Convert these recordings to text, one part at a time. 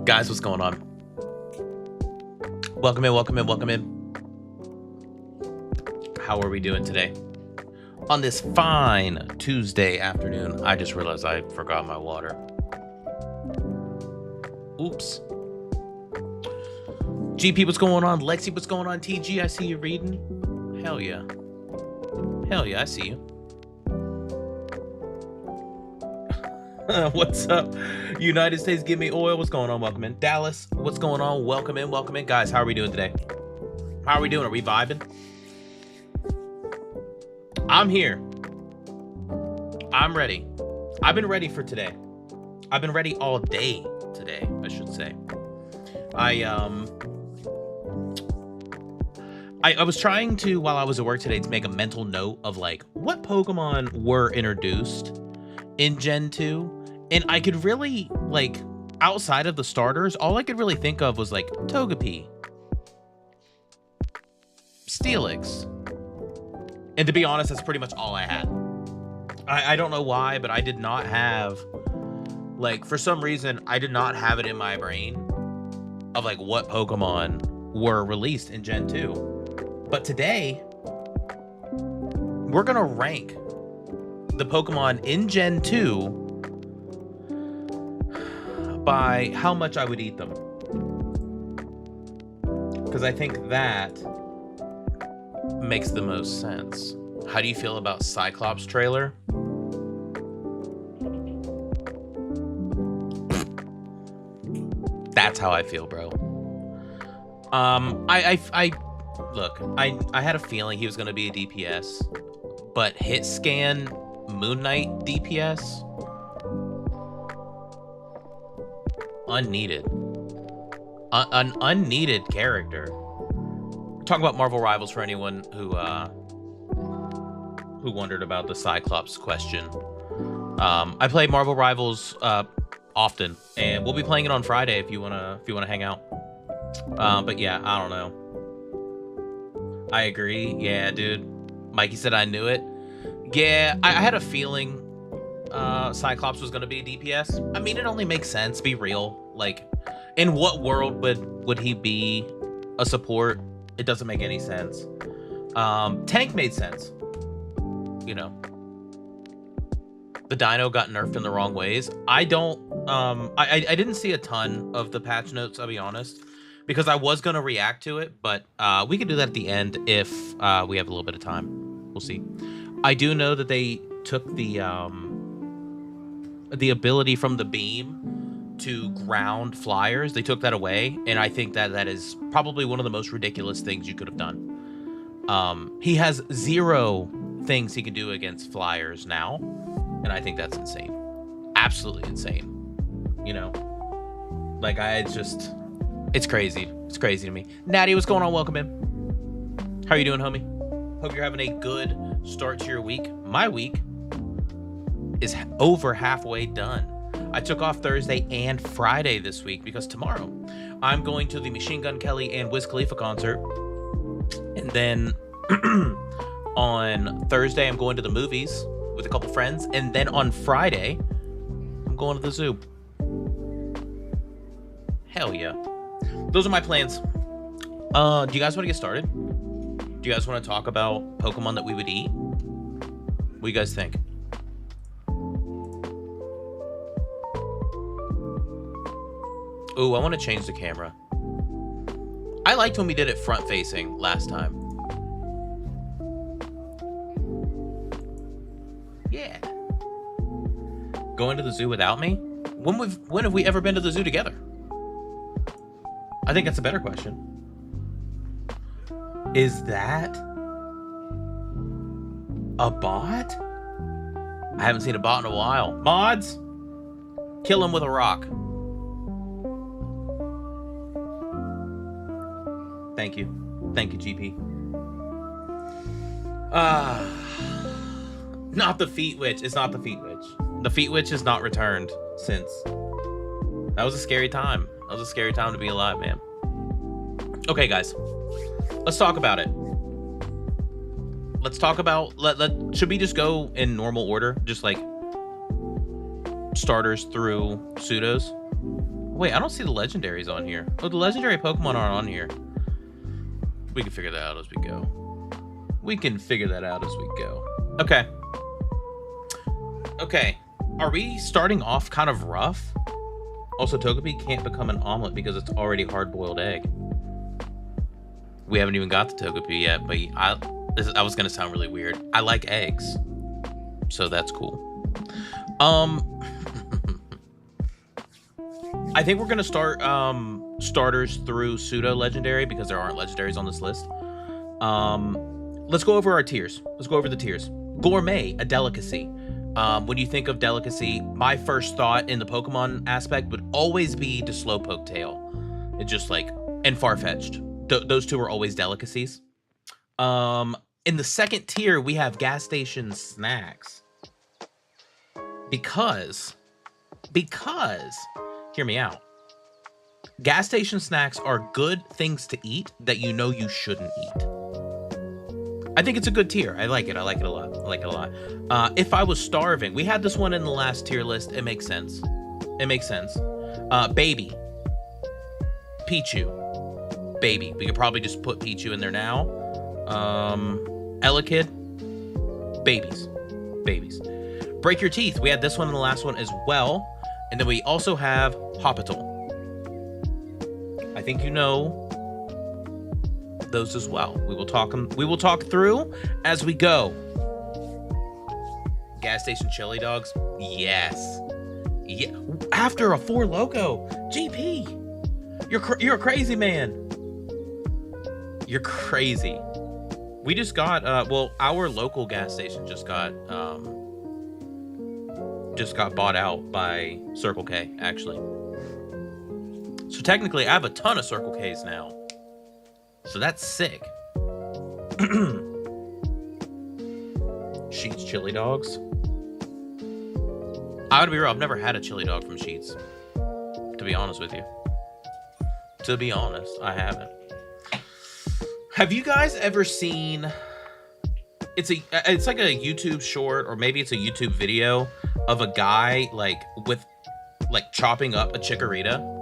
Guys, what's going on? Welcome in, welcome in, welcome in. How are we doing today? On this fine Tuesday afternoon, I just realized I forgot my water. Oops. GP, what's going on? Lexi, what's going on? TG, I see you reading. Hell yeah. Hell yeah, I see you. What's up? United States, give me oil. What's going on? Welcome in. Dallas, what's going on? Welcome in, welcome in. Guys, how are we doing today? How are we doing? Are we vibing? I'm here. I'm ready. I've been ready for today. I've been ready all day today, I should say. I was trying to, while I was at work today, to make a mental note of like what Pokemon were introduced in Gen 2. And I could really, like, outside of the starters, all I could really think of was like Togepi, Steelix. And to be honest, that's pretty much all I had. I don't know why, but I did not have, like, for some reason, I did not have it in my brain of like what Pokemon were released in Gen 2. But today, we're gonna rank the Pokemon in Gen 2 by how much I would eat them. Because I think that makes the most sense. How do you feel about Cyclops trailer? That's how I feel, bro. Look, I had a feeling he was gonna be a DPS, but hit scan Moon Knight DPS, unneeded. An unneeded character. We're talking about Marvel Rivals for anyone who wondered about the Cyclops question. I play Marvel Rivals often, and we'll be playing it on Friday if you wanna hang out. But yeah, I don't know. I agree. Yeah, dude. Mikey said I knew it. Yeah, I had a feeling Cyclops was gonna be a DPS. I mean, it only makes sense. Be real. Like, in what world would he be a support? It doesn't make any sense. Tank made sense. You know, the Dino got nerfed in the wrong ways. I didn't see a ton of the patch notes, I'll be honest, because I was gonna react to it, but we can do that at the end if we have a little bit of time. We'll see. I do know that they took the ability from the beam to ground flyers. They took that away, and I think that is probably one of the most ridiculous things you could have done. He has zero things he can do against flyers now, and I think that's insane. Absolutely insane. You know, like it's crazy. It's crazy to me. Natty, what's going on? Welcome in. How are you doing, homie? Hope you're having a good start to your week. My week is over halfway done. I took off Thursday and Friday this week because tomorrow I'm going to the Machine Gun Kelly and Wiz Khalifa concert. And then on Thursday, I'm going to the movies with a couple friends. And then on Friday, I'm going to the zoo. Hell yeah. Those are my plans. Do you guys want to get started? Do you guys want to talk about Pokemon that we would eat? What do you guys think? Ooh, I want to change the camera. I liked when we did it front facing last time. Yeah. Going to the zoo without me? When have we ever been to the zoo together? I think that's a better question. Is that a bot? I haven't seen a bot in a while. Mods, kill him with a rock. Thank you, GP. Not the Feet Witch. It's not the Feet Witch. The Feet Witch has not returned since. That was a scary time. That was a scary time to be alive, man. Okay, guys. Let's talk about it. Let's talk about... should we just go in normal order? Just like... starters through pseudos? Wait, I don't see the legendaries on here. Oh, the legendary Pokemon aren't on here. We can figure that out as we go. Okay. Okay. Are we starting off kind of rough? Also, Togepi can't become an omelet because it's already hard-boiled egg. We haven't even got the Togepi yet, but I was gonna sound really weird. I like eggs, so that's cool. I think we're gonna start starters through pseudo legendary because there aren't legendaries on this list. Let's go over our tiers. Let's go over the tiers. Gourmet, a delicacy. When you think of delicacy, my first thought in the Pokemon aspect would always be the Slowpoke tail. It's just like, and Farfetch'd. Those two are always delicacies. In the second tier, we have gas station snacks. Because, hear me out. Gas station snacks are good things to eat that you know you shouldn't eat. I think it's a good tier. I like it a lot. If I was starving, we had this one in the last tier list. It makes sense. Baby. Pichu. Baby. We could probably just put Pichu in there now. Elekid. Babies. Break your teeth. We had this one in the last one as well. And then we also have Hopital. I think you know those as well. We will talk through as we go. Gas station chili dogs. Yes. Yeah. After a 4 Loco. GP. You're a crazy man. You're crazy. We just got our local gas station just got bought out by Circle K, actually. So technically I have a ton of Circle K's now. So that's sick. Sheets chili dogs. I gotta be real, I've never had a chili dog from Sheets. To be honest with you. To be honest, I haven't. Have you guys ever seen... It's like a YouTube short, or maybe it's a YouTube video of a guy with chopping up a chikorita.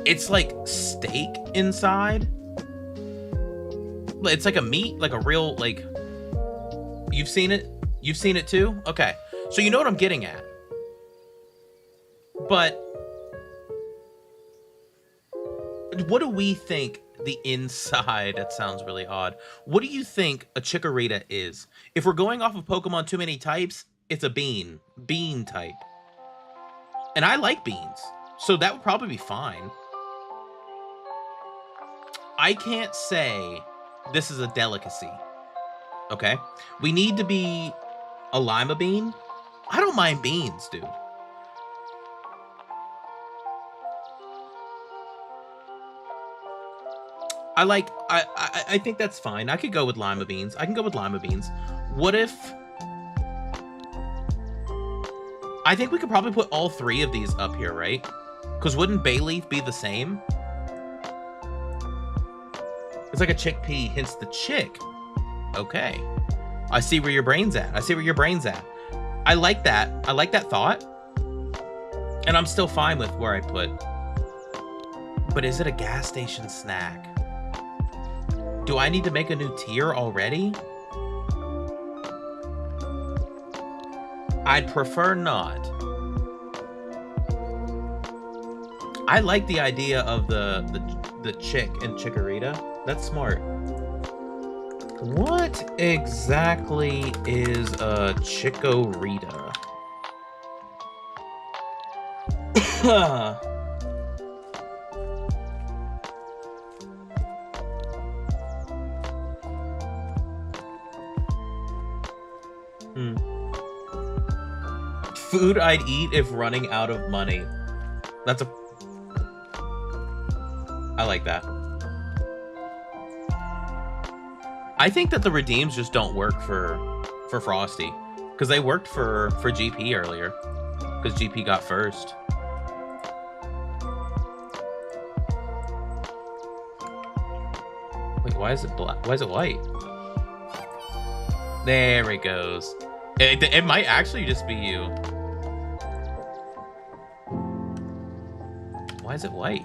It's like steak inside. It's like a meat, like a real, like... You've seen it? You've seen it too? Okay. So you know what I'm getting at. But what do we think the inside... That sounds really odd. What do you think a chikorita is? If we're going off of Pokemon Too Many Types, it's a bean. Bean type. And I like beans. So that would probably be fine. I can't say this is a delicacy. Okay. We need to be a lima bean. I don't mind beans, dude. I think that's fine. I could go with lima beans. I can go with lima beans. What if... I think we could probably put all 3 of these up here, right? Because wouldn't bay leaf be the same? It's like a chickpea, hence the chick. Okay. I see where your brain's at. I see where your brain's at. I like that. I like that thought. And I'm still fine with where I put. But is it a gas station snack? Do I need to make a new tier already? I'd prefer not. I like the idea of the chick and Chikorita. That's smart. What exactly is a Chikorita? Food I'd eat if running out of money. That's a... I like that. I think that the redeems just don't work for Frosty, because they worked for GP earlier, because GP got first. Wait, why is it black? Why is it white? There it goes. It might actually just be you. Why is it white?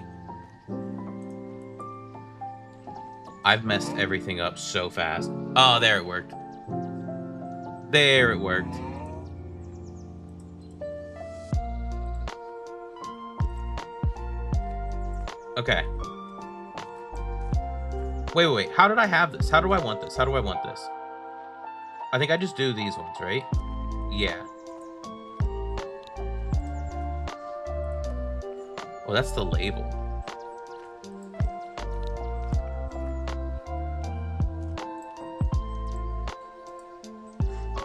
I've messed everything up so fast. Oh, there it worked. There it worked. Okay. Wait. How did I have this? How do I want this? How do I want this? I think I just do these ones, right? Yeah. Oh, that's the label.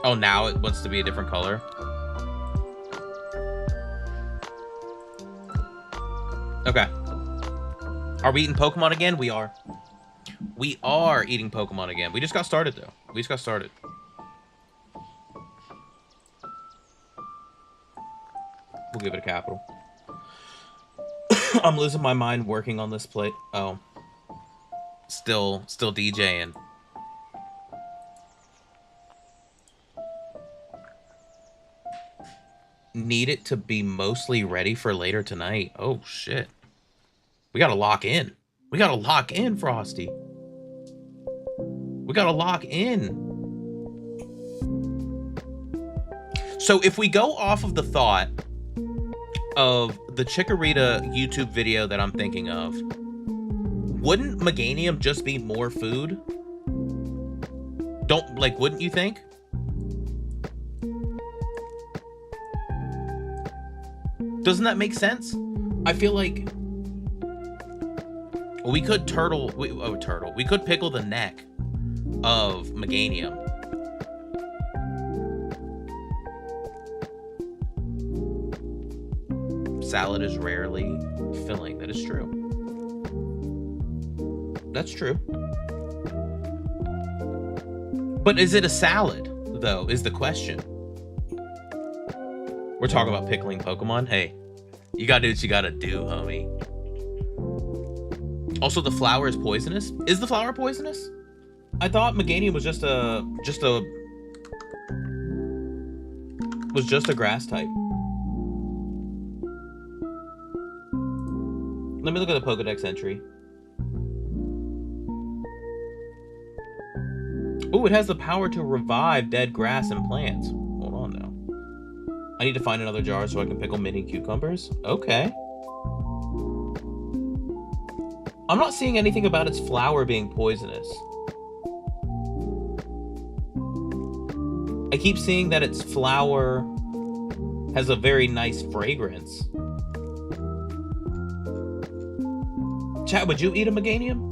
Oh, now it wants to be a different color. Okay. Are we eating Pokemon again? We are. We are eating Pokemon again. We just got started, though. We just got started. We'll give it a capital. I'm losing my mind working on this plate. Oh. Still DJing. Need it to be mostly ready for later tonight. Oh, shit. We gotta lock in. We gotta lock in, Frosty. We gotta lock in. So if we go off of the thought of the Chikorita YouTube video that I'm thinking of, wouldn't Meganium just be more food? Wouldn't you think? Doesn't that make sense? I feel like we could we could pickle the neck of Meganium. Salad is rarely filling. That is true. That's true. But is it a salad, though, is the question. We're talking about pickling Pokemon. Hey, you gotta do what you gotta do, homie. Also, the flower is poisonous. Is the flower poisonous? I thought Meganium was just a grass type. Let me look at the Pokedex entry. Ooh, it has the power to revive dead grass and plants. Hold on now. I need to find another jar so I can pickle mini cucumbers. Okay. I'm not seeing anything about its flower being poisonous. I keep seeing that its flower has a very nice fragrance. Chat, would you eat a Meganium?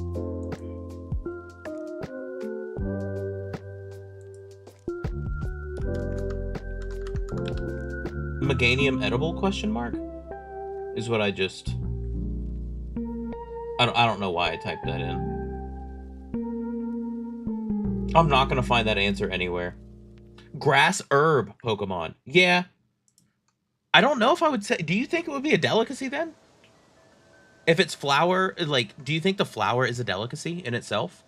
Meganium edible question mark? Is what I just... I don't know why I typed that in. I'm not gonna find that answer anywhere. Grass herb Pokemon. Yeah. I don't know if I would say... Do you think it would be a delicacy then? If it's flower, like, do you think the flower is a delicacy in itself?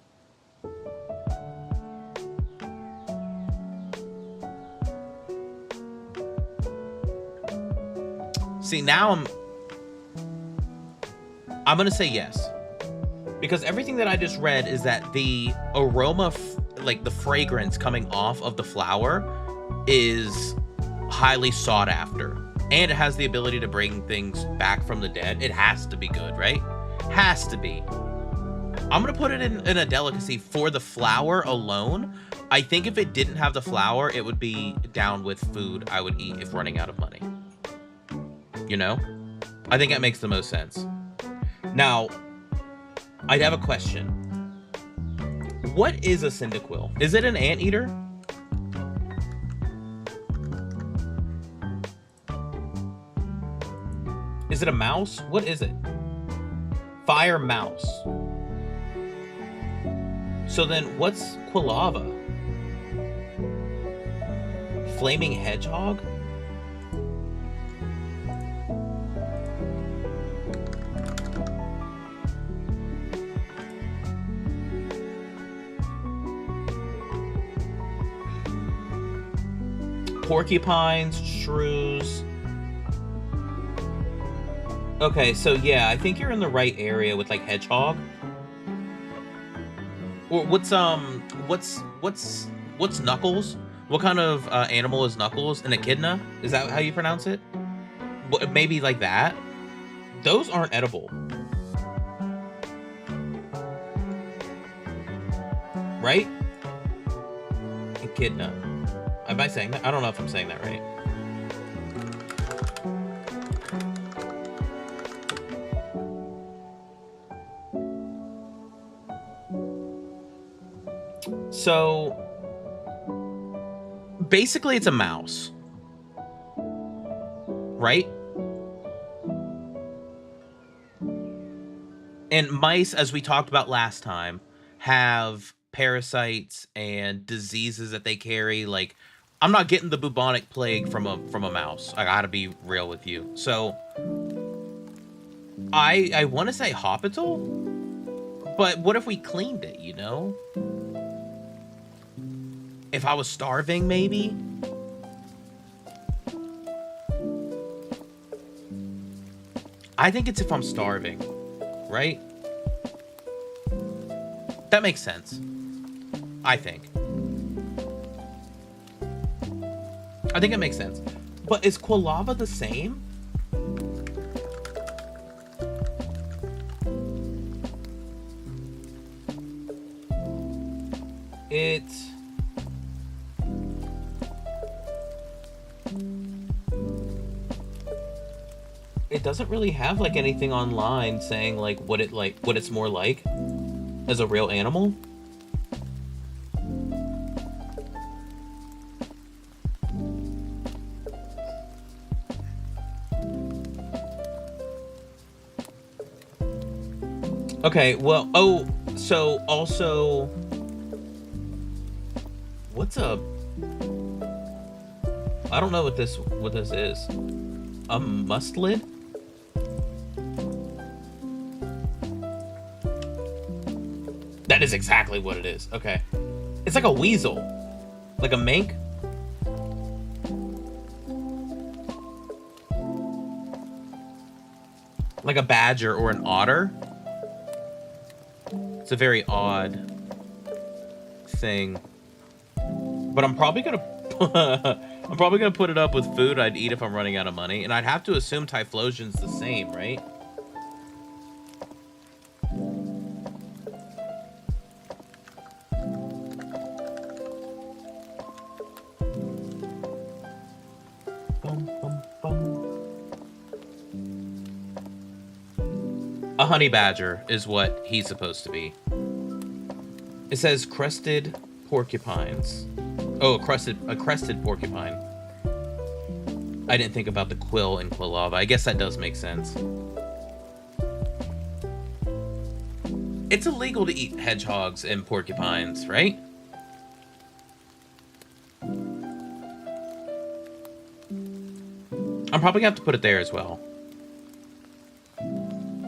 See, now I'm gonna say yes. Because everything that I just read is that the aroma, like the fragrance coming off of the flower, is highly sought after. And it has the ability to bring things back from the dead. It has to be good, right? Has to be. I'm going to put it in a delicacy for the flower alone. I think if it didn't have the flower, it would be down with food I would eat if running out of money. You know? I think that makes the most sense. Now, I'd have a question. What is a Cyndaquil? Is it an anteater? Is it a mouse? What is it? Fire mouse. So then what's Quilava? Flaming hedgehog? Porcupines, shrews. Okay, so yeah, I think you're in the right area with like hedgehog. Or what's Knuckles? What kind of animal is Knuckles? An echidna? Is that how you pronounce it? Maybe like that. Those aren't edible, right? Echidna. Am I saying that? I don't know if I'm saying that right. So basically it's a mouse, right? And mice, as we talked about last time, have parasites and diseases that they carry. Like, I'm not getting the bubonic plague from a mouse. I gotta be real with you. So I want to say Hopital, but what if we cleaned it, you know? If I was starving, maybe? I think it's if I'm starving, right? That makes sense. I think it makes sense. But is Quilava the same? It doesn't really have like anything online saying like what it's more like as a real animal. Okay, well, so also, what's a, I don't know what this is. A mustelid? That is exactly what it is. Okay. It's like a weasel. Like a mink. Like a badger or an otter. It's a very odd thing. But I'm probably gonna put it up with food I'd eat if I'm running out of money. And I'd have to assume Typhlosion's the same, right? A honey badger is what he's supposed to be. It says crested porcupines. Oh, a crested porcupine. I didn't think about the quill in Quilava. I guess that does make sense. It's illegal to eat hedgehogs and porcupines, right? I'm probably gonna have to put it there as well.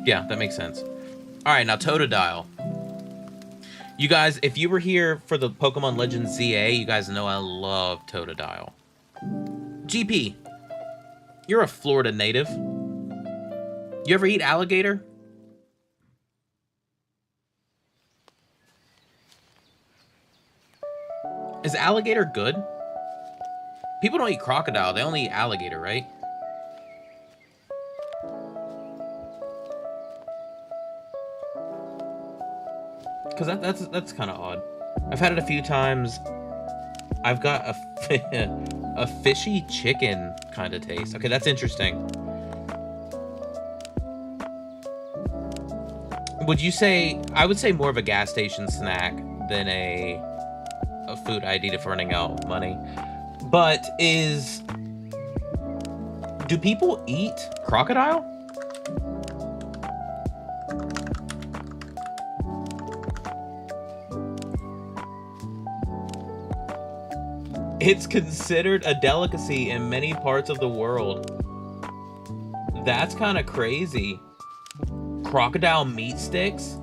Yeah, that makes sense. All right, now Totodile. You guys, if you were here for the Pokemon Legends ZA, you guys know I love Totodile. GP, you're a Florida native. You ever eat alligator? Is alligator good? People don't eat crocodile, they only eat alligator, right? Because that's kind of odd. I've had it a few times. I've got a fishy chicken kind of taste. Okay, that's interesting. Would you say... I would say more of a gas station snack than a food I'd eat if running out of money. But do people eat crocodile? It's considered a delicacy in many parts of the world. That's kind of crazy. Crocodile meat sticks?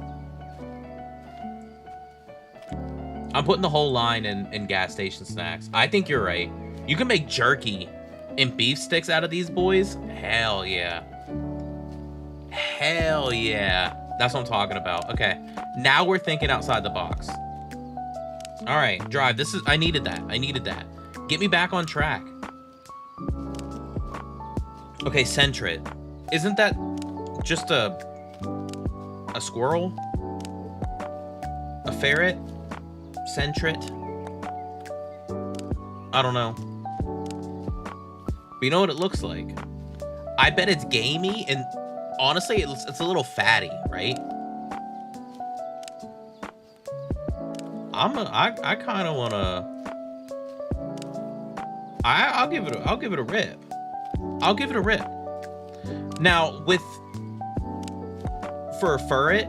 I'm putting the whole line in gas station snacks. I think you're right. You can make jerky and beef sticks out of these boys? Hell yeah. Hell yeah. That's what I'm talking about. Okay. Now we're thinking outside the box. All right, Drive. I needed that. I needed that. Get me back on track. Okay, Sentret. Isn't that just a squirrel? A ferret? Sentret? I don't know. But you know what it looks like? I bet it's gamey, and honestly, it's a little fatty, right? I kind of wanna. I'll give it a rip. I'll give it a rip. Now for a ferret,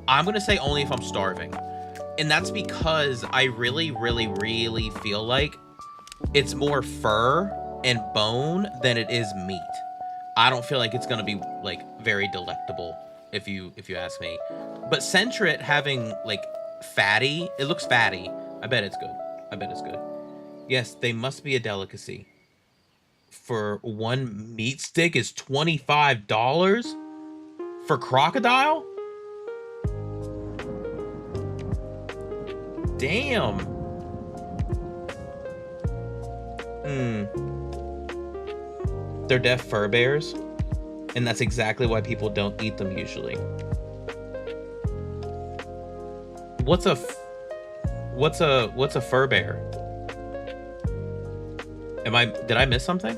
I'm gonna say only if I'm starving, and that's because I really, really, really feel like it's more fur and bone than it is meat. I don't feel like it's gonna be like very delectable if you ask me. But Sentret having like fatty, it looks fatty. I bet it's good. I bet it's good. Yes, they must be a delicacy. For one meat stick is $25 for crocodile? Damn. They're deaf fur bears, and that's exactly why people don't eat them usually. What's a fur bear? Did I miss something?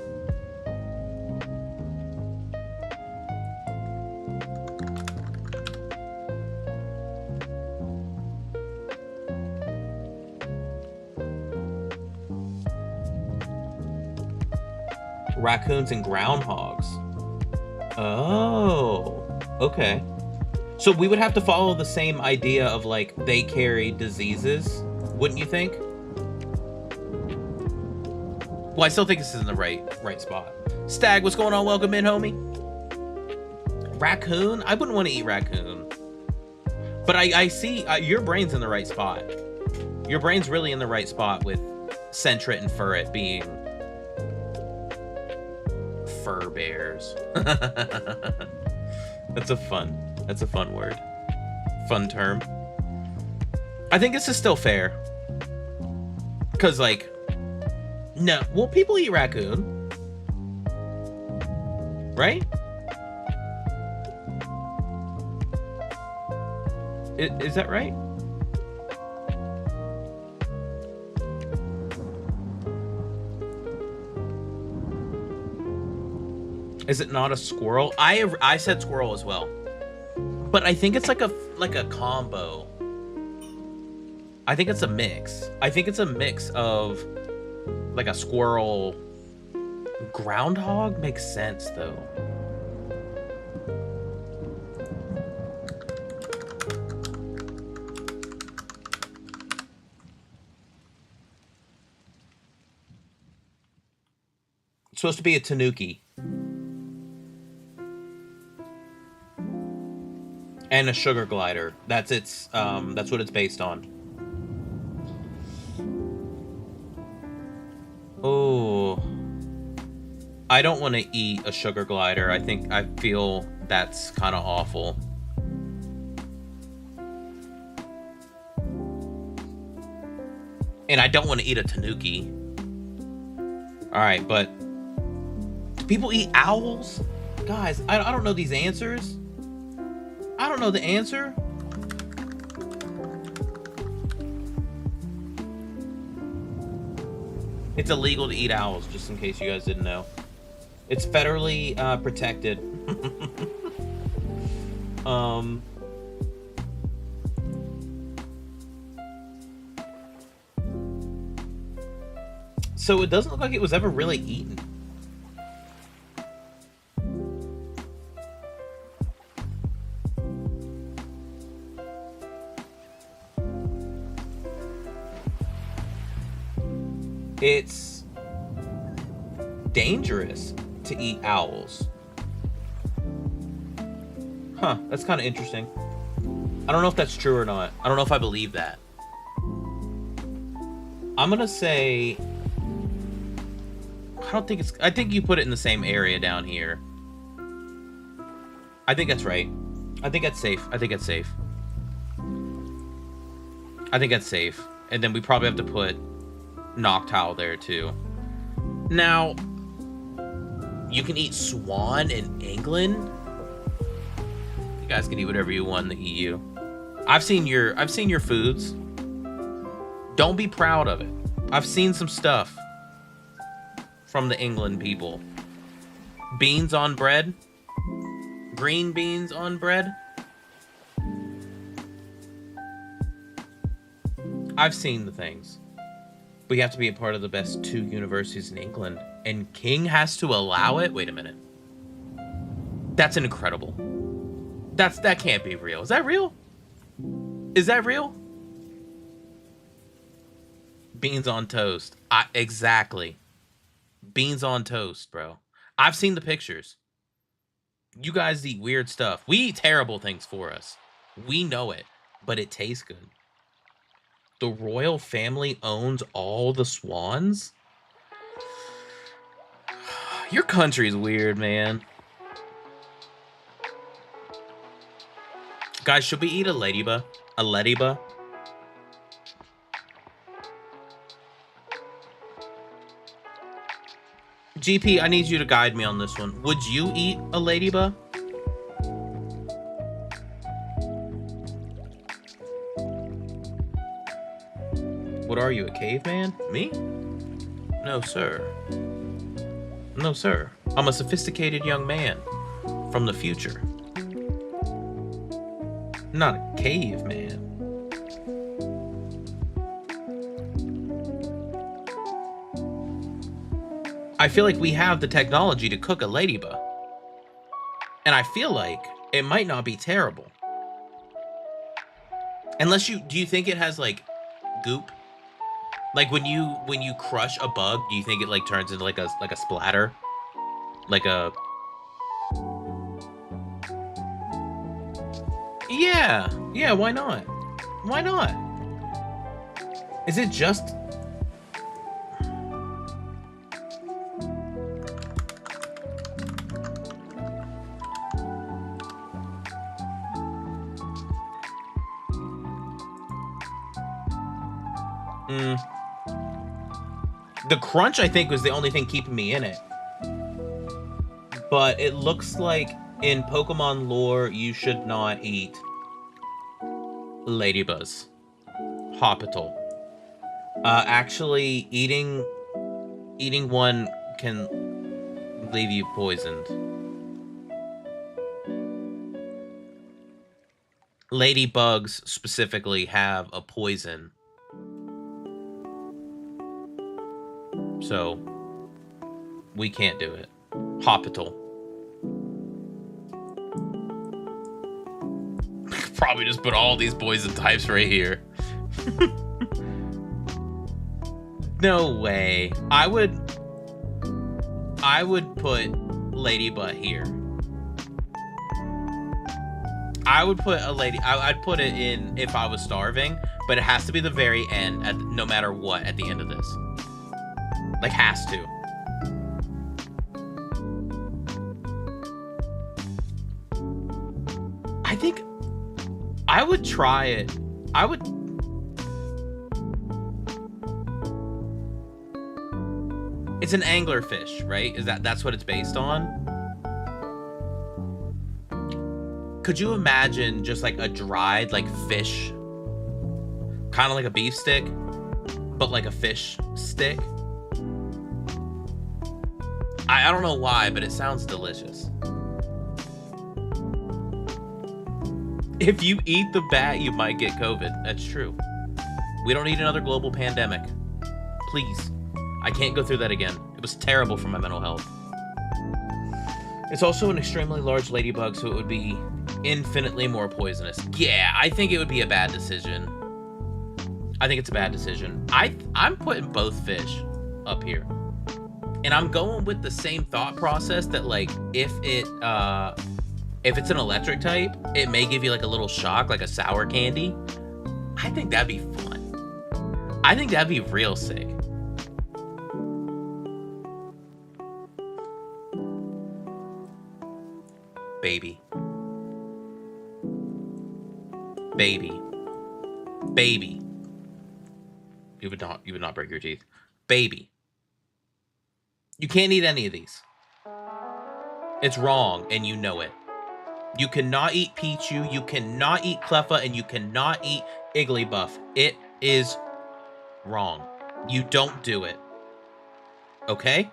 Raccoons and groundhogs. Oh, okay. So we would have to follow the same idea of like they carry diseases, wouldn't you think? Well, I still think this is in the right spot. Stag, what's going on? Welcome in, homie. Raccoon? I wouldn't want to eat raccoon. But I see your brain's in the right spot. Your brain's really in the right spot with Sentret and Furret being fur bears. That's a fun word. Fun term. I think this is still fair. Cause like, no, well, people eat raccoon, right? Is that right? Is it not a squirrel? I said squirrel as well, but I think it's like a combo. I think it's a mix. I think it's a mix of like a squirrel Groundhog makes sense, though. It's supposed to be a tanuki. And a sugar glider. That's its, that's what it's based on. Oh. I don't want to eat a sugar glider. I feel that's kind of awful. And I don't want to eat a tanuki. Alright, but do people eat owls? Guys, I don't know these answers. I don't know the answer. It's illegal to eat owls, just in case you guys didn't know. It's federally protected. So it doesn't look like it was ever really eaten. It's dangerous to eat owls. Huh, that's kind of interesting. I don't know if that's true or not. I don't know if I believe that. I'm gonna say... I don't think it's... I think you put it in the same area down here. I think that's right. I think that's safe. I think that's safe. I think that's safe. And then we probably have to put Noctowl there too. Now, you can eat swan in England. You guys can eat whatever you want in the EU. I've seen your foods. Don't be proud of it. I've seen some stuff from the England people. Beans on bread. Green beans on bread. I've seen the things. But you have to be a part of the best 2 universities in England. And King has to allow it? Wait a minute. That's incredible. That can't be real. Is that real? Is that real? Beans on toast. Exactly. Beans on toast, bro. I've seen the pictures. You guys eat weird stuff. We eat terrible things for us. We know it. But it tastes good. The royal family owns all the swans? Your country's weird, man. Guys, should we eat a ladybug? A ladybug? GP, I need you to guide me on this one. Would you eat a ladybug? What are you, a caveman? Me? No, sir. No, sir. I'm a sophisticated young man from the future. Not a caveman. I feel like we have the technology to cook a ladybug. And I feel like it might not be terrible. Unless do you think it has like goop? Like when you crush a bug, do you think it like turns into like a splatter? Like a... Yeah, why not? Why not? Is it just... The crunch, I think, was the only thing keeping me in it. But it looks like in Pokemon lore, you should not eat ladybugs. Hospital. Actually, eating one can leave you poisoned. Ladybugs specifically have a poison. So, We can't do it. Hospital. Probably just put all these boys and types right here. No way. I would put Ladybug here. I would put a lady. I'd put it in if I was starving, but it has to be the very end, no matter what, at the end of this. Like, has to. I think I would try it. It's an anglerfish, right? That's what it's based on? Could you imagine just like a dried like fish, kind of like a beef stick, but like a fish stick? I don't know why, but it sounds delicious. If you eat the bat, you might get COVID. That's true. We don't need another global pandemic. Please. I can't go through that again. It was terrible for my mental health. It's also an extremely large ladybug, so it would be infinitely more poisonous. Yeah, I think it would be a bad decision. I think it's a bad decision. I'm putting both fish up here. And I'm going with the same thought process that, like, if it's an electric type, it may give you like a little shock, like a sour candy. I think that'd be fun. I think that'd be real sick. Baby. Baby. Baby. You would not break your teeth. Baby. You can't eat any of these. It's wrong, and you know it. You cannot eat Pichu, you cannot eat Cleffa, and you cannot eat Igglybuff. It is wrong. You don't do it. Okay?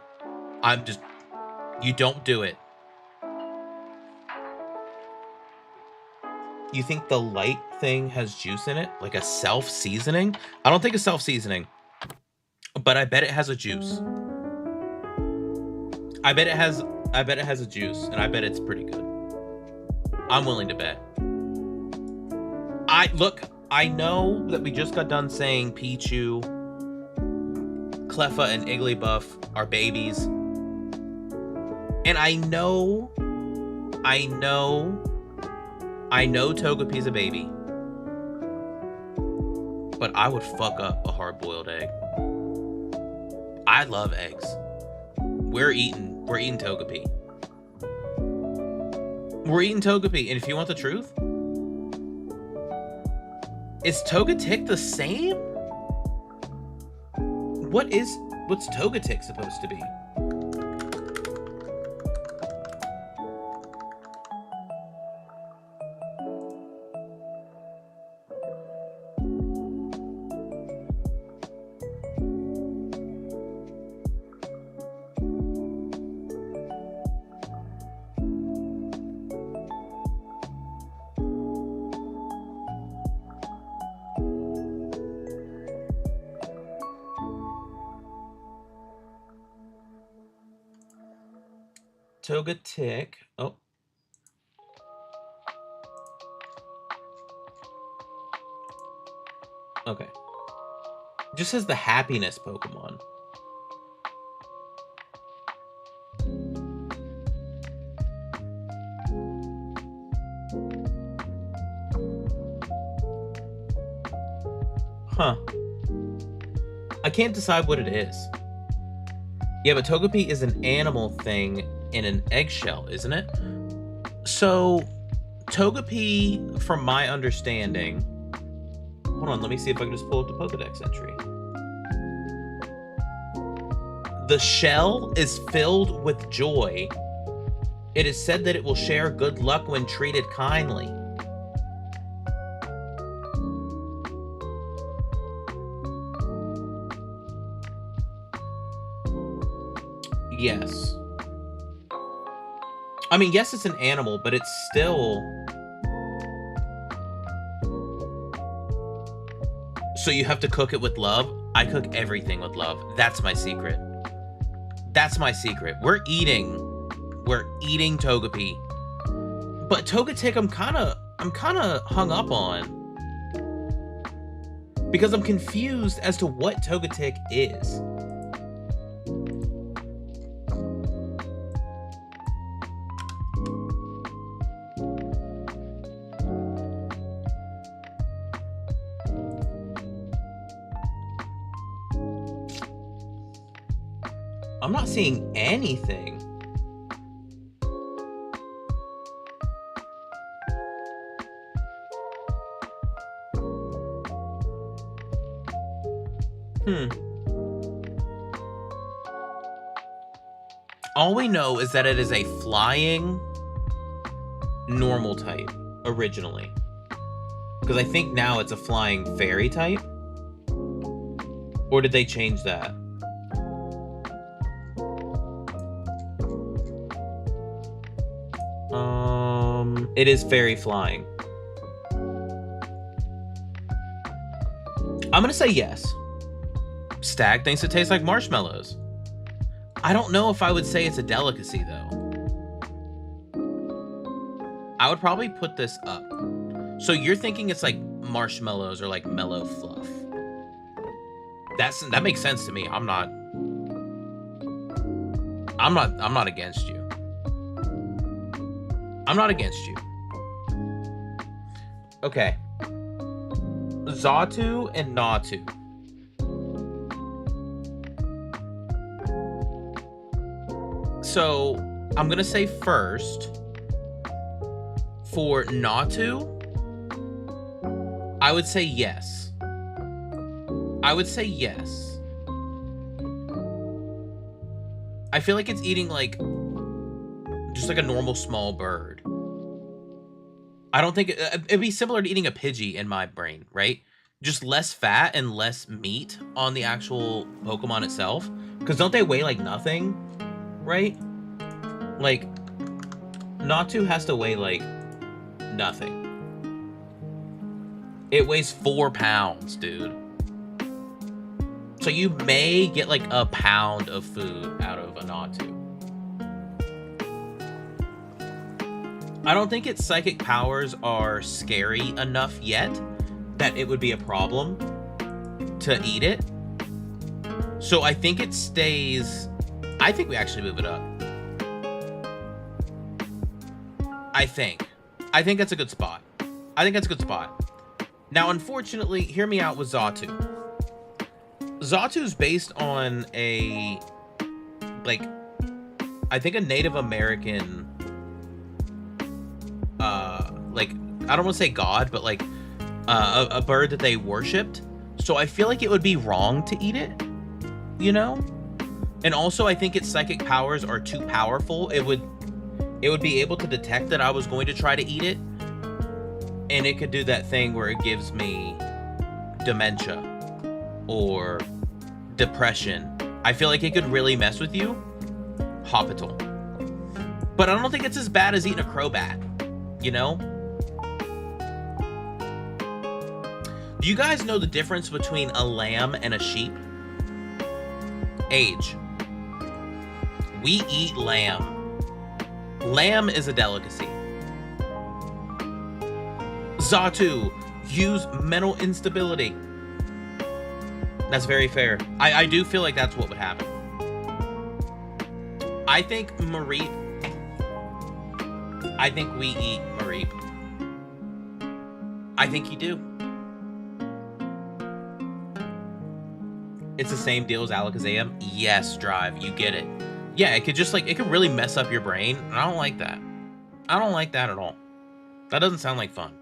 You don't do it. You think the light thing has juice in it? Like a self-seasoning? I don't think it's self-seasoning. But I bet it has a juice. I bet it has a juice, and I bet it's pretty good. I'm willing to bet. I know that we just got done saying Pichu, Cleffa, and Igglybuff are babies. And I know Togepi's a baby. But I would fuck up a hard-boiled egg. I love eggs. We're eating Togepi. We're eating Togepi, and if you want the truth, is Togetic the same? What's Togetic supposed to be? Togetic. Oh. Okay. Just says the happiness Pokemon. Huh. I can't decide what it is. Yeah, but Togepi is an animal thing in an eggshell, isn't it? So, Togepi, from my understanding... Hold on, let me see if I can just pull up the Pokedex entry. The shell is filled with joy. It is said that it will share good luck when treated kindly. Yes. I mean, yes, it's an animal, but it's still... So you have to cook it with love? I cook everything with love. That's my secret. That's my secret. We're eating Togepi. But Togetic I'm kinda hung up on. Because I'm confused as to what Togetic is. I'm not seeing anything. All we know is that it is a flying normal type originally. Because I think now it's a flying fairy type. Or did they change that? It is fairy flying. I'm gonna say yes. Stag thinks it tastes like marshmallows. I don't know if I would say it's a delicacy, though. I would probably put this up. So you're thinking it's like marshmallows or like mellow fluff. That makes sense to me. I'm not against you. I'm not against you. Okay. Xatu and Natu. So, I'm gonna say first, for Natu, I would say yes. I would say yes. I feel like it's eating like, just like a normal small bird. I don't think it'd be similar to eating a Pidgey in my brain, right? Just less fat and less meat on the actual Pokemon itself. Because don't they weigh like nothing, right? Like, Natu has to weigh like nothing. It weighs 4 pounds, dude. So you may get like a pound of food out of a Natu. I don't think its psychic powers are scary enough yet that it would be a problem to eat it. So I think it stays... I think we actually move it up. I think that's a good spot. Now, unfortunately, hear me out with Xatu. Xatu's based on a... like... I think a Native American... like, I don't want to say god, but like a bird that they worshipped. So I feel like it would be wrong to eat it, you know? And also I think its psychic powers are too powerful. It would be able to detect that I was going to try to eat it, and it could do that thing where it gives me dementia or depression. I feel like it could really mess with you. Hospital. But I don't think it's as bad as eating a Crobat, you know? Do you guys know the difference between a lamb and a sheep? Age. We eat lamb. Lamb is a delicacy. Xatu, use mental instability. That's very fair. I do feel like that's what would happen. I think Mareep. I think we eat Mareep. I think you do. It's the same deal as Alakazam. Yes, Drive, you get it. Yeah, it could just like, it could really mess up your brain. And I don't like that. I don't like that at all. That doesn't sound like fun.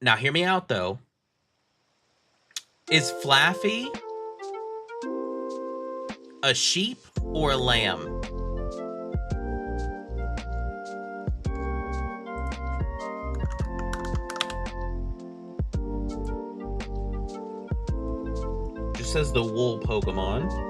Now, hear me out, though. Is Flaffy a sheep or a lamb? Just says the wool Pokemon.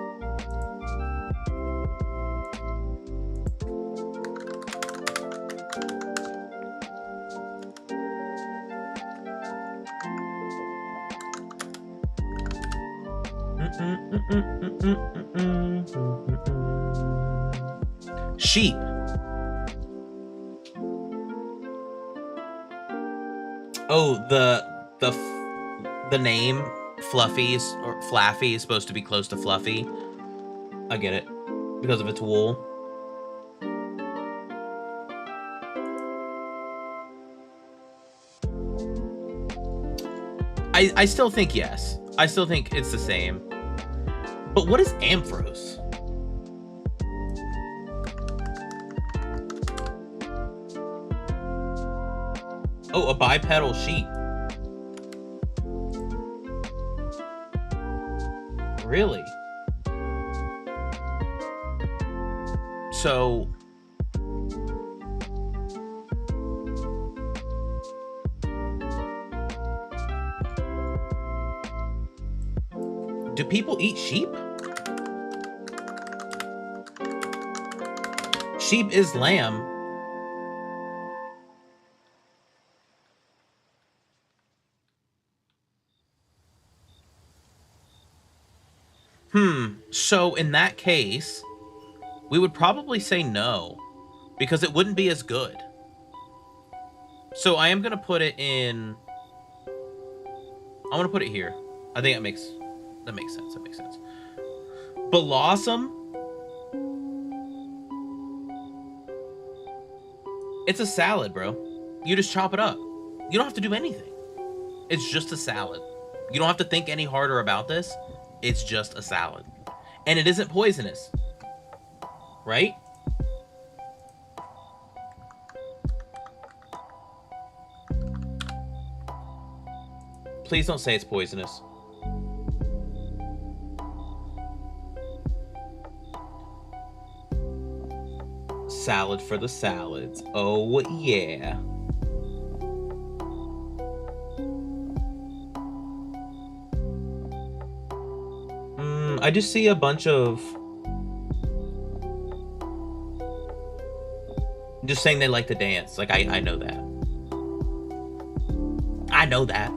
Sheep. Oh, the name Fluffy or Flaffy is supposed to be close to Fluffy. I get it because of its wool. I still think yes. I still think it's the same. But what is Amphros? Oh, a bipedal sheep. Really? So... do people eat sheep? Sheep is lamb. So in that case, we would probably say no, because it wouldn't be as good. So I am going to put it in... I'm going to put it here. I think that makes sense. That makes sense. Blossom? It's a salad, bro. You just chop it up. You don't have to do anything. It's just a salad. You don't have to think any harder about this. It's just a salad. And it isn't poisonous. Right? Please don't say it's poisonous. Salad for the salads. Oh, yeah. I just see a bunch of... just saying they like to dance. Like, I know that. I know that.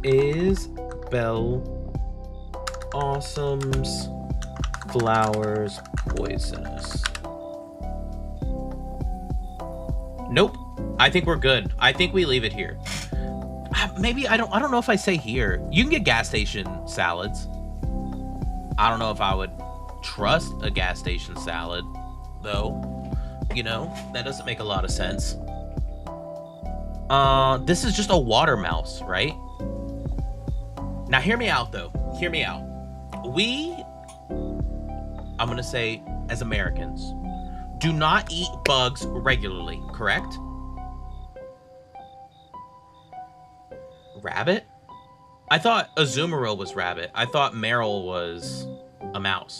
Is Belle Awesome's flowers poisonous? Nope. I think we're good. I think we leave it here. Maybe I don't know if I say here. You can get gas station salads. I don't know if I would trust a gas station salad, though. You know, that doesn't make a lot of sense. This is just a water mouse, right? Now, hear me out, though. Hear me out. I'm going to say, as Americans, do not eat bugs regularly, correct? Rabbit? I thought Azumarill was rabbit. I thought Meryl was a mouse.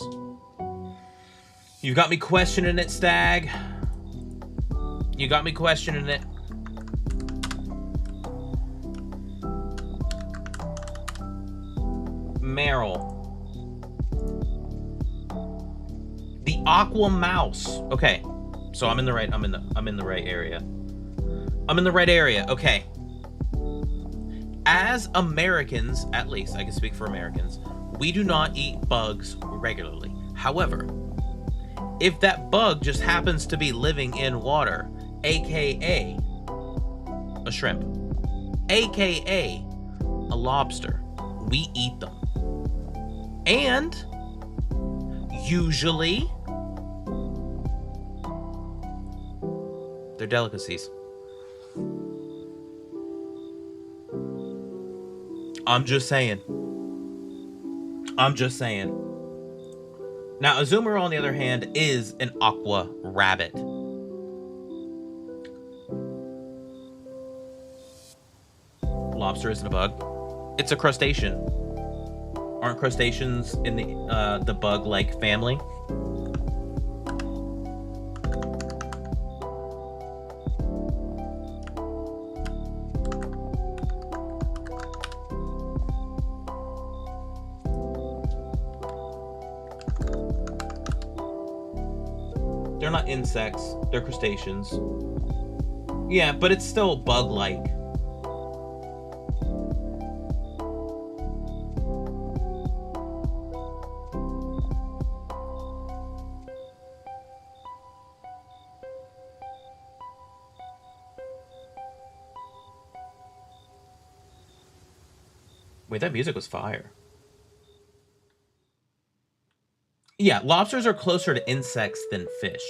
You got me questioning it, Stag. You got me questioning it. Meryl. The aqua mouse. Okay. So I'm in the right area. I'm in the right area. Okay. As Americans, at least I can speak for Americans, we do not eat bugs regularly. However, if that bug just happens to be living in water, aka a shrimp, aka a lobster, we eat them. And usually they're delicacies. I'm just saying. Now, Azumarill, on the other hand, is an aqua rabbit. Lobster isn't a bug. It's a crustacean. Aren't crustaceans in the bug-like family? They're not insects. They're crustaceans. Yeah, but it's still bug-like. Wait, that music was fire. Yeah, lobsters are closer to insects than fish.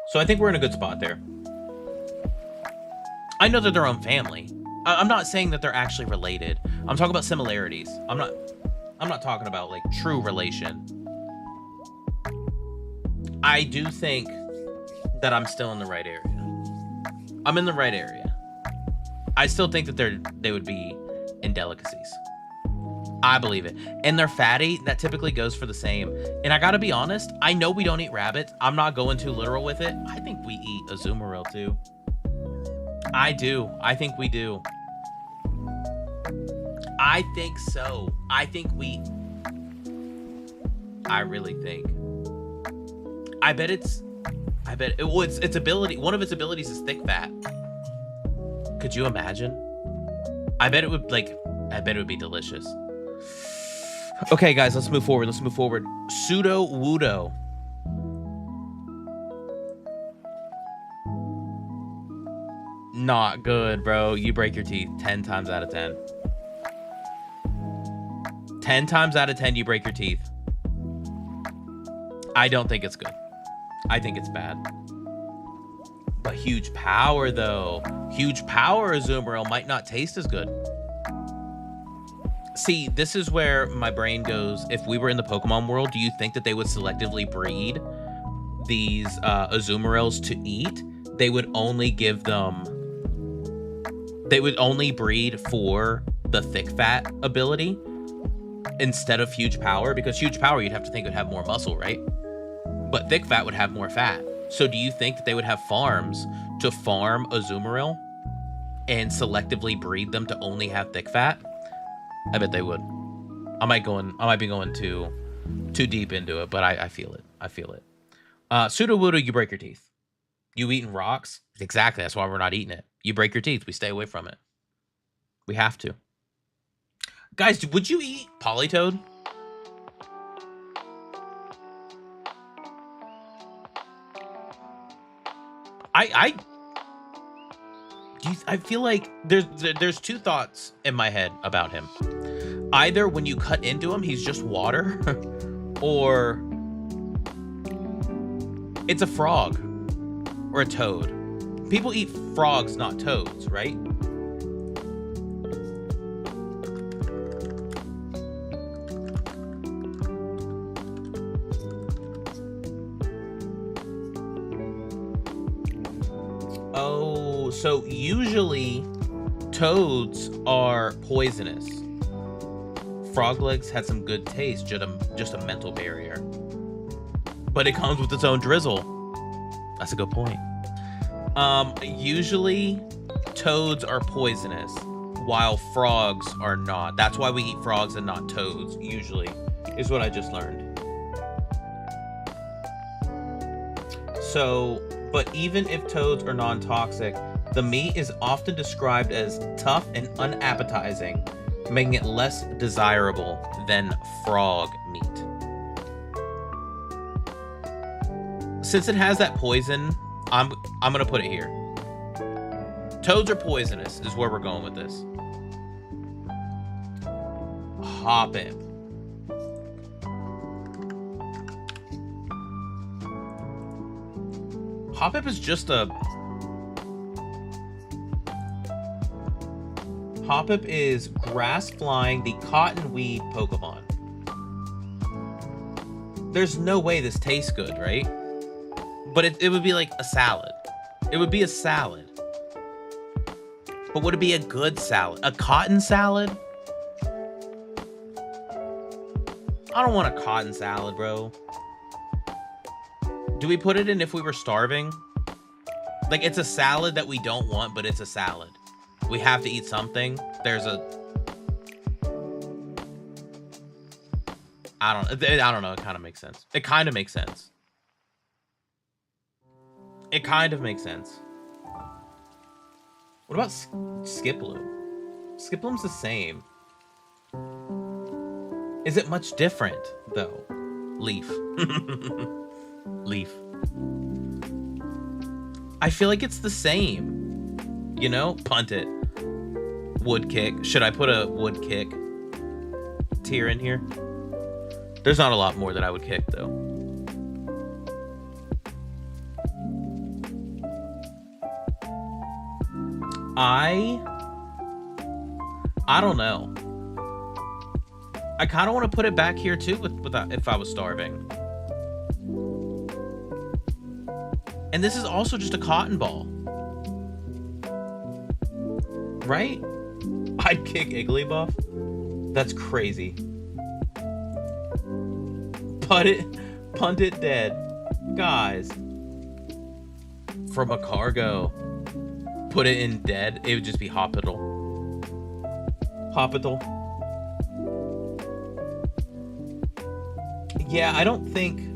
So I think we're in a good spot there. I know they're their own family. I'm not saying that they're actually related. I'm talking about similarities. I'm not talking about like true relation. I do think that I'm still in the right area. I'm in the right area. I still think that they would be indelicacies. I believe it. And they're fatty. That typically goes for the same. And I gotta be honest, I know we don't eat rabbits. I'm not going too literal with it. I think we eat azumarill too. I do. I think we do. I think so. I really think. Its ability, one of its abilities is thick fat. Could you imagine? I bet it would be delicious. Okay, guys, let's move forward. Pseudo-Wudo. Not good, bro. You break your teeth 10 times out of 10. 10 times out of 10, you break your teeth. I don't think it's good. I think it's bad. But huge power, though. Huge power azumarill might not taste as good. See, this is where my brain goes. If we were in the Pokemon world, do you think that they would selectively breed these azumarills to eat? They would only give them... They would only breed for the thick fat ability instead of huge power, because huge power you'd have to think would have more muscle, right? But thick fat would have more fat. So do you think that they would have farms to farm azumarill and selectively breed them to only have thick fat? I bet they would. I might be going too deep into it, but I feel it. Pseudo-Wudo, you break your teeth. You eating rocks? Exactly. That's why we're not eating it. You break your teeth. We stay away from it. We have to. Guys, would you eat Politoed? I feel like there's two thoughts in my head about him. Either when you cut into him, he's just water, or it's a frog or a toad. People eat frogs, not toads, right? Oh, so usually toads are poisonous. Frog legs had some good taste, just a mental barrier. But it comes with its own drizzle. That's a good point. Usually toads are poisonous while frogs are not. That's why we eat frogs and not toads, usually, is what I just learned. So, but even if toads are non-toxic, the meat is often described as tough and unappetizing, making it less desirable than frog meat. Since it has that poison, I'm gonna put it here. Toads are poisonous is where we're going with this. Hoppip. Hoppip is just a... Hoppip is grass flying, the cottonweed Pokemon. There's no way this tastes good, right? But it would be like a salad. It would be a salad. But would it be a good salad? A cotton salad? I don't want a cotton salad, bro. Do we put it in if we were starving? Like, it's a salad that we don't want, but it's a salad. We have to eat something. There's a... I don't know. It kind of makes sense. It kind of makes sense. It kind of makes sense. What about Skiploom? Skiploom's the same. Is it much different, though? Leaf. Leaf. I feel like it's the same. You know? Punt it. Wood kick. Should I put a wood kick tier in here? There's not a lot more that I would kick, though. I don't know. I kind of want to put it back here too with if I was starving. And this is also just a cotton ball. Right? I'd kick Igglybuff. That's crazy. Punt it dead. Guys. From a cargo. Put it in dead. It would just be Hospital. Hospital. Yeah, I don't think...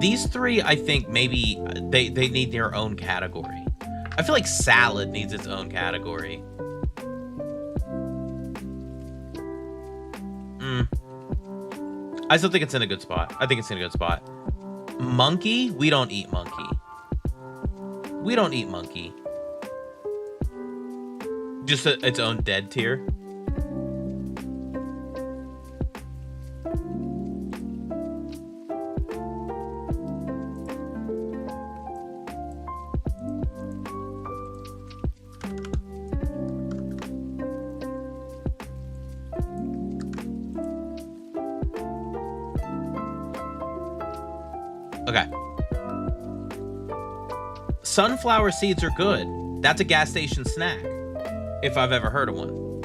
These three, I think, maybe they need their own category. I feel like salad needs its own category. I still think it's in a good spot. I think it's in a good spot. Monkey? We don't eat monkey. We don't eat monkey. Just its own dead tier. Okay. Sunflower seeds are good. That's a gas station snack, if I've ever heard of one.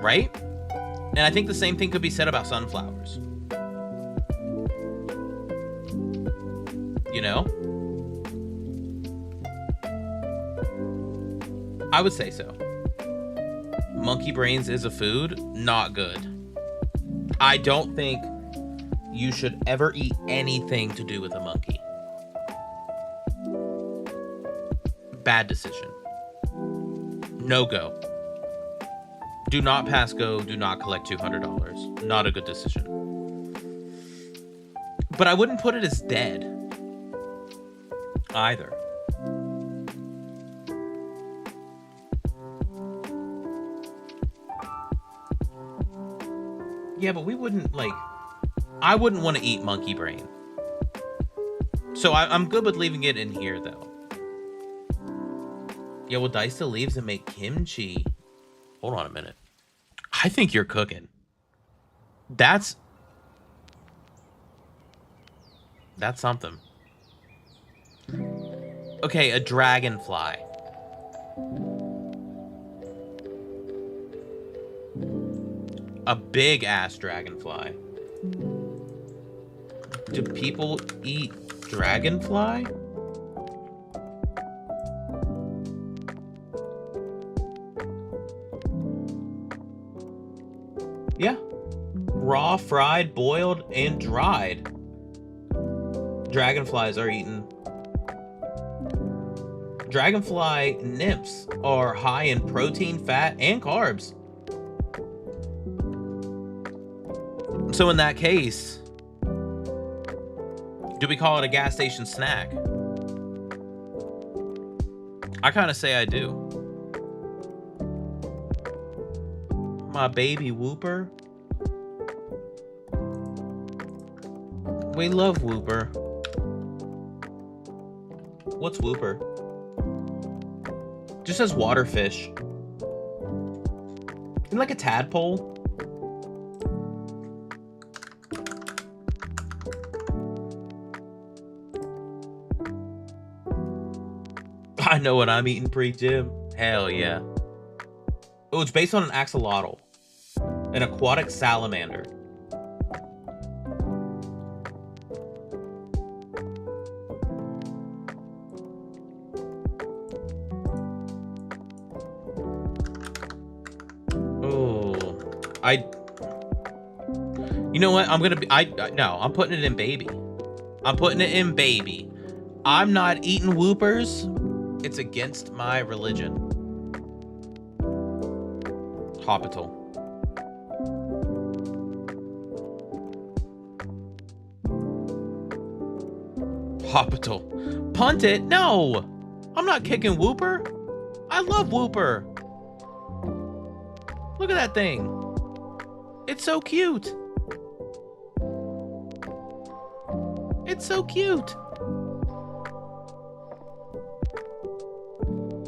Right? And I think the same thing could be said about sunflowers. You know? I would say so. Monkey brains is a food. Not good. I don't think you should ever eat anything to do with a monkey. Bad decision. No go. Do not pass go. Do not collect $200. Not a good decision. But I wouldn't put it as dead either. Yeah, but we wouldn't, like... I wouldn't want to eat monkey brain. So I'm good with leaving it in here, though. Yeah, we'll dice the leaves and make kimchi. Hold on a minute. I think you're cooking. That's something. Okay, a dragonfly. A big-ass dragonfly. Do people eat dragonfly? Yeah. Raw, fried, boiled, and dried. Dragonflies are eaten. Dragonfly nymphs are high in protein, fat, and carbs. So in that case, do we call it a gas station snack? I kind of say I do. My baby Whooper. We love Whooper. What's Whooper? Just says waterfish. Isn't like a tadpole? I know what I'm eating pre-gym. Hell yeah. Oh, it's based on an axolotl. An aquatic salamander. Oh, you know what? I'm gonna be. No, I'm putting it in baby. I'm putting it in baby. I'm not eating whoopers. It's against my religion. Hospital. Hospital. Punt it? No! I'm not kicking Whooper. I love Whooper. Look at that thing. It's so cute. It's so cute.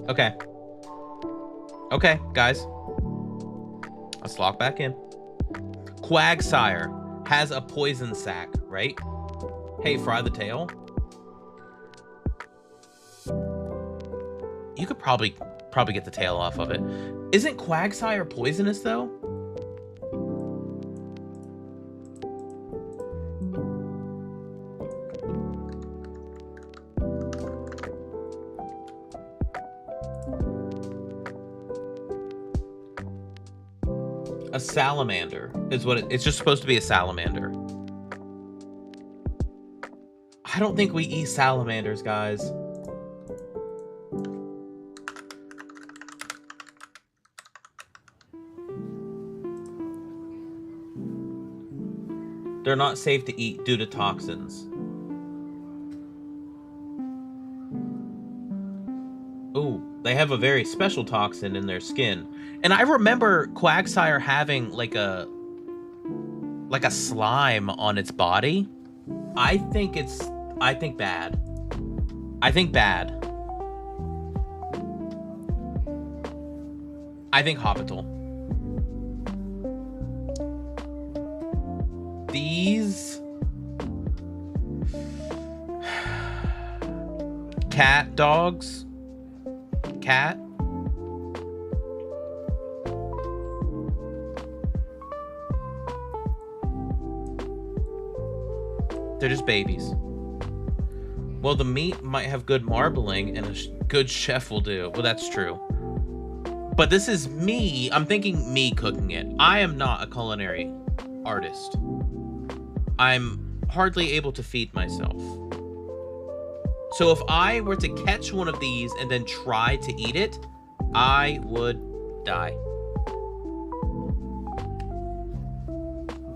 Okay. Okay, guys. Let's lock back in. Quagsire has a poison sac, right? Hey, fry the tail. You could probably get the tail off of it. Isn't Quagsire poisonous though? A salamander is what it's just supposed to be, a salamander. I don't think we eat salamanders, guys. They're not safe to eat due to toxins. Ooh, they have a very special toxin in their skin. And I remember Quagsire having like a slime on its body. I think bad. I think bad. I think hospital. These cat dogs. Cat. They're just babies. Well, the meat might have good marbling, and a good chef will do. Well, that's true. But this is me. I'm thinking me cooking it. I am not a culinary artist. I'm hardly able to feed myself. So if I were to catch one of these and then try to eat it, I would die.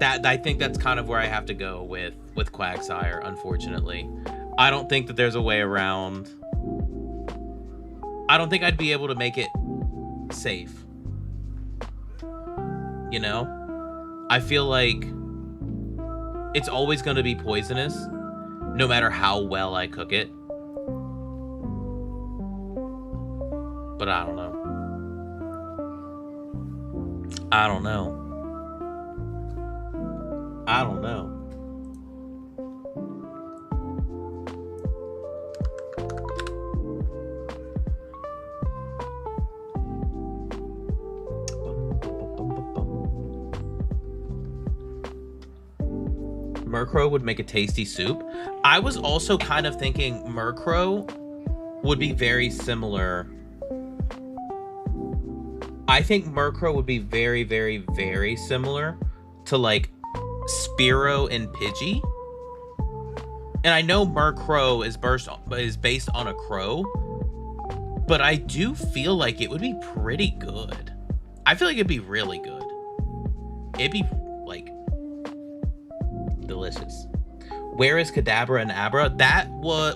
I think that's kind of where I have to go with Quagsire, unfortunately. I don't think that there's a way around. I don't think I'd be able to make it safe. You know? I feel like it's always going to be poisonous, no matter how well I cook it. But I don't know. I don't know. I don't know. Murkrow would make a tasty soup. I was also kind of thinking Murkrow would be very similar. I think Murkrow would be very, very, very similar to like Spearow and Pidgey. And I know Murkrow is based on a crow, but I do feel like it would be pretty good. I feel like it'd be really good. It'd be like delicious. Where is Kadabra and Abra?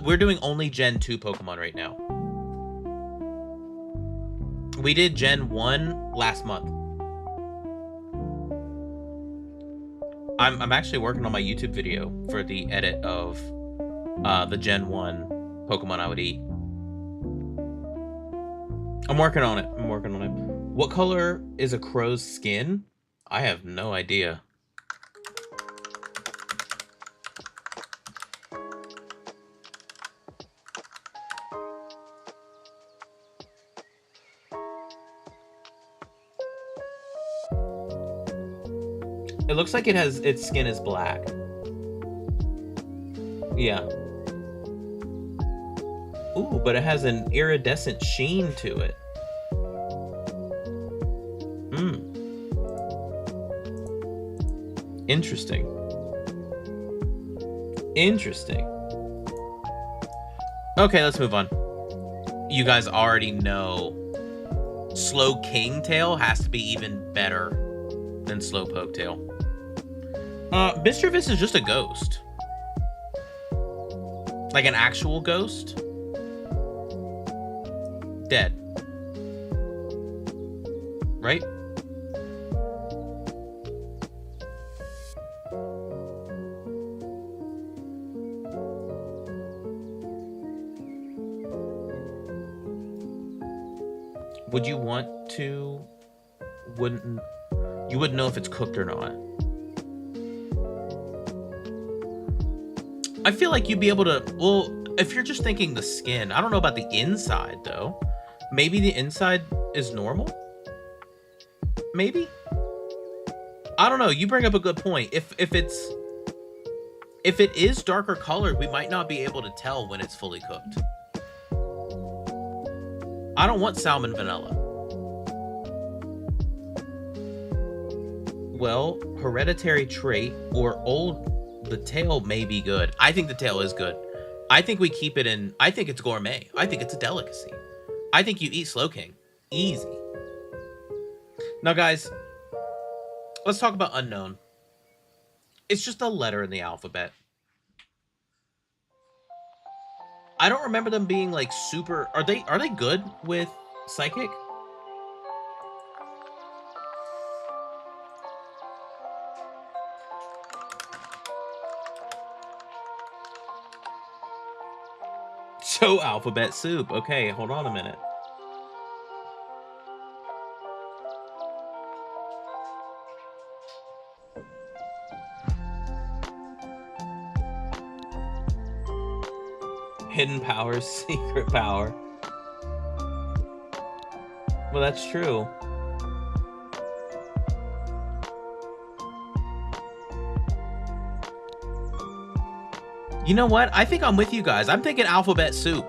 We're doing only Gen 2 Pokemon right now. We did Gen 1 last month. I'm actually working on my YouTube video for the edit of the Gen 1 Pokemon I Would Eat. I'm working on it. What color is a crow's skin? I have no idea. It looks like its skin is black. Yeah. Ooh, but it has an iridescent sheen to it. Interesting. Interesting. Okay, let's move on. You guys already know Slow King Tail has to be even better than Slowpoke Tail. Mischievous is just a ghost. Like an actual ghost. Dead. Right? Would you want to... You wouldn't know if it's cooked or not. I feel like you'd be able to... Well, if you're just thinking the skin, I don't know about the inside, though. Maybe the inside is normal? Maybe? I don't know. You bring up a good point. If it is darker colored, we might not be able to tell when it's fully cooked. I don't want salmon vanilla. Well, hereditary trait or the tail may be good. I think the tail is good. I think we keep it in. I think it's gourmet. I think it's a delicacy. I think you eat Slow King. Easy. Now, guys, let's talk about unknown. It's just a letter in the alphabet. I don't remember them being like super. Are they good with psychic? So alphabet soup. Okay, hold on a minute. Hidden powers, secret power. Well, that's true. You know what? I think I'm with you guys. I'm thinking alphabet soup.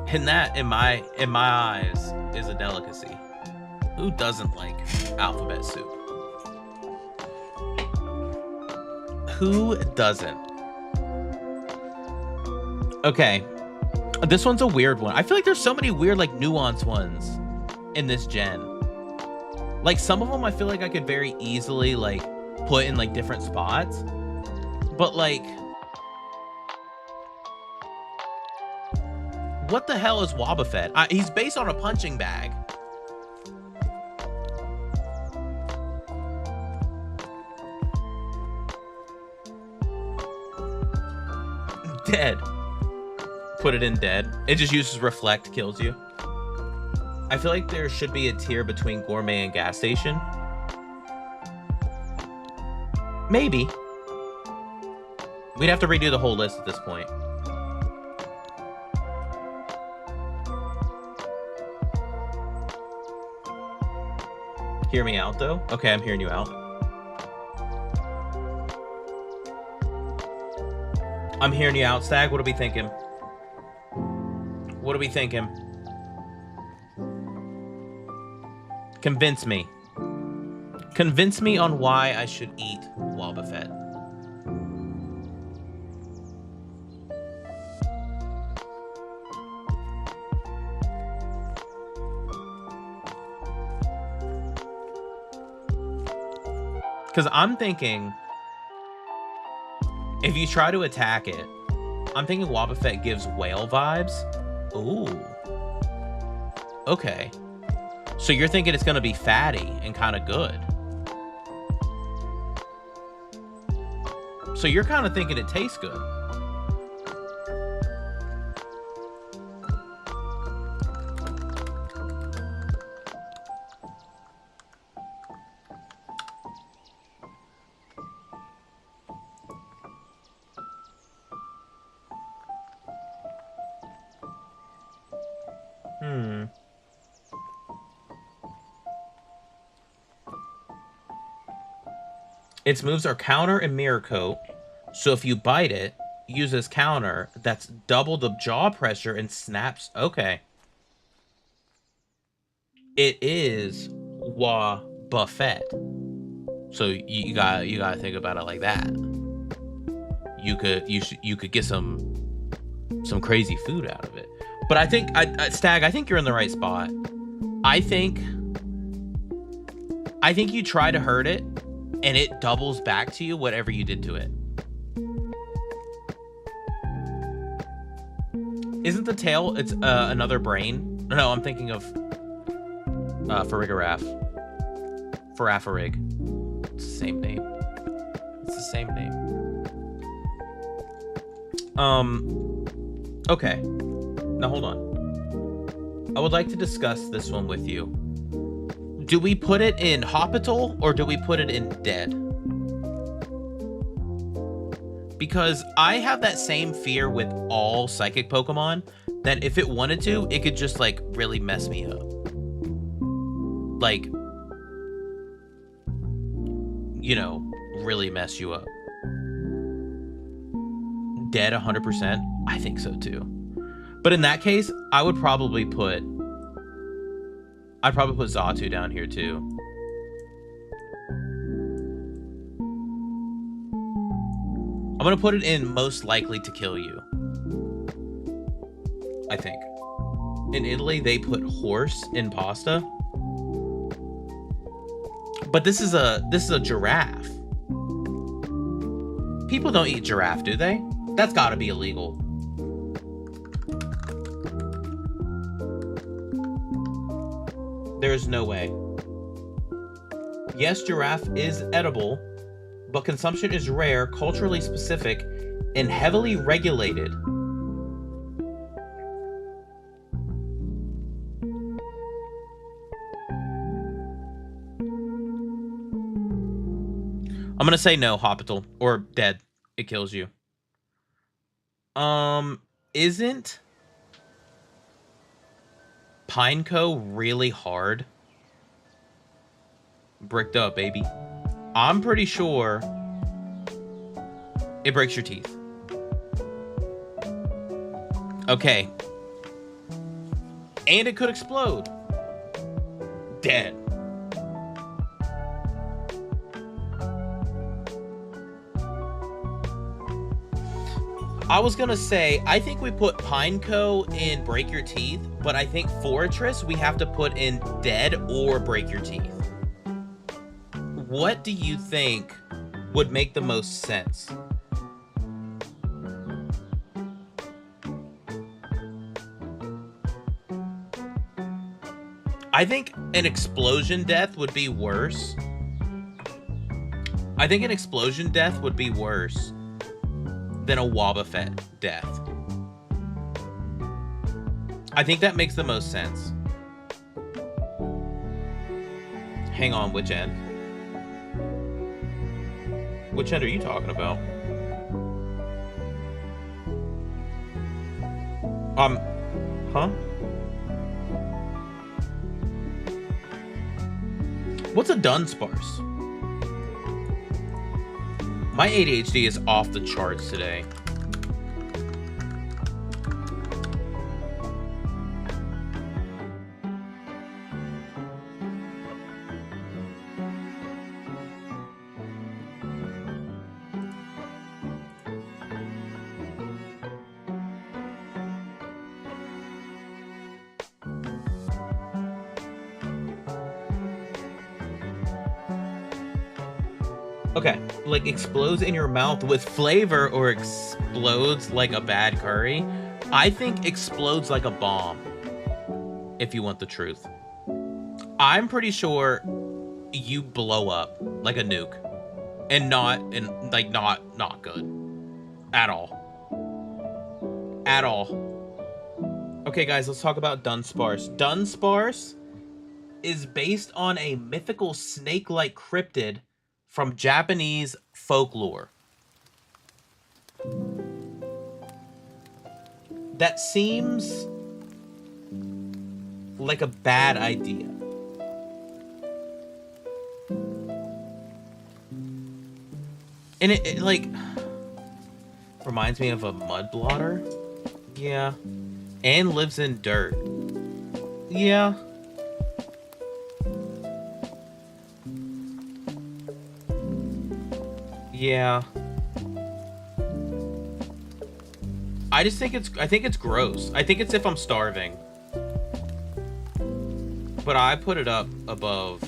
And that, in my eyes, is a delicacy. Who doesn't like alphabet soup? Who doesn't? Okay. This one's a weird one. I feel like there's so many weird, like, nuanced ones in this gen. Like, some of them I feel like I could very easily, like, put in, like, different spots. But, like... What the hell is Wobbuffet? He's based on a punching bag. Dead. Put it in dead. It just uses reflect, kills you. I feel like there should be a tier between gourmet and gas station. Maybe. We'd have to redo the whole list at this point. Hear me out, though? Okay, I'm hearing you out. I'm hearing you out, Stag. What are we thinking? What are we thinking? Convince me. Convince me on why I should eat Wobbuffet. Because I'm thinking, if you try to attack it, I'm thinking Wobbuffet gives whale vibes. Ooh. Okay. So you're thinking it's going to be fatty and kind of good. So you're kind of thinking it tastes good. Its moves are counter and mirror coat. So if you bite it, use as counter, that's double the jaw pressure and snaps. Okay. It is Wobbuffet. So you gotta think about it like that. You could get some some crazy food out of it. But I think, Stag, I think you're in the right spot. I think you try to hurt it, and it doubles back to you whatever you did to it. Isn't the tail? It's another brain. No, I'm thinking of Farigiraf. Farafarig. It's the same name. It's the same name. Okay. Now hold on. I would like to discuss this one with you. Do we put it in Hospital or do we put it in Dead? Because I have that same fear with all psychic Pokemon that if it wanted to, it could just like really mess me up. Like, you know, really mess you up. Dead 100%? I think so too. But in that case, I'd probably put Xatu down here too. I'm gonna put it in most likely to kill you. I think. In Italy, they put horse in pasta. But this is a giraffe. People don't eat giraffe, do they? That's gotta be illegal. There's no way. Yes, giraffe is edible, but consumption is rare, culturally specific, and heavily regulated. I'm gonna say no, Hospital, or Dead. It kills you. Isn't Pineco really hard? Bricked up, baby. I'm pretty sure it breaks your teeth. Okay. And it could explode. Dead. I was gonna say, I think we put Pineco in Break Your Teeth, but I think Fortress we have to put in Dead or Break Your Teeth. What do you think would make the most sense? I think an explosion death would be worse. I think an explosion death would be worse than a Wobbuffet death. I think that makes the most sense. Hang on, which end? Which end are you talking about? Huh? What's a Dunsparce? My ADHD is off the charts today. Okay, like explodes in your mouth with flavor or explodes like a bad curry. I think explodes like a bomb, if you want the truth. I'm pretty sure you blow up like a nuke and not good at all. At all. Okay, guys, let's talk about Dunsparce. Dunsparce is based on a mythical snake-like cryptid from Japanese folklore. That seems like a bad idea. And it like reminds me of a mud blotter. Yeah. And lives in dirt. Yeah. Yeah. I think it's gross. I think it's if I'm starving. But I put it up above.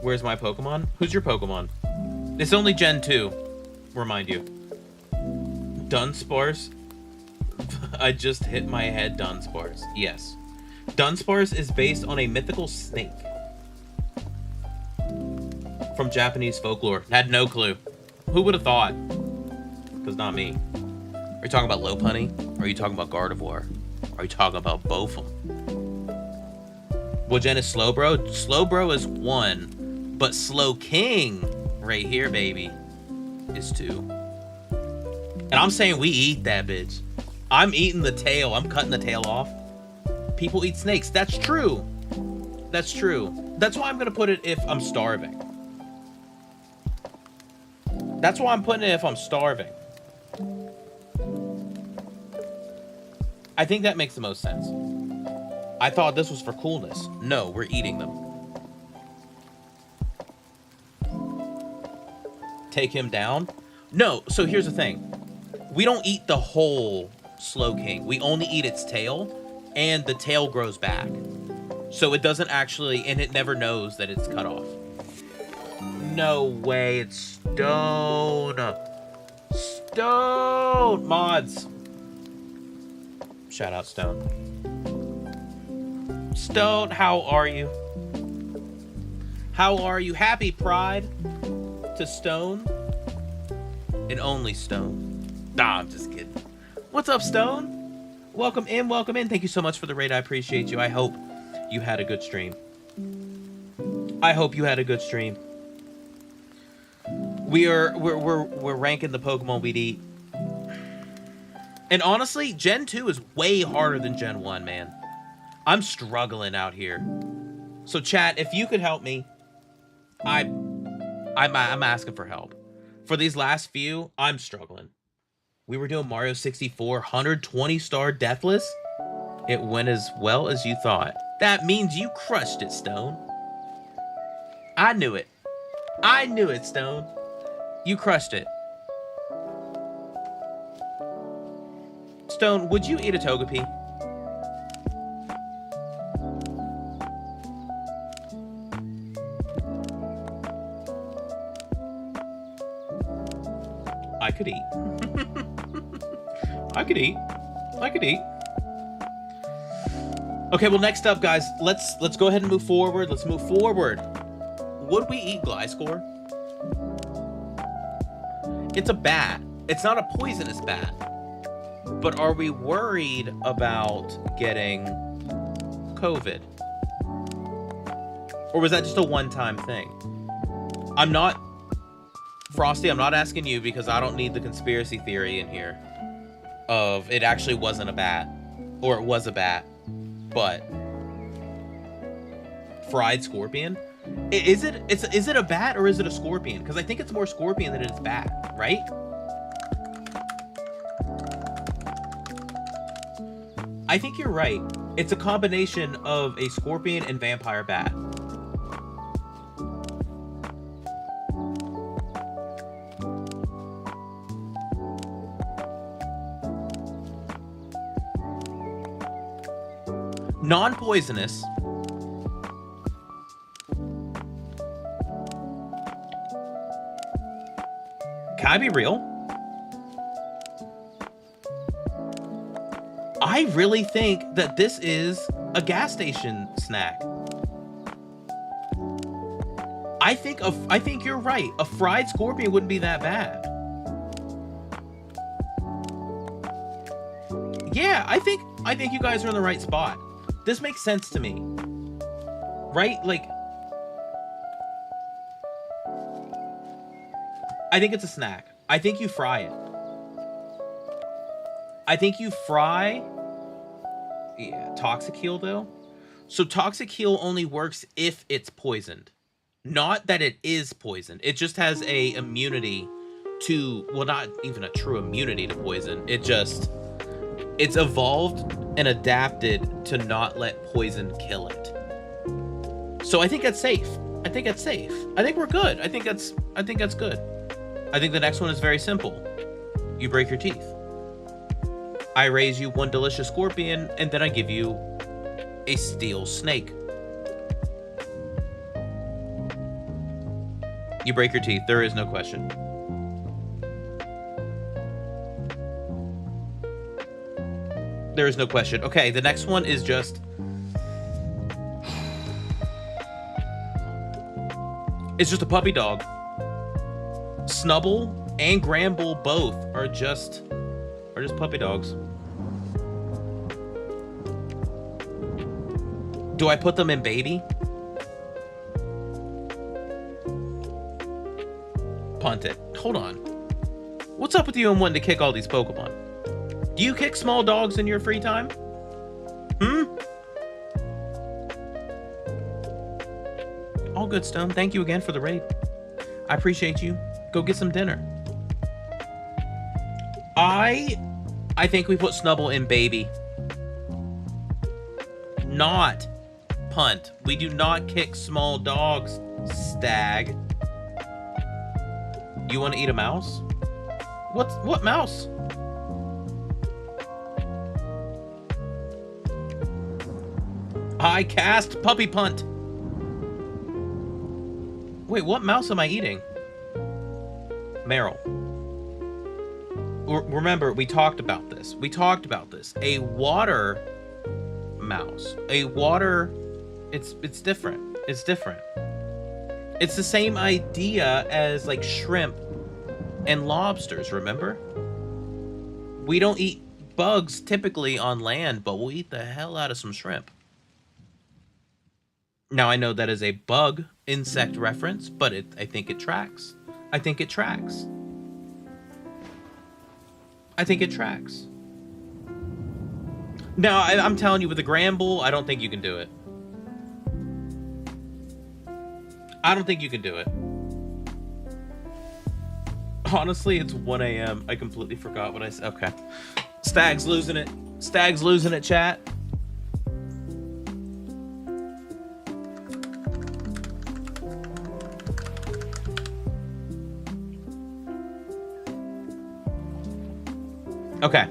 Where's my Pokemon? Who's your Pokemon? It's only Gen 2. Remind you. Dunsparce. I just hit my head, Dunsparce. Yes. Dunsparce is based on a mythical snake from Japanese folklore. Had no clue. Who would have thought? Because not me. Are you talking about Lopunny? Or are you talking about Gardevoir? Are you talking about both of them? What gen is Slowbro? Slowbro is 1, but Slowking right here, baby, is 2. And I'm saying we eat that bitch. I'm eating the tail. I'm cutting the tail off. People eat snakes. That's true. That's true. That's why I'm going to put it if I'm starving. That's why I'm putting it if I'm starving. I think that makes the most sense. I thought this was for coolness. No, we're eating them. Take him down? No, so here's the thing. We don't eat the whole Slowking. We only eat its tail, and the tail grows back. So it doesn't actually, and it never knows that it's cut off. No way, it's Stone. Stone! Mods. Shout out Stone. Stone, how are you? How are you? Happy Pride to Stone. And only Stone. Nah, I'm just kidding. What's up, Stone? Welcome in, welcome in. Thank you so much for the raid. I appreciate you. I hope you had a good stream. I hope you had a good stream. We're ranking the Pokemon we'd eat. And honestly, Gen 2 is way harder than Gen 1, man. I'm struggling out here. So chat, if you could help me, I'm asking for help. For these last few, I'm struggling. We were doing Mario 64, 120-star Deathless. It went as well as you thought. That means you crushed it, Stone. I knew it. I knew it, Stone. You crushed it. Stone, would you eat a Togepi? I could eat. I could eat. I could eat. Okay, well, next up, guys, let's go ahead and move forward. Let's move forward. Would we eat Gliscor? It's a bat. It's not a poisonous bat. But are we worried about getting COVID? Or was that just a one-time thing? I'm not... Frosty, I'm not asking you because I don't need the conspiracy theory in here of it actually wasn't a bat. Or it was a bat. But... fried scorpion? Is it a bat or is it a scorpion? Because I think it's more scorpion than it is bat, right? I think you're right. It's a combination of a scorpion and vampire bat. Non-poisonous. Can I be real? I really think that this is a gas station snack. I think you're right. A fried scorpion wouldn't be that bad. Yeah, I think you guys are in the right spot. This makes sense to me. Right? Like, I think it's a snack. I think you fry it. I think you fry... Yeah, Toxic Heal, though. So Toxic Heal only works if it's poisoned. Not that it is poisoned. It just has a immunity to... Well, not even a true immunity to poison. It's evolved and adapted to not let poison kill it. So I think that's safe. I think it's safe. I think we're good. I think that's good. I think the next one is very simple. You break your teeth. I raise you one delicious scorpion, and then I give you a steel snake. You break your teeth. There is no question. There is no question. Okay, the next one is just... It's just a puppy dog. Snubble and Gramble both are just puppy dogs. Do I put them in baby? Punt it. Hold on. What's up with you and wanting to kick all these Pokemon? Do you kick small dogs in your free time? All good, Stone. Thank you again for the raid. I appreciate you. Go get some dinner. I think we put Snubble in baby. Not punt. We do not kick small dogs, Stag. You want to eat a mouse? What mouse? I cast puppy punt. Wait, what mouse am I eating? Meryl. Remember, we talked about this. A water mouse. A water... It's different. It's different. It's the same idea as, like, shrimp and lobsters, remember? We don't eat bugs typically on land, but we'll eat the hell out of some shrimp. Now, I know that is a bug insect reference, but I think it tracks. I think it tracks. Now, I'm telling you, with the Gramble, I don't think you can do it. Honestly, it's 1 a.m. I completely forgot what I said. Okay. Stag's losing it. Chat. Okay.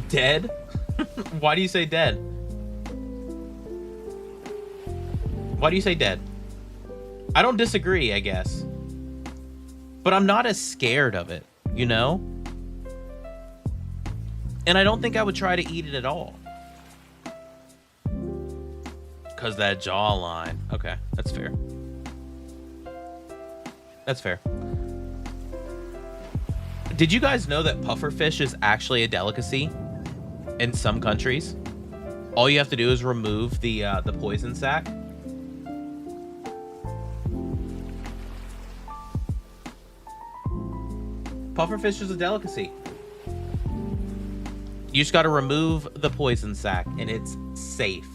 Dead? Why do you say dead? I don't disagree, I guess. But I'm not as scared of it, you know? And I don't think I would try to eat it at all. Cause that jawline. Okay, that's fair. Did you guys know that pufferfish is actually a delicacy in some countries? All you have to do is remove the poison sac. Pufferfish is a delicacy. You just got to remove the poison sac, and it's safe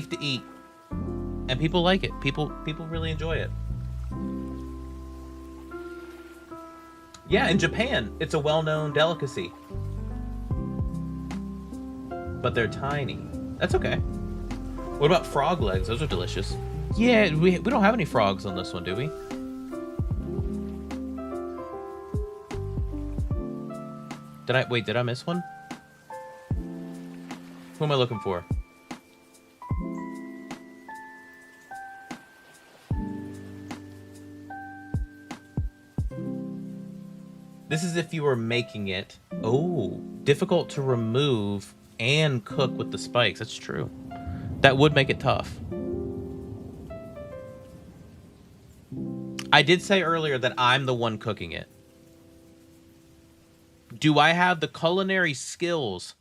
to eat, and people like it. People really enjoy it. Yeah, in Japan, it's a well-known delicacy. But they're tiny. That's okay. What about frog legs? Those are delicious. Yeah, we don't have any frogs on this one, do we? Did I miss one? Who am I looking for? This is if you were making it. Oh, difficult to remove and cook with the spikes. That's true. That would make it tough. I did say earlier that I'm the one cooking it. Do I have the culinary skills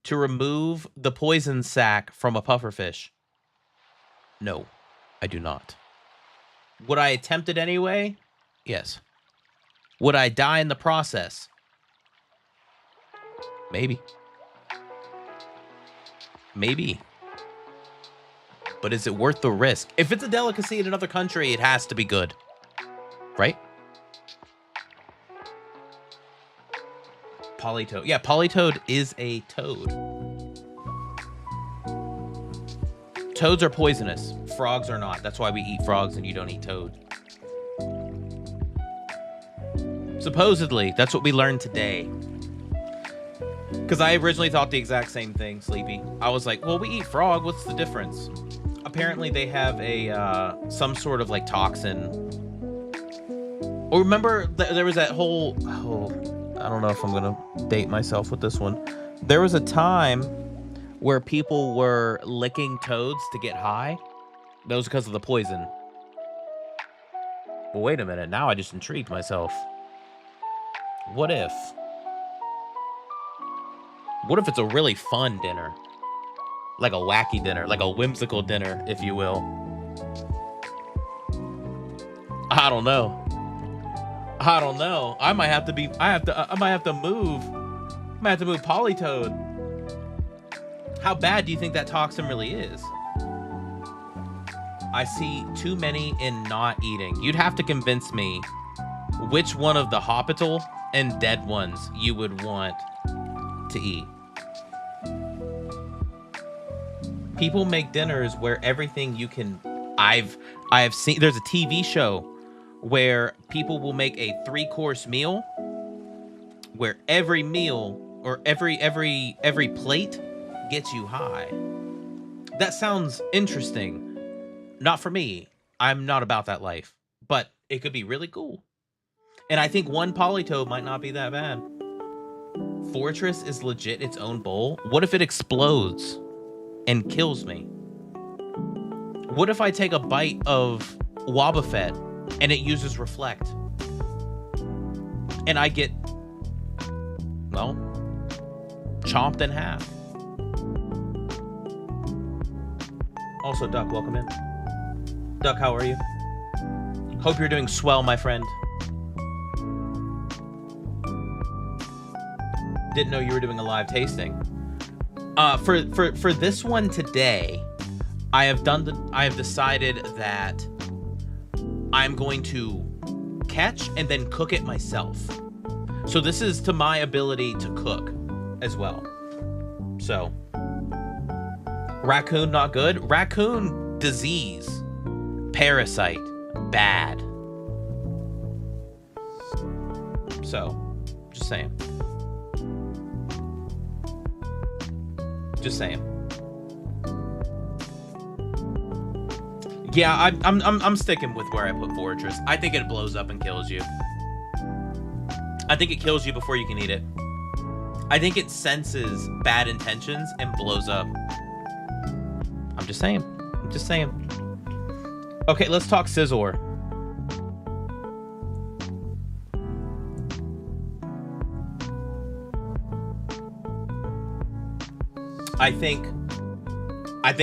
to remove the poison sac from a pufferfish? No, I do not. Would I attempt it anyway? Yes. Would I die in the process? Maybe. But is it worth the risk? If it's a delicacy in another country, it has to be good. Right? Polytoad. Yeah, Polytoad is a toad. Toads are poisonous. Frogs are not. That's why we eat frogs and you don't eat toads. Supposedly, that's what we learned today. Because I originally thought the exact same thing, Sleepy. I was like, well, we eat frog. What's the difference? Apparently, they have a some sort of like toxin. Or remember, there was that whole... Oh, I don't know if I'm going to date myself with this one. There was a time where people were licking toads to get high. That was because of the poison. Well, wait a minute. Now I just intrigued myself. What if it's a really fun dinner? Like a wacky dinner, like a whimsical dinner, if you will. I don't know. I might have to move. I might have to move Polytoad. How bad do you think that toxin really is? I see too many in not eating. You'd have to convince me which one of the Hospital and dead ones you would want to eat. People make dinners where everything you can... I have seen... There's a TV show where people will make a 3-course meal where every meal or every plate gets you high. That sounds interesting. Not for me. I'm not about that life. But it could be really cool. And I think one Polytoad might not be that bad. Fortress is legit its own bowl. What if it explodes and kills me? What if I take a bite of Wobbuffet and it uses Reflect? And I get, well, chomped in half. Also, Duck, welcome in. Duck, how are you? Hope you're doing swell, my friend. Didn't know you were doing a live tasting. For this one today, I have decided that I'm going to catch and then cook it myself. So this is to my ability to cook as well. So raccoon not good. Raccoon disease. Parasite bad. So just saying. Just saying. Yeah, I'm sticking with where I put Fortress. I think it blows up and kills you. I think it kills you before you can eat it. I think it senses bad intentions and blows up. I'm just saying. I'm just saying. Okay, let's talk Scizor. I think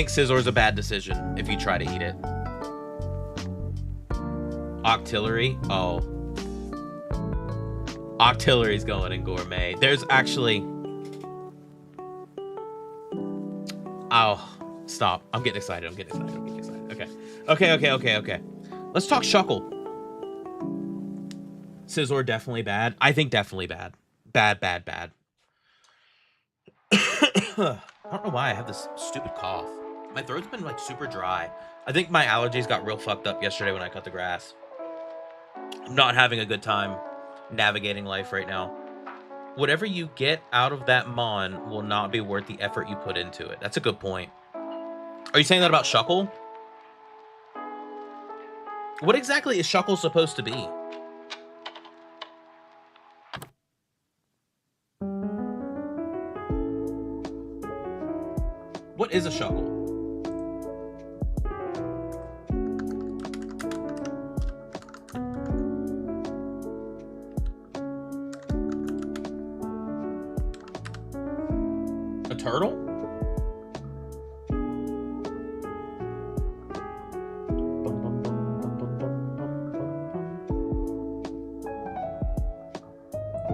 Scizor's a bad decision if you try to eat it. Octillery? Oh. Octillery's going in gourmet. There's actually... Oh, stop. I'm getting excited. Okay. Let's talk Shuckle. Scizor definitely bad. I think definitely bad. Bad. I don't know why I have this stupid cough. My throat's been like super dry. I think my allergies got real fucked up yesterday when I cut the grass. I'm not having a good time navigating life right now. Whatever you get out of that Mon will not be worth the effort you put into it. That's a good point. Are you saying that about Shuckle? What exactly is Shuckle supposed to be? What is a Shuckle? A turtle?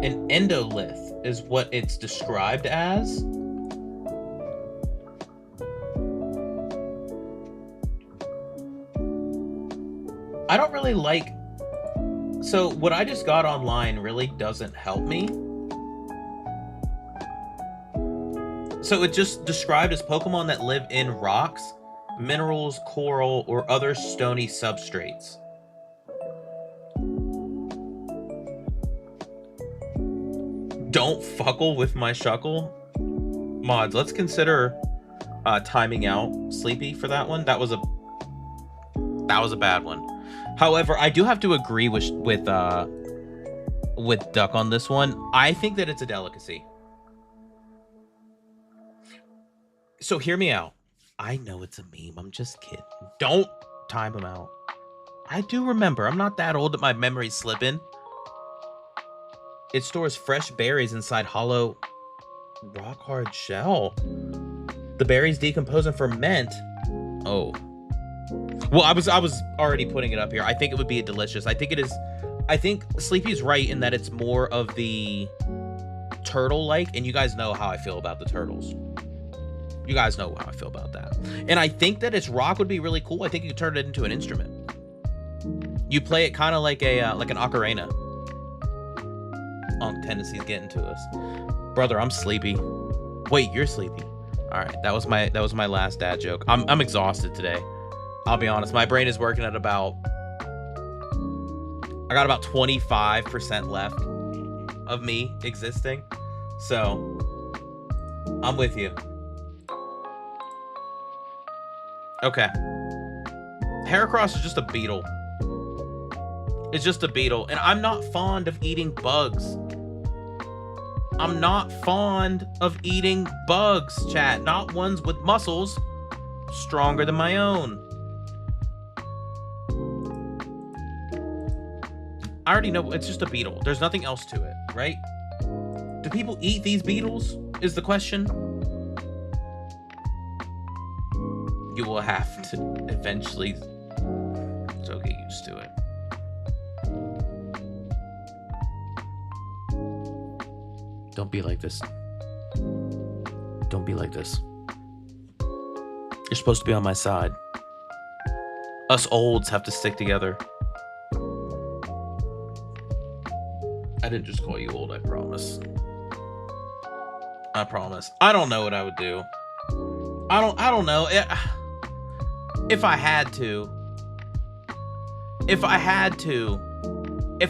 An endolith is what it's described as. I don't really like... So what I just got online really doesn't help me. So it's just described as Pokemon that live in rocks Minerals, coral, or other stony substrates. Don't fuckle with my shuckle. Mods, let's consider timing out Sleepy for that one. That was a bad one. However, I do have to agree with Duck on this one. I think that it's a delicacy. So hear me out. I know it's a meme. I'm just kidding. Don't time them out. I do remember. I'm not that old that my memory's slipping. It stores fresh berries inside hollow rock hard shell. The berries decompose and ferment. Oh. Well, I was already putting it up here. I think it would be a delicious. I think it is. I think Sleepy's right in that it's more of the turtle-like, and you guys know how I feel about the turtles. You guys know how I feel about that. And I think that its rock would be really cool. I think you could turn it into an instrument. You play it kind of like an ocarina. Tennessee's getting to us. Brother, I'm sleepy. Wait, you're sleepy. All right, that was my last dad joke. I'm exhausted today. I'll be honest. My brain is working at about. I got about 25% left of me existing, so I'm with you. Okay. Heracross is just a beetle. It's just a beetle, and I'm not fond of eating bugs. I'm not fond of eating bugs, chat. Not ones with muscles stronger than my own. I already know it's just a beetle. There's nothing else to it, right? Do people eat these beetles? Is the question. You will have to eventually. So get used to it. Don't be like this. Don't be like this. You're supposed to be on my side. Us olds have to stick together. I didn't just call you old, I promise. I promise. I don't know what I would do. I don't know. If I had to. If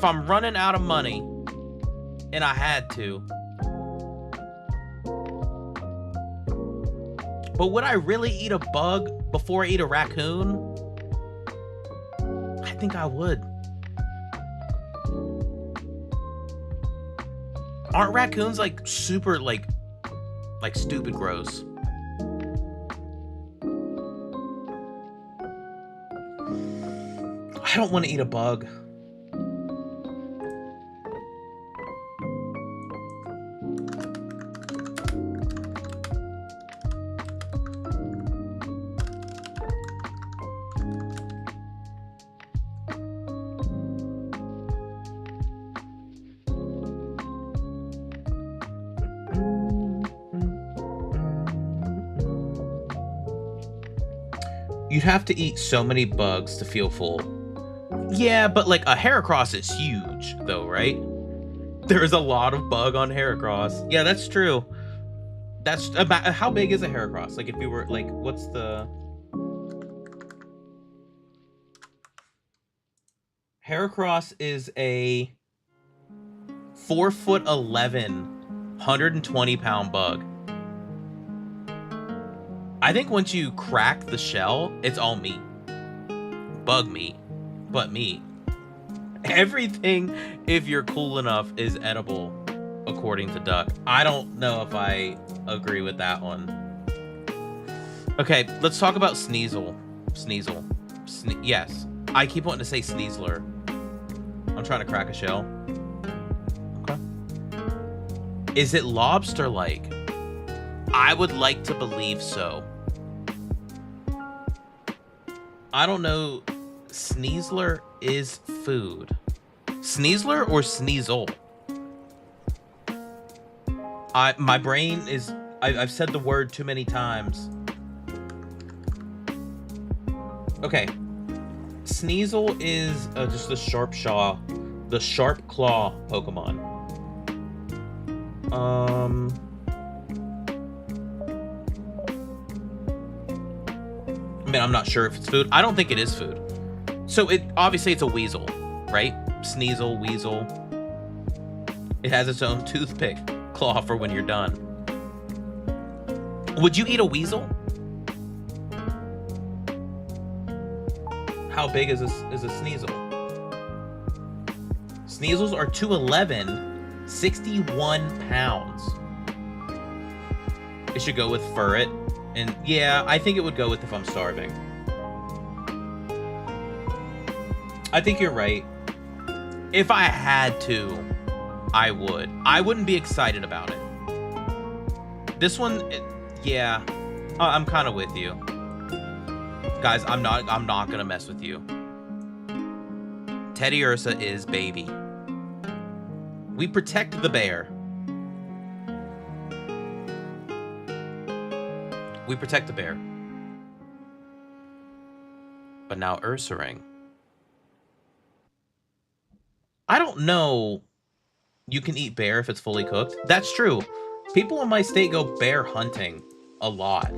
I'm running out of money and I had to. But would I really eat a bug before I eat a raccoon? I think I would. Aren't raccoons like super like stupid gross? I don't want to eat a bug. You'd have to eat so many bugs to feel full. Yeah, but like a Heracross is huge though, right? There's a lot of bug on Heracross. Yeah, that's true. That's about how big is a Heracross? Like if you were like, what's the Heracross is a 4'11", 120-pound bug. I think once you crack the shell, it's all meat. Bug meat, but meat. Everything, if you're cool enough, is edible, according to Duck. I don't know if I agree with that one. Okay, let's talk about Sneasel. Sneasel. Yes, I keep wanting to say Sneasler. I'm trying to crack a shell. Okay. Is it lobster-like? I would like to believe so. I don't know. Sneasler is food. Sneasler or Sneasel? My brain is... I've said the word too many times. Okay. Sneasel is just the sharp claw Pokemon. mean, I'm not sure if it's food. I don't think it is food. So obviously it's a weasel, right? Sneasel, weasel. It has its own toothpick claw for when you're done. Would you eat a weasel? How big is a sneasel? Sneasels are 211, 61 pounds. It should go with furret. And yeah, I think it would go with if I'm starving. I think you're right. If I had to, I would. I wouldn't be excited about it. This one, yeah, I'm kind of with you. Guys, I'm not gonna mess with you. Teddy Ursa is baby. We protect the bear. We protect the bear. But now Ursaring. I don't know. You can eat bear if it's fully cooked. That's true. People in my state go bear hunting a lot.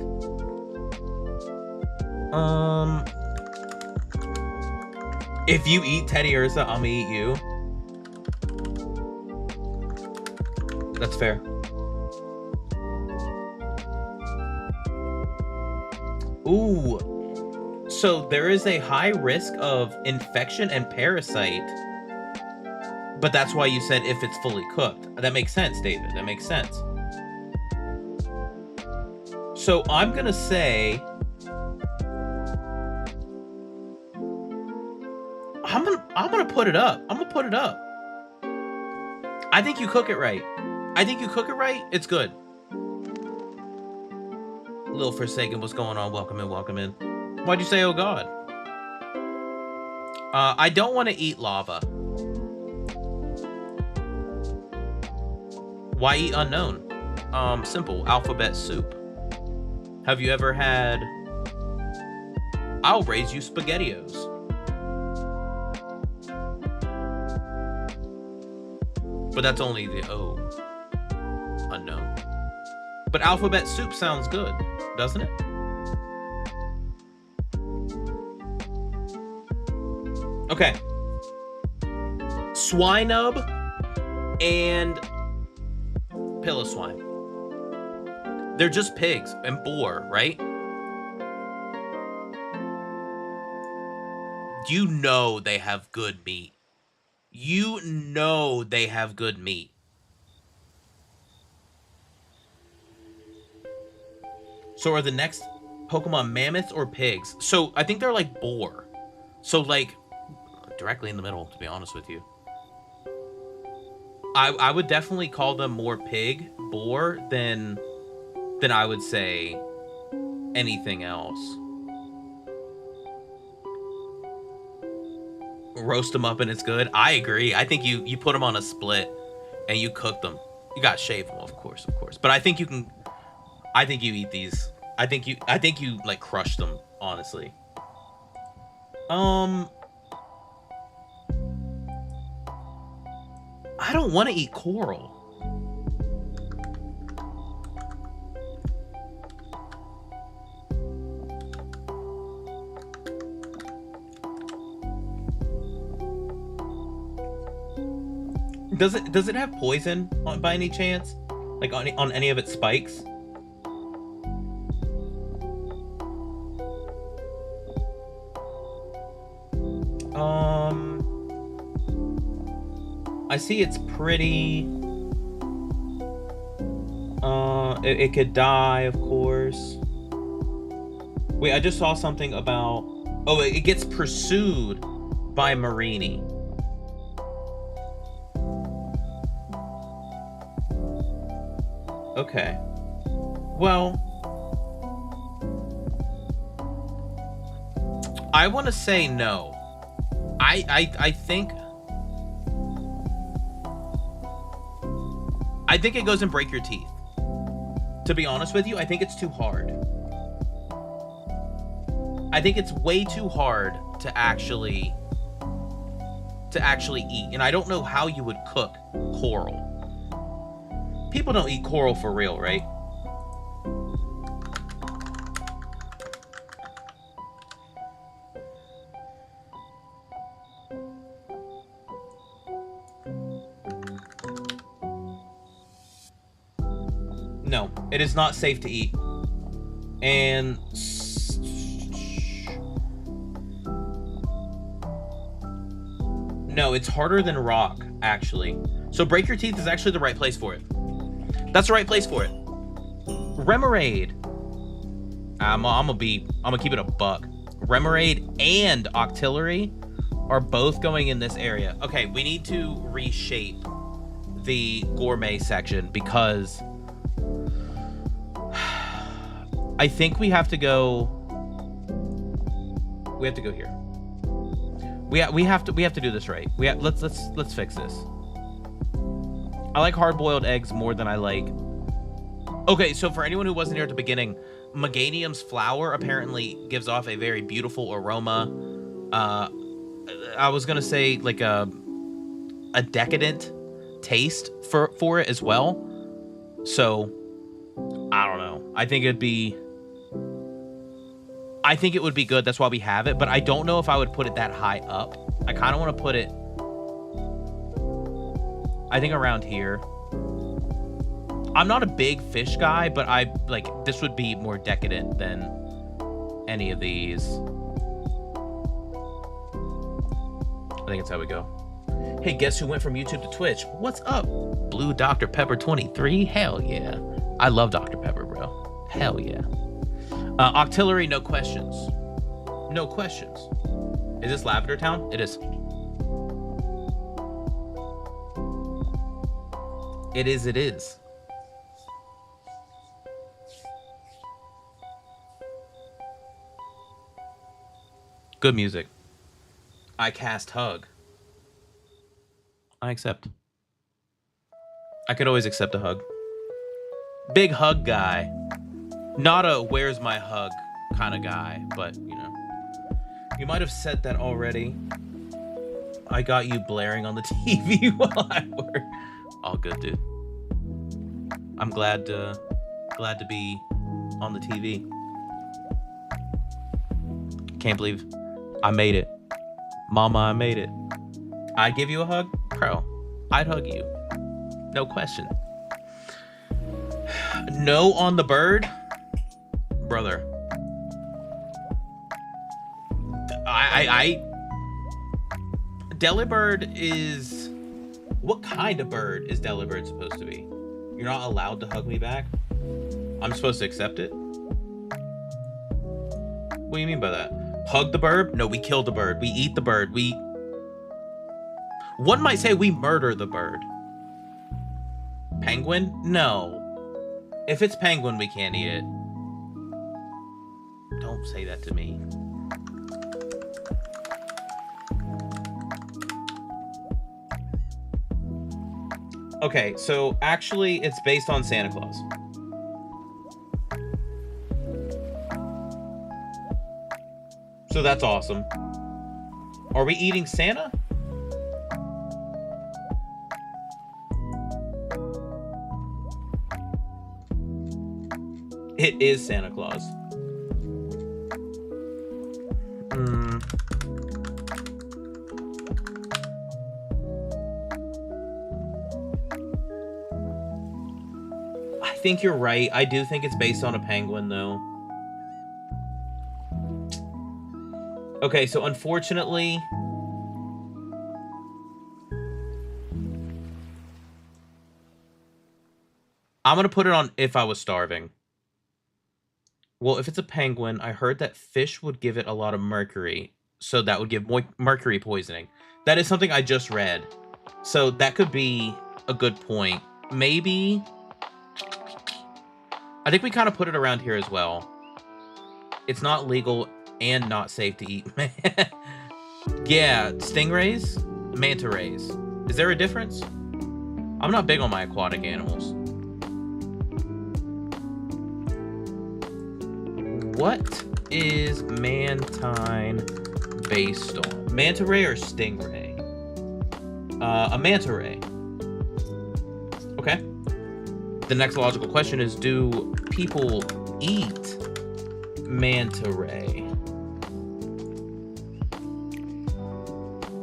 If you eat Teddy Ursa, I'm gonna eat you. That's fair. Ooh. So there is a high risk of infection and parasite. But that's why you said if it's fully cooked. That makes sense, David. That makes sense. So I'm gonna say I'm gonna put it up. I'm gonna put it up. I think you cook it right. I think you cook it right. It's good. Little Forsaken, what's going on? Welcome in, welcome in. Why'd you say, oh God? I don't want to eat lava. Why eat unknown? Simple. Alphabet soup. Have you ever had... I'll raise you SpaghettiOs. But that's only the O. Unknown. But alphabet soup sounds good, doesn't it? Okay. Swinub and pillow swine. They're just pigs and boar, right? You know they have good meat. You know they have good meat. So are the next Pokemon mammoths or pigs? So I think they're like boar. So like directly in the middle, to be honest with you. I would definitely call them more pig, boar than I would say anything else. Roast them up and it's good. I agree. I think you put them on a split and you cook them. You gotta shave them, of course. But I think you can. I think you eat these. I think you like crush them, honestly. I don't want to eat coral. Does it have poison by any chance? Like on any of its spikes? I see it's pretty. It could die, of course. Wait, I just saw something about. Oh, it gets pursued by Marini. Okay. Well, I want to say no. I think it goes and break your teeth. To be honest with you, I think it's too hard. I think it's way too hard to actually eat, and I don't know how you would cook coral. People don't eat coral for real, right? It is not safe to eat. And no, it's harder than rock, actually. So break your teeth is actually the right place for it. That's the right place for it. Remoraid. I'm gonna keep it a buck. Remoraid and Octillery are both going in this area. Okay, we need to reshape the gourmet section because I think we have to go here. We have to do this right. Let's fix this. I like hard-boiled eggs more than I like. Okay, so for anyone who wasn't here at the beginning, Meganium's flour apparently gives off a very beautiful aroma. I was gonna say like a decadent taste for it as well. So I don't know. I think it would be good. That's why we have it. But I don't know if I would put it that high up. I kind of want to put it, I think, around here. I'm not a big fish guy, but I like this would be more decadent than any of these. I think it's how we go. Hey, guess who went from YouTube to Twitch? What's up? Blue Dr. Pepper 23? Hell yeah. I love Dr. Pepper, bro. Hell yeah. Octillery, no questions. No questions. Is this Lavender Town? It is. It is, it is. Good music. I cast hug. I accept. I could always accept a hug. Big hug guy. Not a where's my hug kind of guy, but you know. You might have said that already. I got you blaring on the TV while I work. All good, dude. I'm glad to be on the TV. Can't believe I made it. Mama, I made it. I'd give you a hug? Bro, I'd hug you. No question. No on the bird? Brother. Delibird is... What kind of bird is Delibird supposed to be? You're not allowed to hug me back? I'm supposed to accept it? What do you mean by that? Hug the bird? No, we kill the bird. We eat the bird. One might say we murder the bird. Penguin? No. If it's penguin, we can't eat it. Don't say that to me. Okay, so actually it's based on Santa Claus. So that's awesome. Are we eating Santa? It is Santa Claus. I think you're right. I do think it's based on a penguin, though. Okay, so unfortunately... I'm gonna put it on if I was starving. Well, if it's a penguin, I heard that fish would give it a lot of mercury. So that would give mercury poisoning. That is something I just read. So that could be a good point. Maybe... I think we kind of put it around here as well. It's not legal and not safe to eat. Yeah, stingrays, manta rays. Is there a difference? I'm not big on my aquatic animals. What is mantine based on? Manta ray or stingray? A manta ray. Okay. The next logical question is, do people eat manta ray?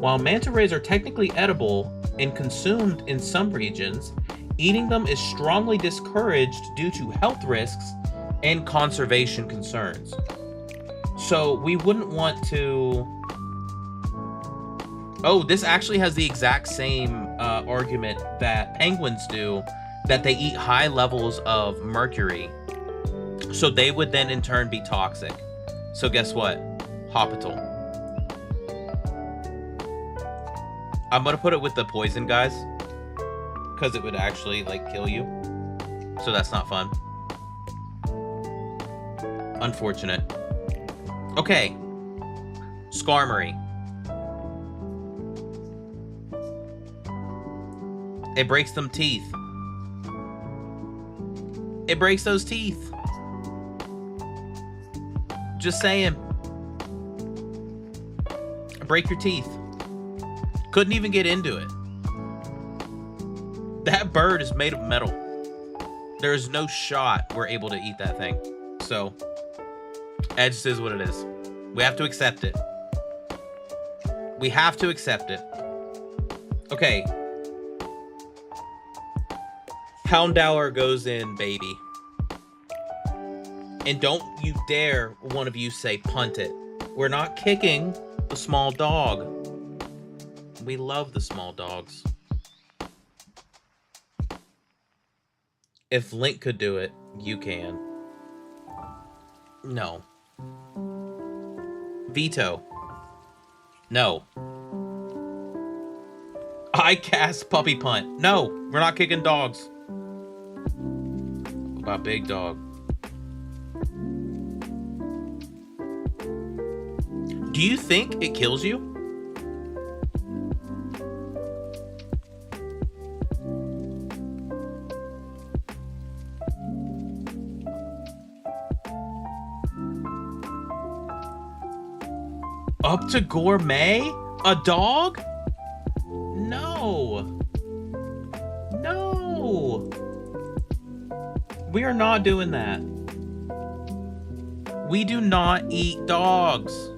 While manta rays are technically edible and consumed in some regions, Eating them is strongly discouraged due to health risks and conservation concerns. So we wouldn't want to... Oh, this actually has the exact same argument that penguins do, that they eat high levels of mercury. So they would then in turn be toxic. So guess what? Hopital. I'm gonna put it with the poison guys, because it would actually like kill you. So that's not fun. Unfortunate. Okay. Skarmory. It breaks them teeth. It breaks those teeth. Just saying. Break your teeth. Couldn't even get into it. That bird is made of metal. There is no shot we're able to eat that thing. So, it just is what it is. We have to accept it. We have to accept it. Okay. Houndour goes in, baby. And don't you dare, one of you, say punt it. We're not kicking the small dog. We love the small dogs. If Link could do it, you can. No. Veto. No. I cast puppy punt. No, we're not kicking dogs. What about big dog? Do you think it kills you? Up to gourmet? A dog? No. No. We are not doing that. We do not eat dogs.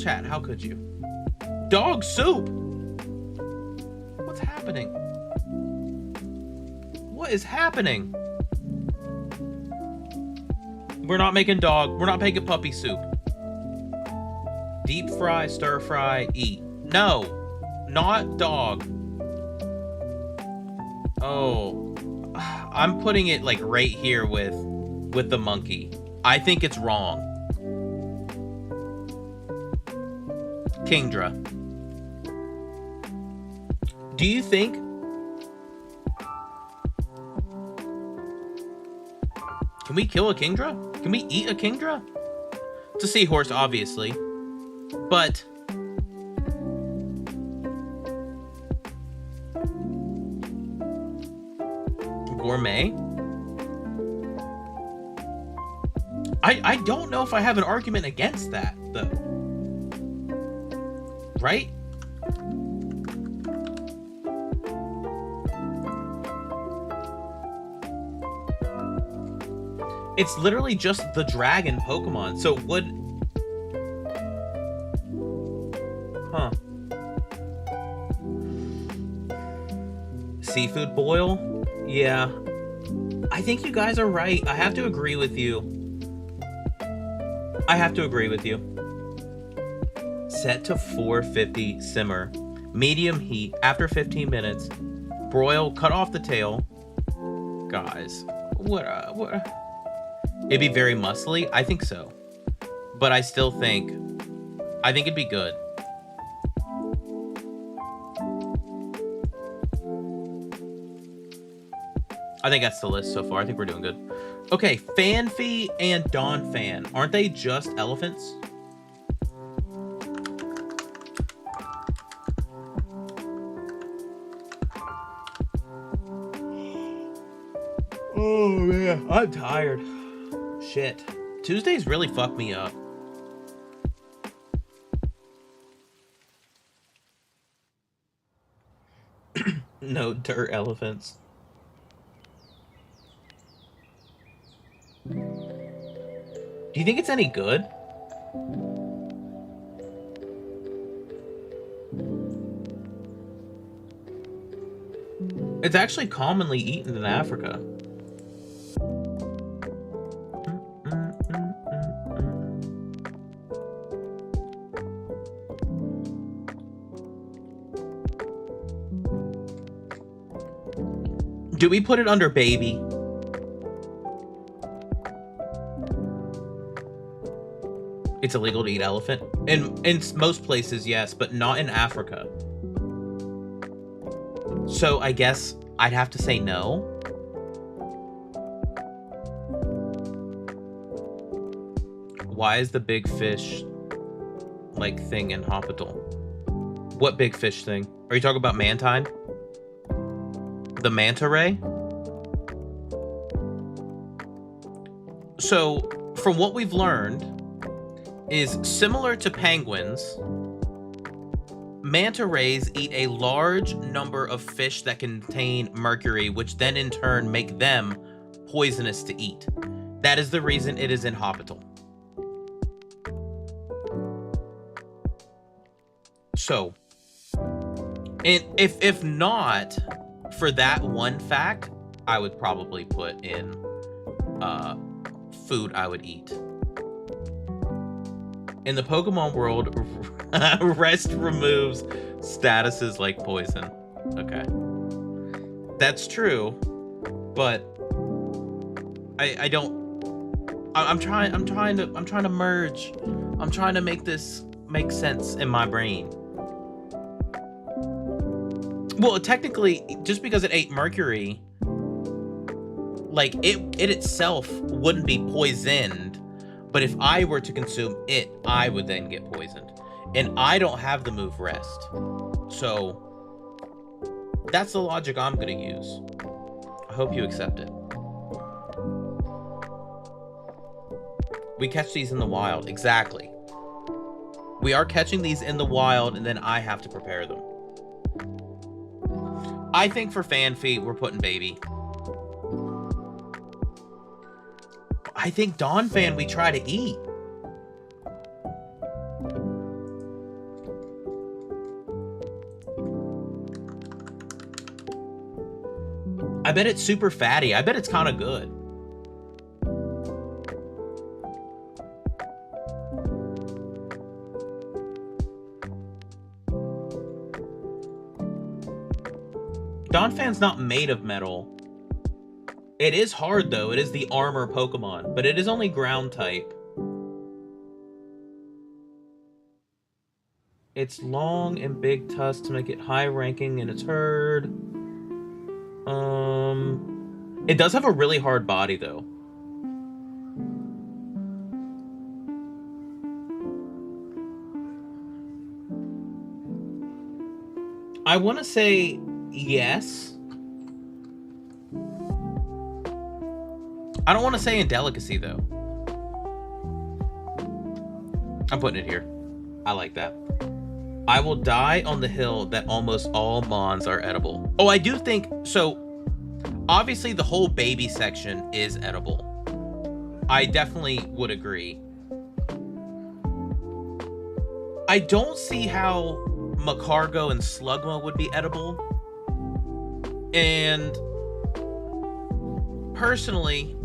Chat, how could you? Dog soup? What's happening? What is happening? We're not making puppy soup. Deep fry, stir fry, eat. No, not dog. Oh, I'm putting it like right here with the monkey. I think it's wrong. Kingdra. Do you think can we kill a Kingdra? Can we eat a Kingdra? It's a seahorse, obviously. But gourmet? I don't know if I have an argument against that, though. Right? It's literally just the dragon Pokemon. So would... Huh. Seafood boil? Yeah. I think you guys are right. I have to agree with you. Set to 450 simmer. Medium heat after 15 minutes. Broil, cut off the tail. Guys, what? It'd be very muscly? I think so. But I still think... I think it'd be good. I think that's the list so far. I think we're doing good. Okay, Fanfy and Donphan. Aren't they just elephants? Oh, man. I'm tired. Shit. Tuesdays really fuck me up. No dirt elephants. Do you think it's any good? It's actually commonly eaten in Africa. Do we put it under baby? It's illegal to eat elephant? In most places, yes, but not in Africa. So I guess I'd have to say no. Why is the big fish like thing in Hospital? What big fish thing? Are you talking about mantine? The manta ray? So, from what we've learned, is similar to penguins, manta rays eat a large number of fish that contain mercury, which then in turn make them poisonous to eat. That is the reason it is in Hospital. So, and if not for that one fact, I would probably put in food I would eat. In the Pokemon world, rest removes statuses like poison. Okay, that's true, but I don't. I'm trying to merge. I'm trying to make this make sense in my brain. Well, technically, just because it ate mercury, like it itself wouldn't be poisoned, but if I were to consume it, I would then get poisoned. And I don't have the move rest. So that's the logic I'm gonna use. I hope you accept it. We catch these in the wild. Exactly. We are catching these in the wild, and then I have to prepare them. I think for fan feed, we're putting baby. I think Dawn Fan we try to eat. I bet it's super fatty. I bet it's kind of good. Donphan's not made of metal. It is hard, though. It is the armor Pokemon, but it is only ground type. It's long and big tusks to make it high ranking in its herd. It does have a really hard body, though. I want to say yes. I don't want to say in delicacy, though. I'm putting it here. I like that. I will die on the hill that almost all Mons are edible. Oh, I do think... So, obviously, the whole baby section is edible. I definitely would agree. I don't see how Macargo and Slugma would be edible. And personally,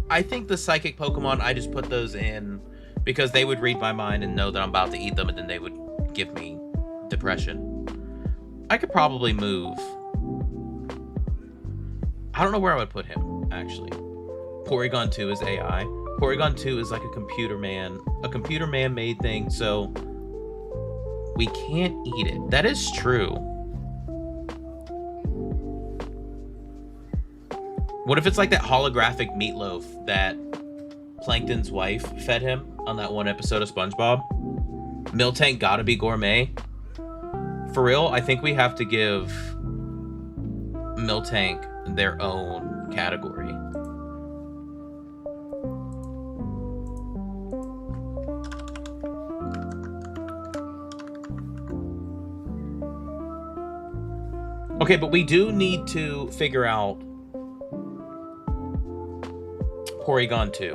I think the psychic Pokemon, I just put those in because they would read my mind and know that I'm about to eat them, and then they would give me depression. I could probably move. I don't know where I would put him, actually. Porygon 2 is AI. Porygon 2 is like a computer man made thing, so we can't eat it. That is true. What if it's like that holographic meatloaf that Plankton's wife fed him on that one episode of SpongeBob? Miltank gotta be gourmet. For real, I think we have to give Miltank their own category. Okay, but we do need to figure out Porygon 2.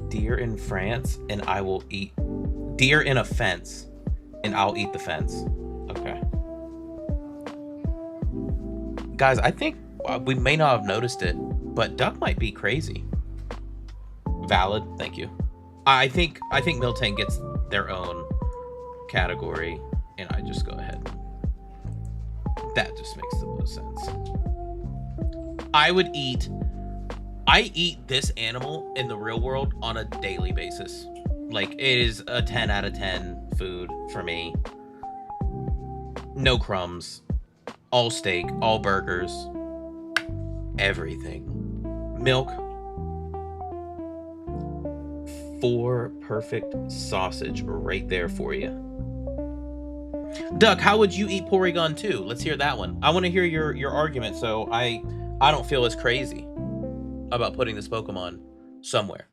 Deer in France, and I will eat Deer in a fence, and I'll eat the fence. Okay. Guys, I think we may not have noticed it, but duck might be crazy. Valid. Thank you. I think Miltank gets their own category, and I just go ahead. That just makes the most sense. I eat this animal in the real world on a daily basis. Like, it is a 10 out of 10 food for me. No crumbs. All steak, all burgers. Everything. Milk. 4 perfect sausage right there for you. Duck, how would you eat Porygon 2? Let's hear that one. I want to hear your argument, so I don't feel as crazy about putting this Pokemon somewhere.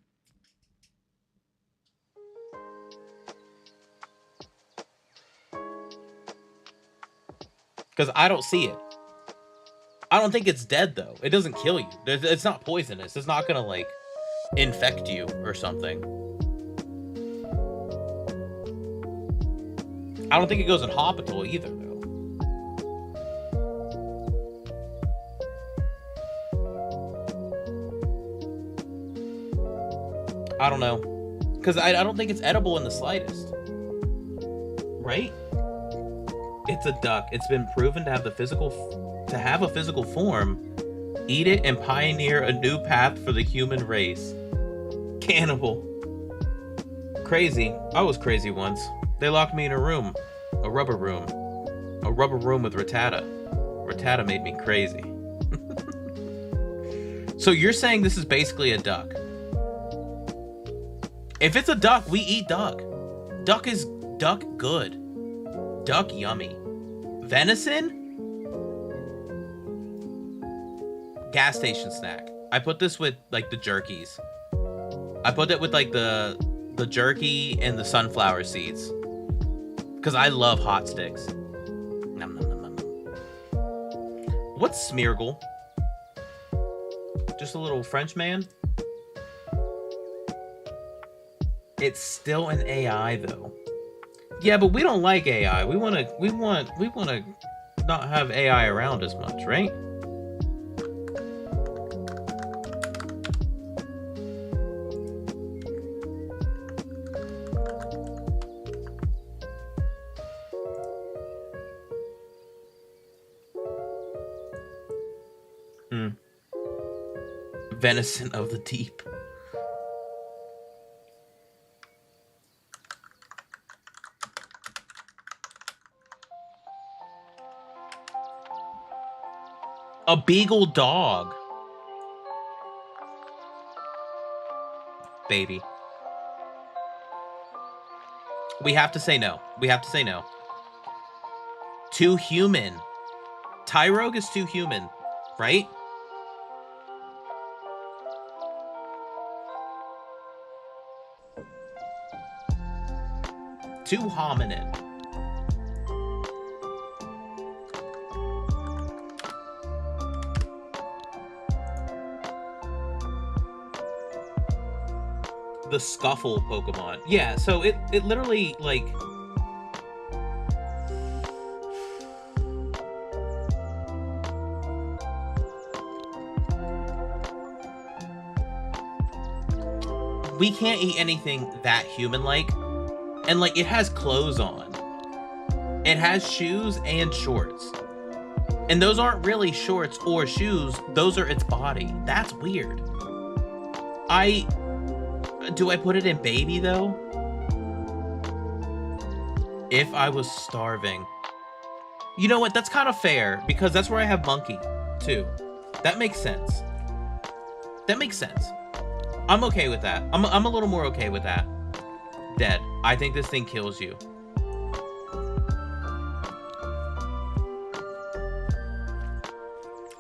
Because I don't see it. I don't think it's dead, though. It doesn't kill you. It's not poisonous. It's not gonna, like, infect you or something. I don't think it goes in Hospital either, though. I don't know. Because I don't think it's edible in the slightest. Right? It's a duck. It's been proven to have a physical form. Eat it and pioneer a new path for the human race. Cannibal. Crazy. I was crazy once. They locked me in a room. A rubber room. A rubber room with Rattata. Rattata made me crazy. So you're saying this is basically a duck? If it's a duck, we eat duck. Duck good. Duck yummy. Venison? Gas station snack. I put this with, like, the jerkies. I put it with, like, the jerky and the sunflower seeds. Because I love hot sticks. Nom, nom, nom, nom, nom. What's Smeargle? Just a little French man? It's still an AI, though. Yeah, but we don't like AI. We want to not have AI around as much, right? Venison of the deep. A beagle dog. Baby. We have to say no. We have to say no. Too human. Tyrogue is too human, right? Too hominin. The Scuffle Pokemon. Yeah, so it literally, like... We can't eat anything that human-like. And, like, it has clothes on. It has shoes and shorts. And those aren't really shorts or shoes. Those are its body. That's weird. Do I put it in baby, though? If I was starving. You know what? That's kind of fair, because that's where I have monkey, too. That makes sense. That makes sense. I'm okay with that. I'm a little more okay with that. Dead. I think this thing kills you.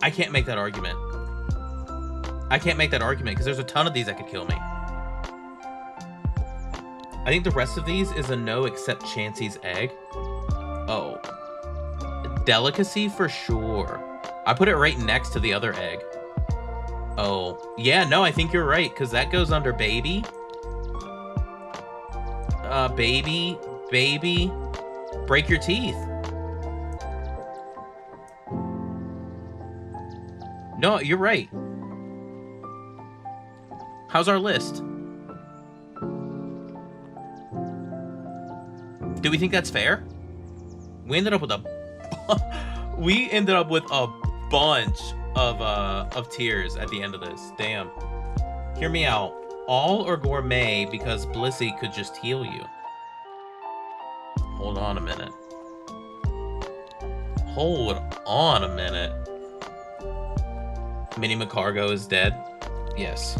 I can't make that argument. I can't make that argument, because there's a ton of these that could kill me. I think the rest of these is a no except Chansey's egg. Oh. Delicacy for sure. I put it right next to the other egg. Oh. Yeah, no, I think you're right, because that goes under baby. Baby, break your teeth. No, you're right. How's our list? Do we think that's fair? We ended up with a bunch of tears at the end of this. Damn. Hear me out. All or gourmet because Blissey could just heal you. Hold on a minute. Hold on a minute. Minnie McCargo is dead? Yes.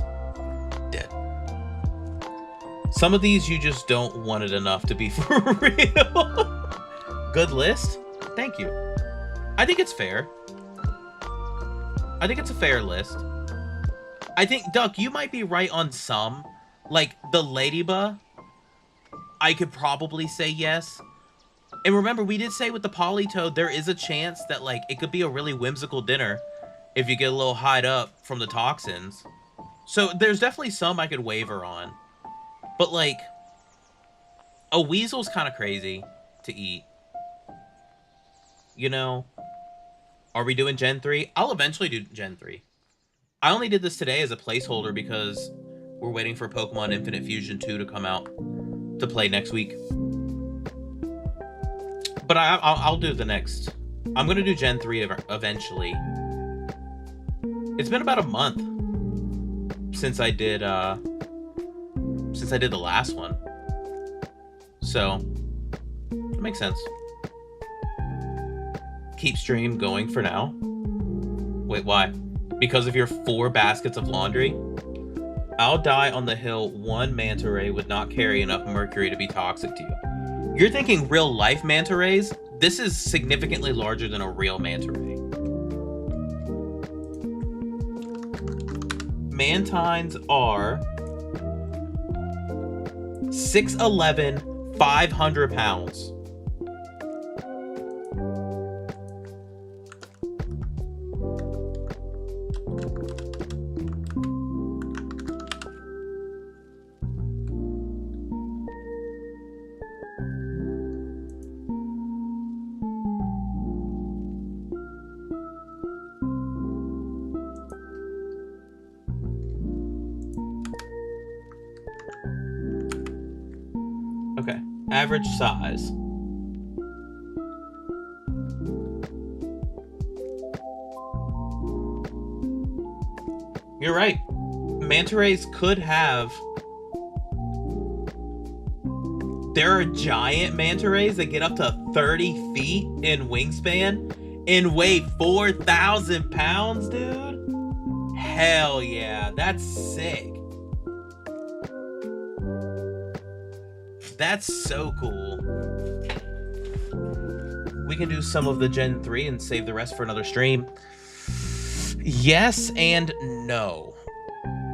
Dead. Some of these you just don't want it enough to be for real. Good list? Thank you. I think it's fair. I think it's a fair list. I think, Duck, you might be right on some. Like, the Ladybug, I could probably say yes. And remember, we did say with the Polytoad, there is a chance that, like, it could be a really whimsical dinner if you get a little hyped up from the toxins. So there's definitely some I could waver on. But, like, a weasel's kind of crazy to eat. You know? Are we doing Gen 3? I'll eventually do Gen 3. I only did this today as a placeholder because we're waiting for Pokemon Infinite Fusion 2 to come out to play next week. But I'll do the next. I'm going to do Gen 3 eventually. It's been about a month since I did the last one. So, it makes sense. Keep stream going for now. Wait, why? Because of your 4 baskets of laundry? I'll die on the hill. 1 manta ray would not carry enough mercury to be toxic to you. You're thinking real life manta rays? This is significantly larger than a real manta ray. Mantines are 6'11", 500 pounds. Okay, average size. You're right. Manta rays could have... There are giant manta rays that get up to 30 feet in wingspan and weigh 4,000 pounds, dude. Hell yeah, that's sick. That's so cool. We can do some of the Gen 3 and save the rest for another stream. Yes and no.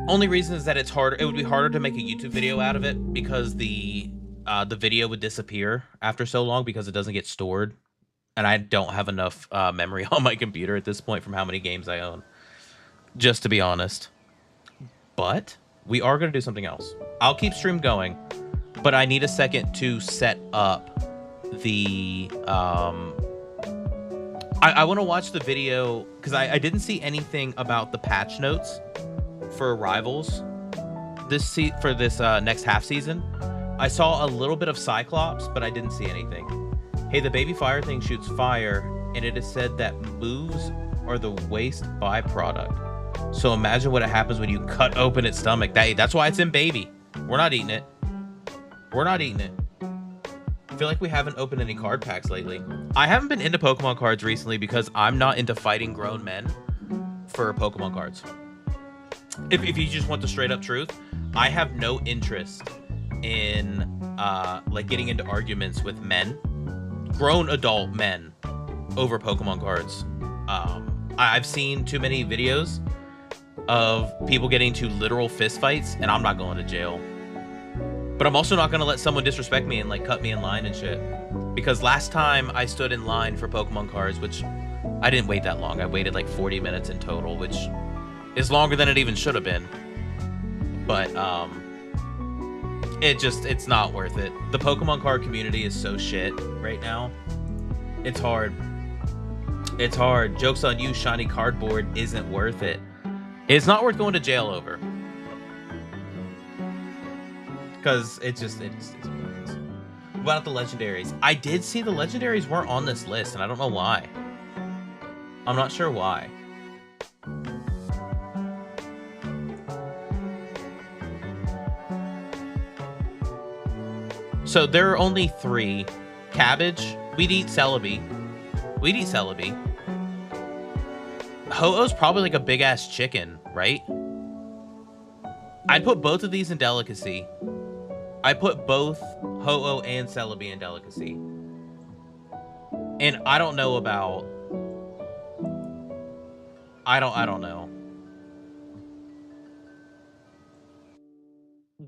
Only reason is that it's harder. It would be harder to make a YouTube video out of it because the video would disappear after so long because it doesn't get stored. And I don't have enough memory on my computer at this point from how many games I own. Just to be honest. But we are going to do something else. I'll keep stream going. But I need a second to set up the... I want to watch the video because I didn't see anything about the patch notes for Rivals for this next half season. I saw a little bit of Cyclops, but I didn't see anything. Hey, the baby fire thing shoots fire, and it is said that moves are the waste byproduct. So imagine what happens when you cut open its stomach. That's why it's in baby. We're not eating it. We're not eating it. I feel like we haven't opened any card packs lately. I haven't been into Pokemon cards recently because I'm not into fighting grown men for Pokemon cards. If you just want the straight up truth, I have no interest in like getting into arguments with men, grown adult men, over Pokemon cards. I've seen too many videos of people getting into literal fist fights, and I'm not going to jail. But I'm also not going to let someone disrespect me and like cut me in line and shit. Because last time I stood in line for Pokemon cards, which I didn't wait that long. I waited like 40 minutes in total, which is longer than it even should have been. But It's not worth it. The Pokemon card community is so shit right now. It's hard. It's hard. Joke's on you, shiny cardboard isn't worth it. It's not worth going to jail over. Because it's what it is. What about the legendaries? I did see the legendaries weren't on this list, and I don't know why. I'm not sure why. So there are only 3. Cabbage, We'd Eat Celebi. We'd Eat Celebi. Ho-Oh's probably like a big-ass chicken, right? I'd put both of these in delicacy. I put both Ho-Oh and Celebi in delicacy. And I don't know about... I don't know.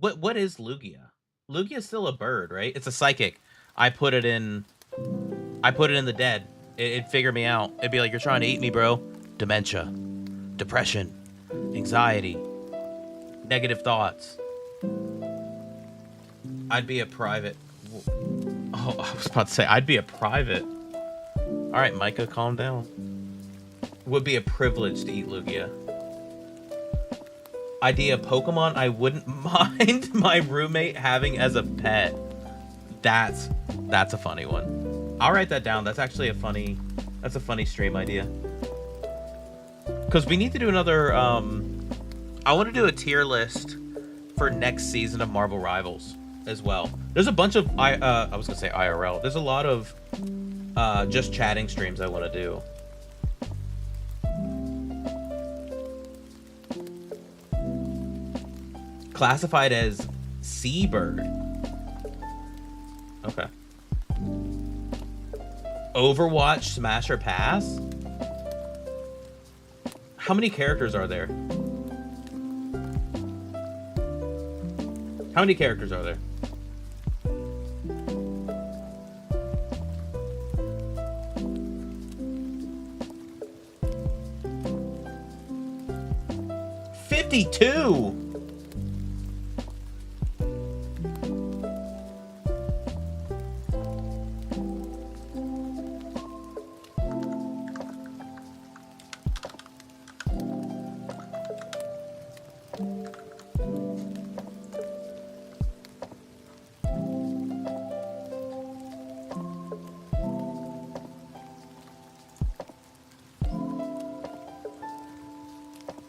What is Lugia? Lugia's still a bird, right? It's a psychic. I put it in the dead. It'd figure me out. It'd be like, you're trying to eat me, bro. Dementia, depression, anxiety, negative thoughts. I'd be a private. Oh, I was about to say, I'd be a private. All right, Micah, calm down. Would be a privilege to eat Lugia. Idea Pokemon I wouldn't mind my roommate having as a pet. That's a funny one. I'll write that down. That's actually a funny stream idea. Because we need to do another I want to do a tier list for next season of Marvel Rivals as well. There's a bunch of I was gonna say IRL. There's a lot of just chatting streams I want to do. Classified as seabird. Okay. Overwatch Smash or Pass? How many characters are there? How many characters are there? $52.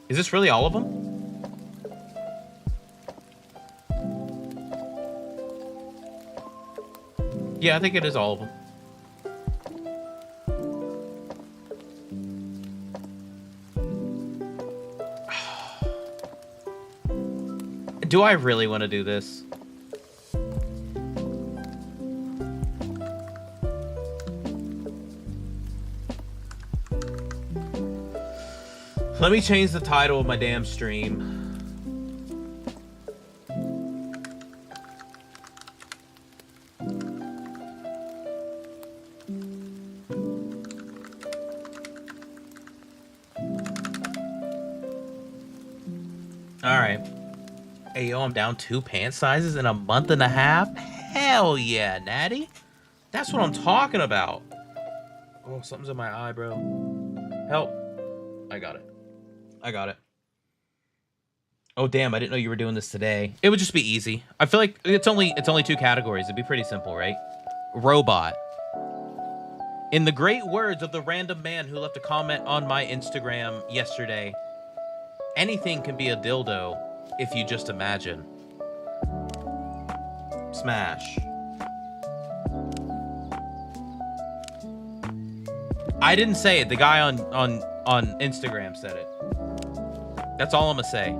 Is this really all of them? Yeah, I think it is all of them. Do I really want to do this? Let me change the title of my damn stream. Alright. Hey, yo, I'm down 2 pant sizes in a month and a half? Hell yeah, Natty. That's what I'm talking about. Oh, something's in my eye, bro. Help. I got it. I got it. Oh damn, I didn't know you were doing this today. It would just be easy. I feel like it's only 2 categories. It'd be pretty simple, right? Robot. In the great words of the random man who left a comment on my Instagram yesterday, anything can be a dildo if you just imagine. Smash. I didn't say it. The guy on Instagram said it. That's all I'm gonna say.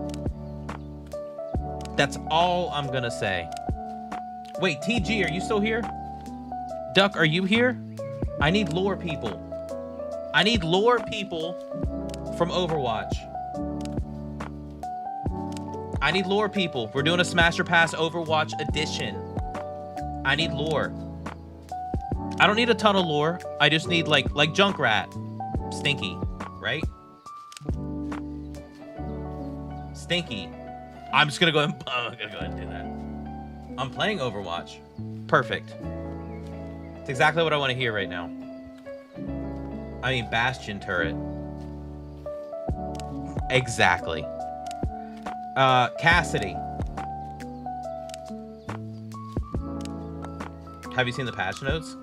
That's all I'm gonna say. Wait, TG, are you still here? Duck, are you here? I need lore people. I need lore people from Overwatch. I need lore people. We're doing a Smash or Pass Overwatch edition. I need lore. I don't need a ton of lore. I just need like Junkrat. Stinky, right? Stinky. I'm just gonna go ahead and do that. I'm playing Overwatch. Perfect. It's exactly what I want to hear right now. I mean, Bastion turret. Exactly. Cassidy. Have you seen the patch notes?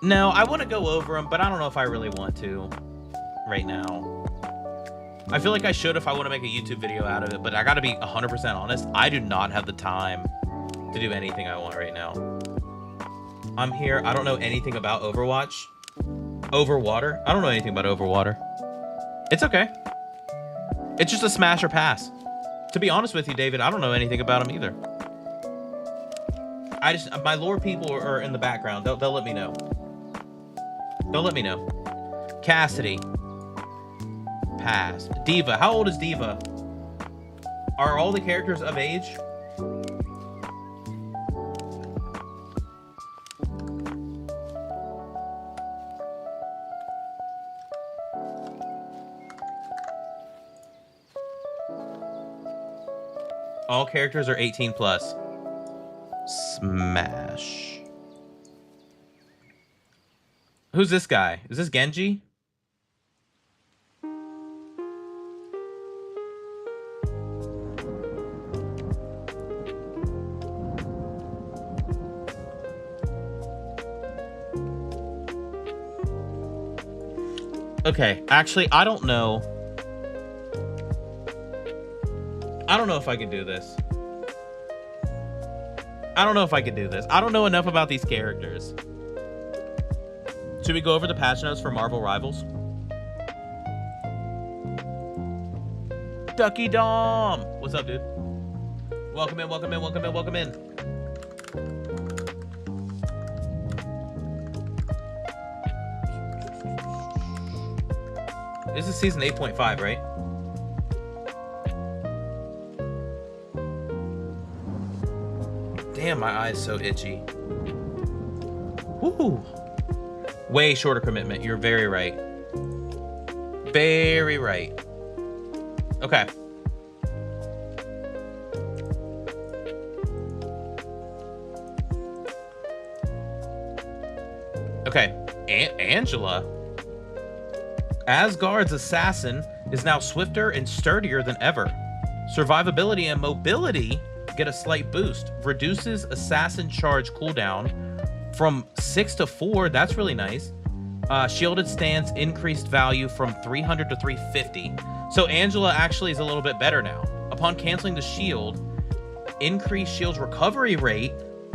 No, I want to go over them, but I don't know if I really want to right now. I feel like I should if I want to make a YouTube video out of it, but I got to be 100% honest. I do not have the time to do anything I want right now. I'm here. I don't know anything about Overwatch. Overwater? I don't know anything about Overwater. It's okay. It's just a smash or pass. To be honest with you, David, I don't know anything about him either. My lore people are in the background. They'll let me know. They'll let me know. Cassidy. Pass. Diva. How old is Diva? Are all the characters of age? All characters are 18 plus. Smash. Who's this guy? Is this Genji? Okay, actually, I don't know. I don't know if I can do this. I don't know if I can do this. I don't know enough about these characters. Should we go over the patch notes for Marvel Rivals? Ducky Dom! What's up, dude? Welcome in, welcome in, welcome in, welcome in. This is season 8.5, right? Damn, my eye's so itchy. Woo! Way shorter commitment. You're very right. Very right. Okay. Okay. Angela. Asgard's assassin is now swifter and sturdier than ever. Survivability and mobility get a slight boost. Reduces assassin charge cooldown from 6 to 4. That's really nice. Shielded stance increased value from 300 to 350. So Angela actually is a little bit better now. Upon canceling the shield, increased shield's recovery rate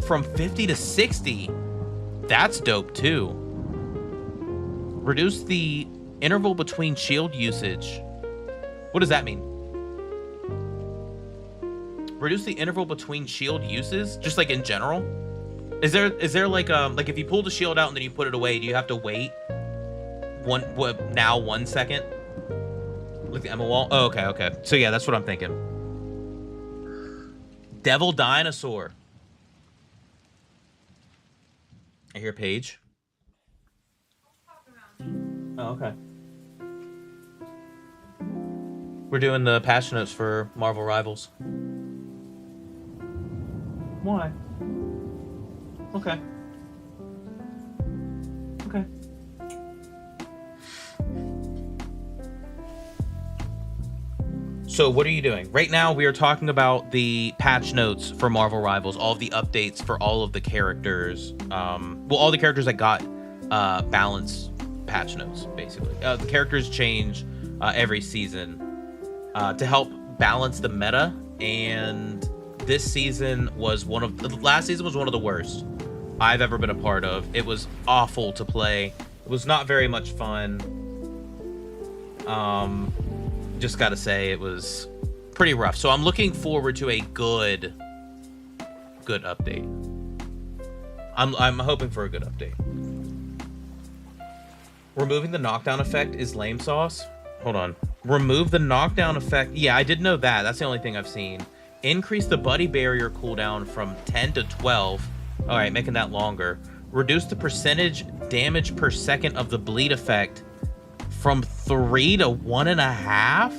from 50 to 60. That's dope too. Reduce the interval between shield usage. What does that mean? Reduce the interval between shield uses, just like in general. Is there like if you pull the shield out and then you put it away, do you have to wait 1 second? Look at Emma Wall. Oh, okay. So yeah, that's what I'm thinking. Devil Dinosaur. I hear Paige. Oh, okay. We're doing the patch notes for Marvel Rivals. Why? Okay. Okay. So what are you doing? Right now we are talking about the patch notes for Marvel Rivals, all of the updates for all of the characters. All the characters that got balanced patch notes, basically. The characters change every season to help balance the meta, and this season was last season was one of the worst I've ever been a part of. It was awful to play. It was not very much fun. Just gotta say it was pretty rough. So I'm looking forward to a good update. I'm hoping for a good update. Removing the knockdown effect is lame sauce. Hold on. Remove the knockdown effect. Yeah, I did know that. That's the only thing I've seen. Increase the buddy barrier cooldown from 10 to 12. All right, making that longer. Reduce the percentage damage per second of the bleed effect from 3 to 1.5.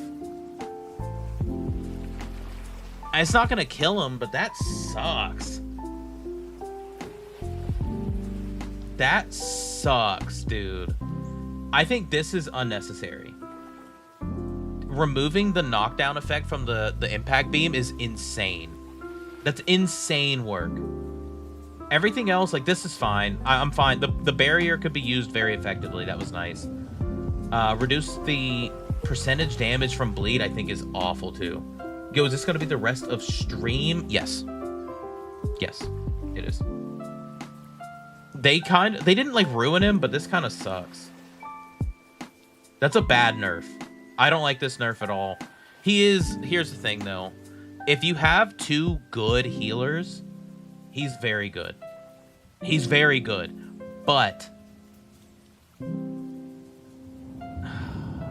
It's not gonna kill him, but that sucks. That sucks, dude. I think this is unnecessary. Removing the knockdown effect from the impact beam is insane. That's insane work. Everything else, like, this is fine. I'm fine. The barrier could be used very effectively. That was nice. Reduce the percentage damage from bleed, I think, is awful too. Yo, is this going to be the rest of stream? Yes. Yes, it is. They didn't like ruin him, but this kind of sucks. That's a bad nerf. I don't like this nerf at all. Here's the thing though. If you have two good healers, he's very good. He's very good. But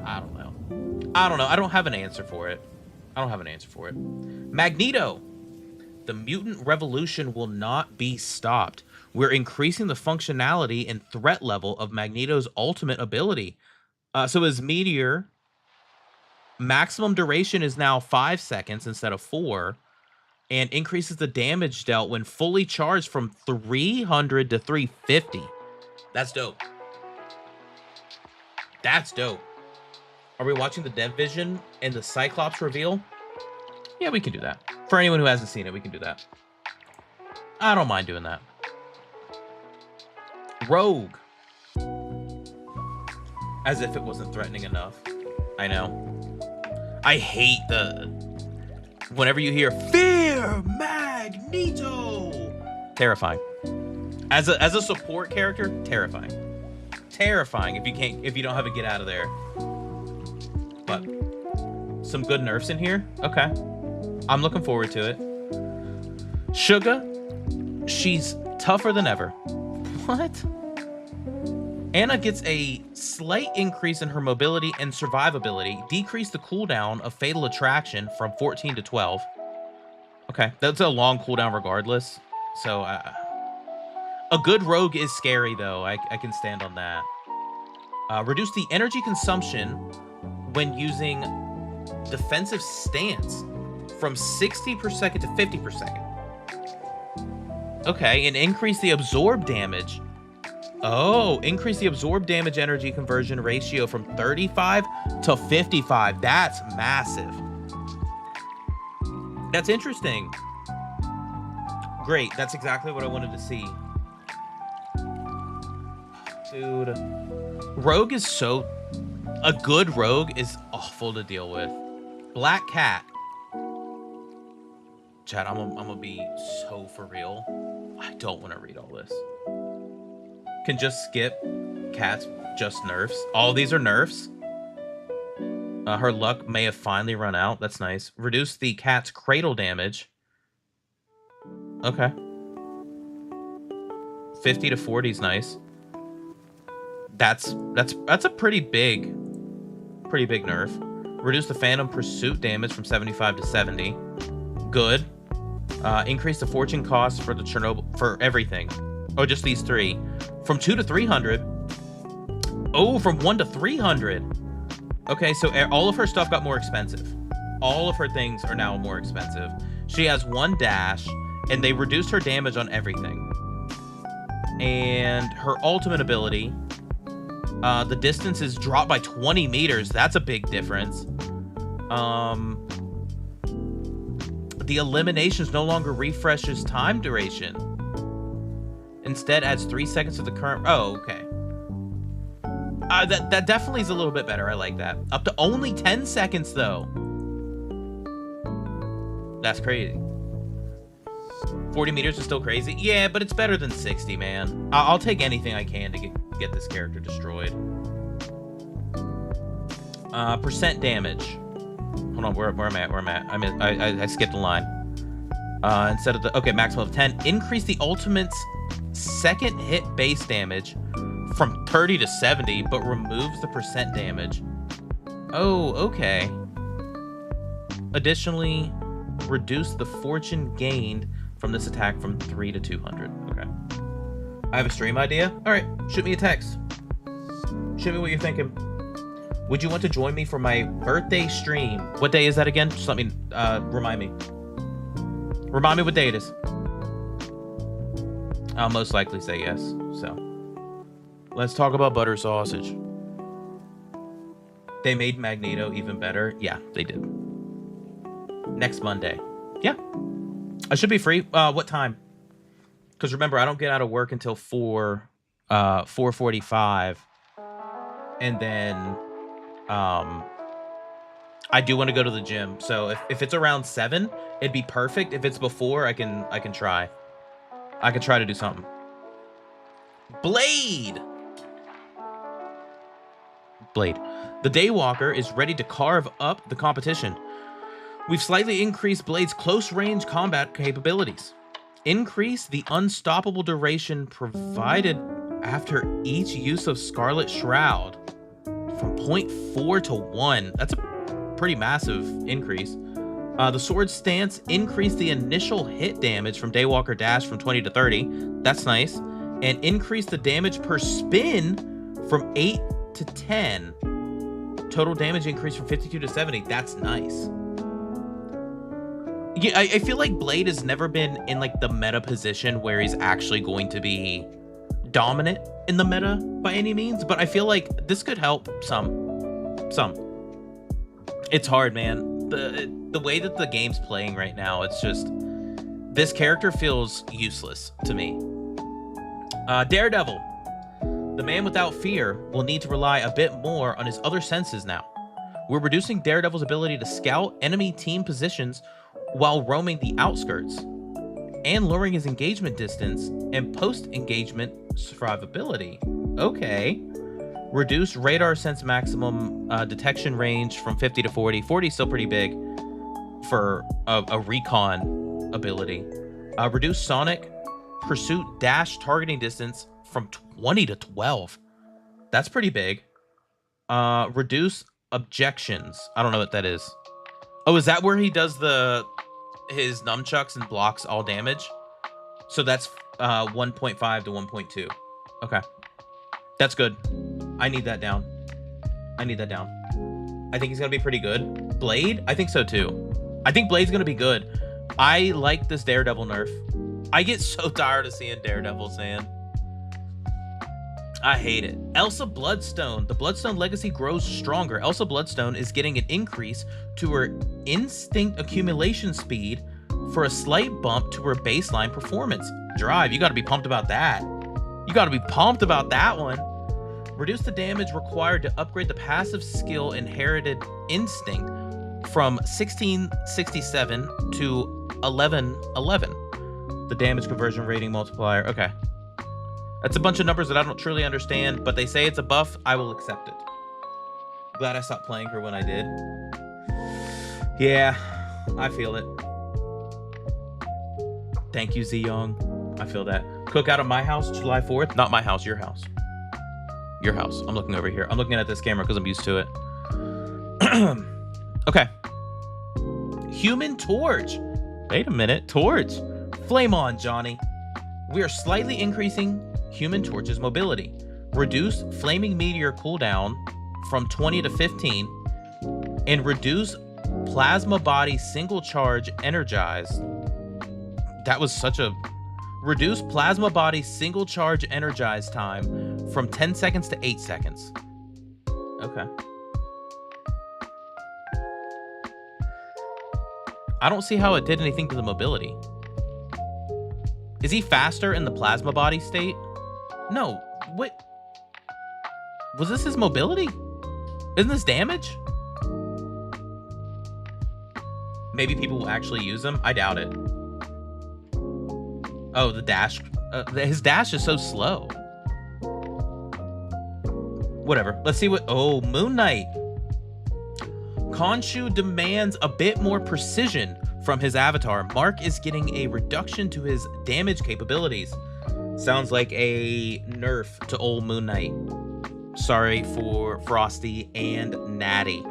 I don't know. I don't have an answer for it. Magneto. The mutant revolution will not be stopped. We're increasing the functionality and threat level of Magneto's ultimate ability. So his meteor maximum duration is now 5 seconds instead of 4, and increases the damage dealt when fully charged from 300 to 350. That's dope. That's dope. Are we watching the Dev Vision and the Cyclops reveal? Yeah, we can do that. For anyone who hasn't seen it, we can do that. I don't mind doing that. Rogue. As if it wasn't threatening enough. I know. I hate whenever you hear Fear Magneto. Terrifying. As a support character, terrifying. Terrifying if you don't have a get out of there. But some good nerfs in here. Okay. I'm looking forward to it. Suga, she's tougher than ever. What? Anna gets a slight increase in her mobility and survivability. Decrease the cooldown of Fatal Attraction from 14 to 12. Okay, that's a long cooldown regardless. So, a good rogue is scary, though. I can stand on that. Reduce the energy consumption when using defensive stance from 60 per second to 50 per second. Okay, and increase the absorb damage. Oh, increase the absorb damage energy conversion ratio from 35 to 55. That's massive. That's interesting. Great. That's exactly what I wanted to see. Dude. Rogue is so... A good rogue is awful to deal with. Black Cat. Chat, I'm gonna be so for real. I don't want to read all this. Can just skip. Cats just nerfs. All these are nerfs. Her luck may have finally run out. That's nice. Reduce the cat's cradle damage. Okay. 50 to 40 is nice. That's a pretty big nerf. Reduce the phantom pursuit damage from 75 to 70. Good. Increase the fortune cost for the Chernobyl for everything. Oh, just these three. From 2 to 300. Oh, from 1 to 300. Okay, so all of her stuff got more expensive. All of her things are now more expensive. She has 1 dash, and they reduced her damage on everything. And her ultimate ability, the distance is dropped by 20 meters. That's a big difference. The eliminations no longer refreshes time duration. Instead adds 3 seconds to the current... Oh, okay. That definitely is a little bit better. I like that. Up to only 10 seconds, though. That's crazy. 40 meters is still crazy. Yeah, but it's better than 60, man. I'll take anything I can to get this character destroyed. Percent damage. Hold on, where am I? I skipped a line. Instead of the... Okay, maximum of 10. Increase the ultimate's second hit base damage from 30 to 70, but removes the percent damage. Oh, okay. Additionally, reduce the fortune gained from this attack from 3 to 200. Okay. I have a stream idea. All right, shoot me a text. Shoot me what you're thinking. Would you want to join me for my birthday stream? What day is that again? Just let me, remind me. Remind me what day it is. I'll most likely say yes, so. Let's talk about butter sausage. They made Magneto even better. Yeah, they did. Next Monday. Yeah. I should be free. What time? Because remember, I don't get out of work until 4:45. And then I do want to go to the gym. So if it's around 7, it'd be perfect. If it's before, I can try. I can try to do something. Blade. The Daywalker is ready to carve up the competition. We've slightly increased Blade's close-range combat capabilities. Increase the unstoppable duration provided after each use of Scarlet Shroud from 0.4 to 1. That's a pretty massive increase. The Sword Stance increased the initial hit damage from Daywalker Dash from 20 to 30. That's nice. And increased the damage per spin from 8 to 10. Total damage increase from 52 to 70. That's nice. Yeah, I feel like Blade has never been in like the meta position where he's actually going to be dominant in the meta by any means, but I feel like this could help some. It's hard, man. The way that the game's playing right now, it's just, this character feels useless to me. Daredevil. The man without fear will need to rely a bit more on his other senses now. We're reducing Daredevil's ability to scout enemy team positions while roaming the outskirts, and lowering his engagement distance and post-engagement survivability. Okay. Reduce radar sense maximum detection range from 50 to 40. 40 is still pretty big for a recon ability. Reduce sonic pursuit dash targeting distance from 20 to 12. That's pretty big. Reduce objections. I don't know what that is. Oh, is that where he does his nunchucks and blocks all damage? So that's 1.5 to 1.2. Okay. That's good. I need that down. I think he's going to be pretty good. Blade? I think so too. I think Blade's going to be good. I like this Daredevil nerf. I get so tired of seeing Daredevils, man. I hate it. Elsa Bloodstone. The Bloodstone legacy grows stronger. Elsa Bloodstone is getting an increase to her instinct accumulation speed for a slight bump to her baseline performance. Drive, you got to be pumped about that. You got to be pumped about that one. Reduce the damage required to upgrade the passive skill Inherited Instinct from 1667 to 1111. The damage conversion rating multiplier. Okay. That's a bunch of numbers that I don't truly understand, but they say it's a buff. I will accept it. Glad I stopped playing her when I did. Yeah, I feel it. Thank you, Z-Young. I feel that. Cook out of my house, July 4th. Not my house, your house. Your house. I'm looking over here. I'm looking at this camera because I'm used to it. Okay. Human Torch. Wait a minute. Torch. Flame on, Johnny. We are slightly increasing Human Torch's mobility. Reduce Flaming Meteor cooldown from 20 to 15. And reduce Plasma Body single charge energized. That was such a... Reduce Plasma Body single charge energized time from 10 seconds to 8 seconds. Okay. I don't see how it did anything to the mobility. Is he faster in the Plasma Body state? No. What? Was this his mobility? Isn't this damage? Maybe people will actually use him. I doubt it. Oh, the dash. His dash is so slow. Whatever. Let's see what... Oh, Moon Knight. Khonshu demands a bit more precision from his avatar. Mark is getting a reduction to his damage capabilities. Sounds like a nerf to old Moon Knight. Sorry for Frosty and Natty.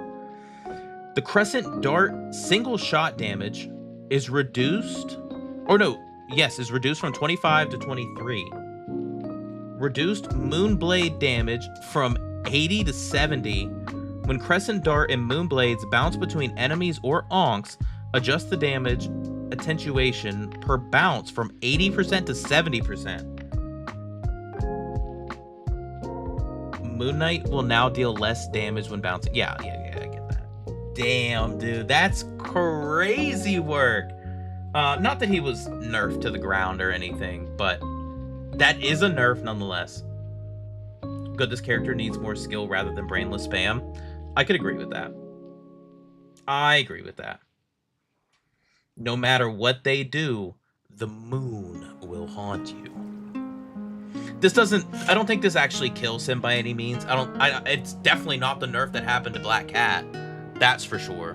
The Crescent Dart single shot damage is reduced... Or no, yes, is reduced from 25 to 23. Reduced Moonblade damage from 80 to 70. When Crescent Dart and Moonblades bounce between enemies or onks, adjust the damage attenuation per bounce from 80% to 70%. Moon Knight will now deal less damage when bouncing. Yeah, I get that. Damn, dude, that's crazy work. Not that he was nerfed to the ground or anything, but that is a nerf nonetheless. Good, this character needs more skill rather than brainless spam. I could agree with that. I agree with that. No matter what they do, the moon will haunt you. This doesn't, I don't think this actually kills him by any means. It's definitely not the nerf that happened to Black Cat. That's for sure.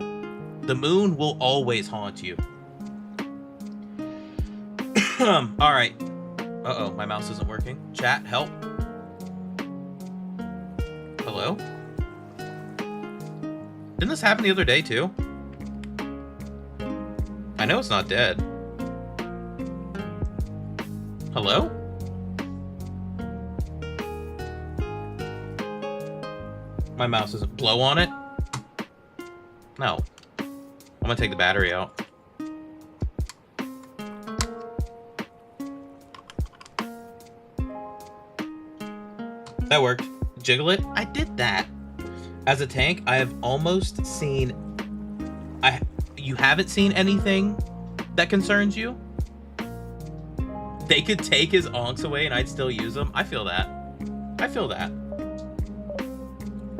The moon will always haunt you. Alright. Uh-oh, my mouse isn't working. Chat, help. Hello? Didn't this happen the other day, too? I know it's not dead. Hello? My mouse isn't... Blow on it? No. I'm gonna take the battery out. That worked. Jiggle it? I did that. As a tank, I have almost seen... You haven't seen anything that concerns you? They could take his onks away and I'd still use them? I feel that. I feel that.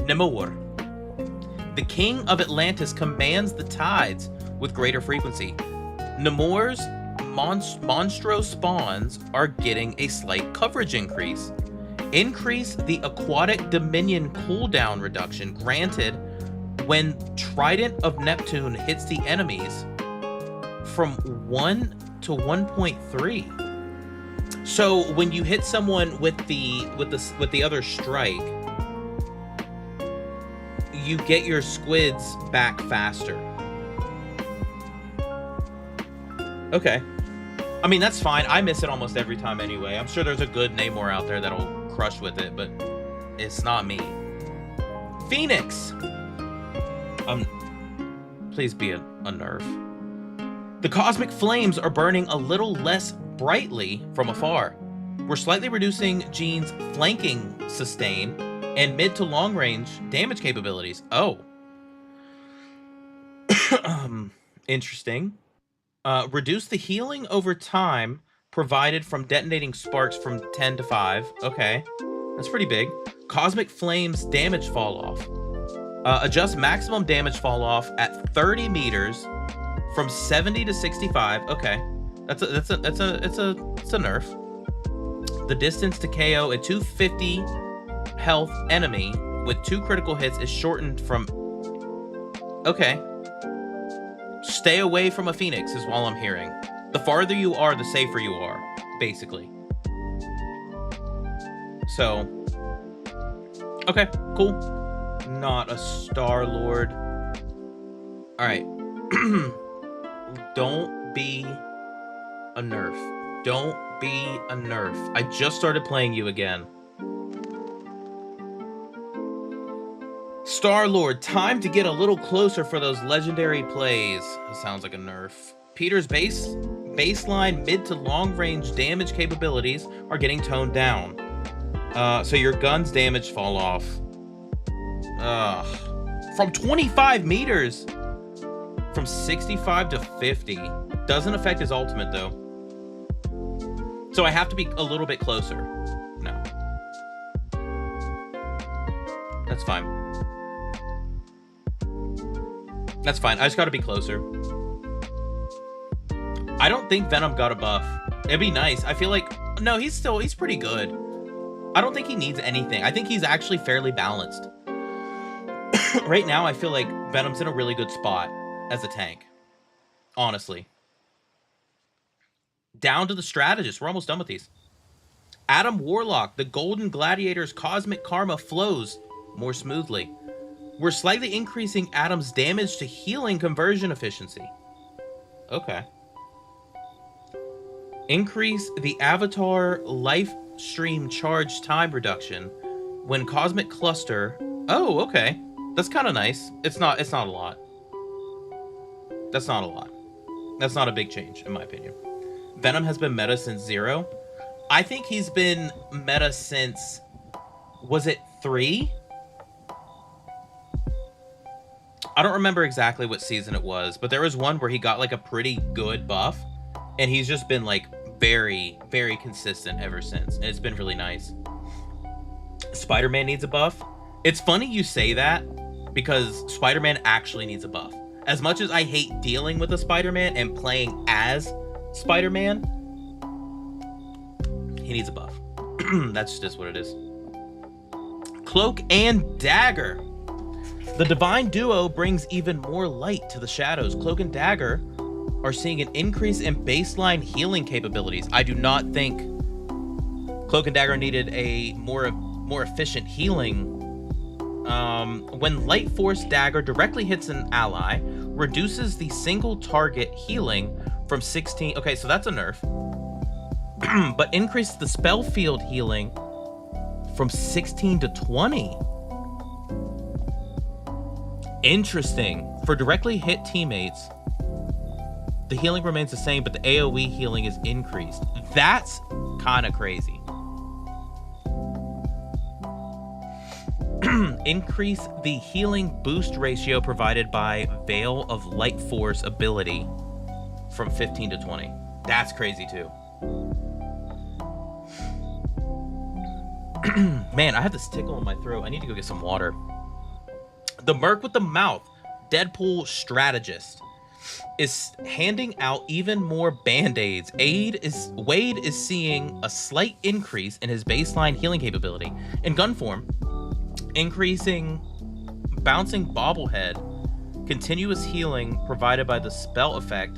Nemor. The king of Atlantis commands the tides with greater frequency. Nemor's monstro spawns are getting a slight coverage increase. Increase the aquatic dominion cooldown reduction granted when Trident of Neptune hits the enemies from 1 to 1.3. So when you hit someone with the other strike, you get your squids back faster. Okay. I mean, that's fine. I miss it almost every time anyway. I'm sure there's a good Namor out there that'll crush with it, but it's not me. Phoenix! Please be a nerf. The cosmic flames are burning a little less brightly from afar. We're slightly reducing Jean's flanking sustain and mid to long range damage capabilities. Oh. Interesting. Reduce the healing over time provided from detonating sparks from 10 to 5. Okay. That's pretty big. Cosmic flames damage fall off. Adjust maximum damage fall off at 30 meters from 70 to 65. Okay. It's a nerf. The distance to KO a 250 health enemy with 2 critical hits is shortened from... Okay. Stay away from a Phoenix is all I'm hearing. The farther you are, the safer you are, basically. So... Okay, cool. Not a Star-Lord. Alright. Don't be a nerf. Don't be a nerf. I just started playing you again. Star-Lord, time to get a little closer for those legendary plays. That sounds like a nerf. Peter's baseline mid to long range damage capabilities are getting toned down. So your gun's damage fall off. From 25 meters. From 65 to 50. Doesn't affect his ultimate though. So I have to be a little bit closer. No. That's fine. That's fine. I just got to be closer. I don't think Venom got a buff. It'd be nice. I feel like... No, he's pretty good. I don't think he needs anything. I think he's actually fairly balanced. Right now, I feel like Venom's in a really good spot as a tank. Honestly. Down to the strategist. We're almost done with these. Adam Warlock. The Golden Gladiator's cosmic karma flows more smoothly. We're slightly increasing Adam's damage to healing conversion efficiency. Okay. Increase the avatar life stream charge time reduction when cosmic cluster. Oh, okay. That's kind of nice. It's not a lot. That's not a lot. That's not a big change, in my opinion. Venom has been meta since 0. I think he's been meta since... Was it 3. I don't remember exactly what season it was, but there was one where he got like a pretty good buff, and he's just been like very, very consistent ever since, and it's been really nice. Spider-Man needs a buff. It's funny you say that, because Spider-Man actually needs a buff. As much as I hate dealing with a Spider-Man and playing as Spider-Man, he needs a buff. That's just what it is. Cloak and Dagger. The Divine Duo brings even more light to the shadows. Cloak and Dagger are seeing an increase in baseline healing capabilities. I do not think Cloak and Dagger needed a more efficient healing. When Light Force Dagger directly hits an ally, reduces the single target healing from 16. Okay, so that's a nerf. But increases the spell field healing from 16 to 20. Interesting. For directly hit teammates, the healing remains the same, but the AoE healing is increased. That's kind of crazy. Increase the healing boost ratio provided by Veil of Light Force ability from 15 to 20. That's crazy too. Man, I have this tickle in my throat. I need to go get some water. The Merc with the Mouth, Deadpool strategist, is handing out even more band-aids. Wade is seeing a slight increase in his baseline healing capability. In gun form, increasing bouncing bobblehead, continuous healing provided by the spell effect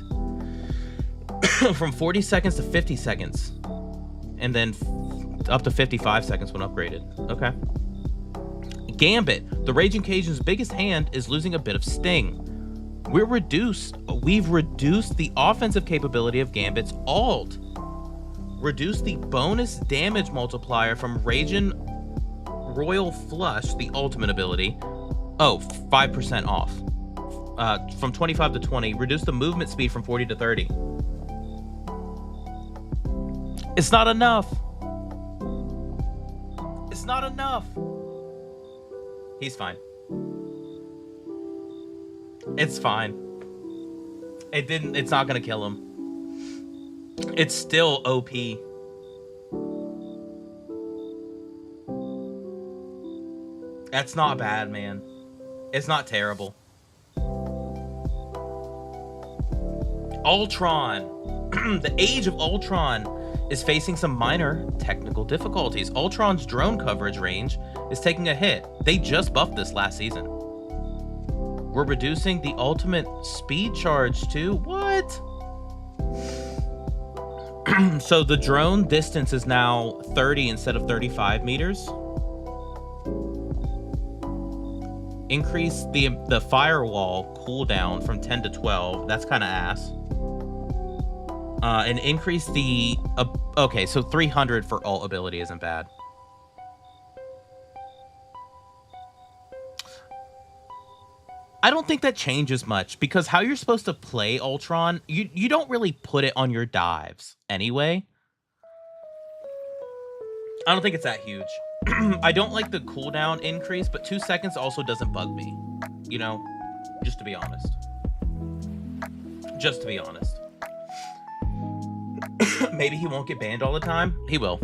from 40 seconds to 50 seconds, and then up to 55 seconds when upgraded. Okay. Gambit, the Raging Cajun's biggest hand, is losing a bit of sting. We've reduced the offensive capability of Gambit's ult. Reduce the bonus damage multiplier from Raging Royal Flush, the ultimate ability. Oh, 5% off. From 25 to 20. Reduce the movement speed from 40 to 30. It's not enough. It's not enough. He's fine. It's fine. It's not gonna kill him. It's still OP. That's not bad, man. It's not terrible. Ultron. The Age of Ultron is facing some minor technical difficulties. Ultron's drone coverage range is taking a hit. They just buffed this last season. We're reducing the ultimate speed charge too. What? So the drone distance is now 30 instead of 35 meters. Increase the firewall cooldown from 10 to 12. That's kind of ass. And increase the... okay, so 300 for ult ability isn't bad. I don't think that changes much, because how you're supposed to play Ultron, you don't really put it on your dives anyway. I don't think it's that huge. I don't like the cooldown increase, but 2 seconds also doesn't bug me. You know, just to be honest. Just to be honest. Maybe he won't get banned all the time. He will.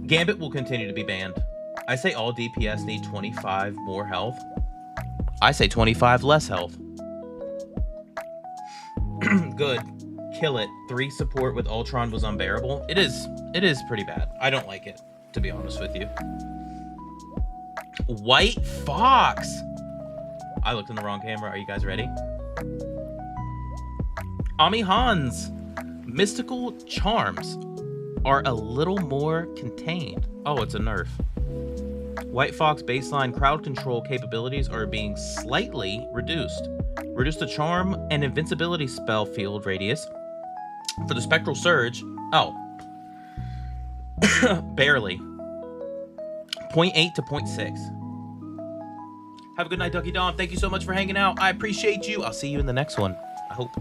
Gambit will continue to be banned. I say all DPS need 25 more health. I say 25 less health. Good. Kill it. 3 support with Ultron was unbearable. It is pretty bad. I don't like it, to be honest with you. White Fox. I looked in the wrong camera. Are you guys ready? Ami Han's mystical charms are a little more contained. Oh, it's a nerf. White Fox baseline crowd control capabilities are being slightly reduced. Reduce the charm and invincibility spell field radius for the spectral surge. Oh. Barely. 0.8 to 0.6. Have a good night, Ducky Dom. Thank you so much for hanging out. I appreciate you. I'll see you in the next one. I hope.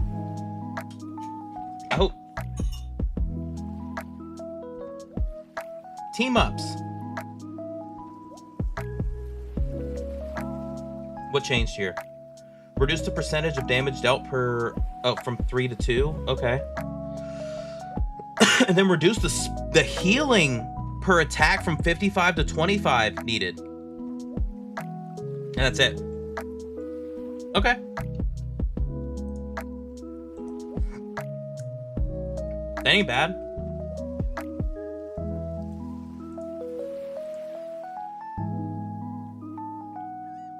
Team ups. What changed here? Reduce the percentage of damage dealt per... Oh, from 3 to 2? Okay. And then reduce the healing per attack from 55 to 25 needed. And that's it. Okay. That ain't bad.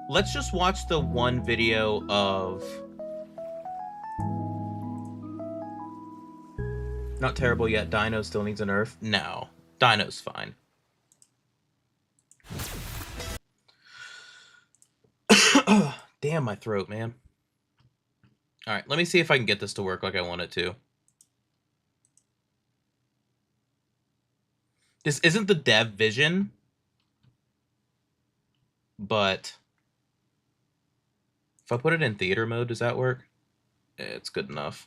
Let's just watch the one video of... Not terrible yet. Dino still needs a nerf. No. Dino's fine. Damn my throat, man. Alright, let me see if I can get this to work like I want it to. This isn't the dev vision, but if I put it in theater mode, does that work? It's good enough.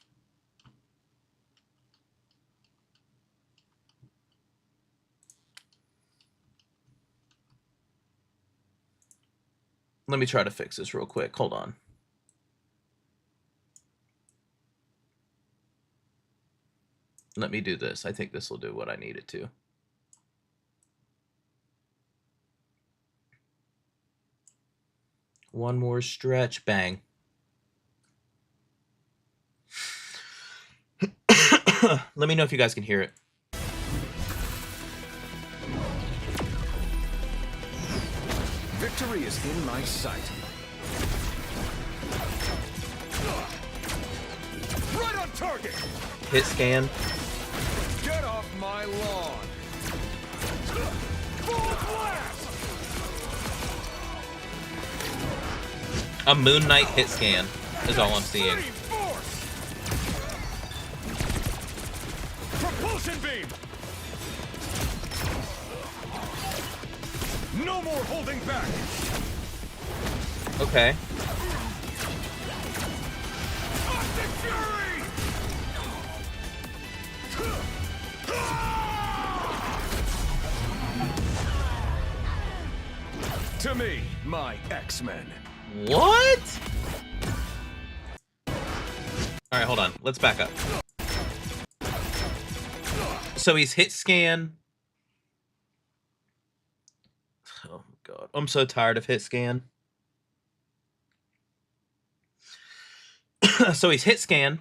Let me try to fix this real quick. Hold on. Let me do this. I think this will do what I need it to. One more stretch. Bang. Let me know if you guys can hear it. Victory is in my sight. Right on target. Hit scan. Get off my lawn. Full blast. A Moon Knight hit scan is all I'm seeing. Propulsion beam. No more holding back. Okay. Arctic Fury. To me, my X-Men. What? Alright, hold on. Let's back up. So he's hit scan. Oh, God. I'm so tired of hit scan. So he's hit scan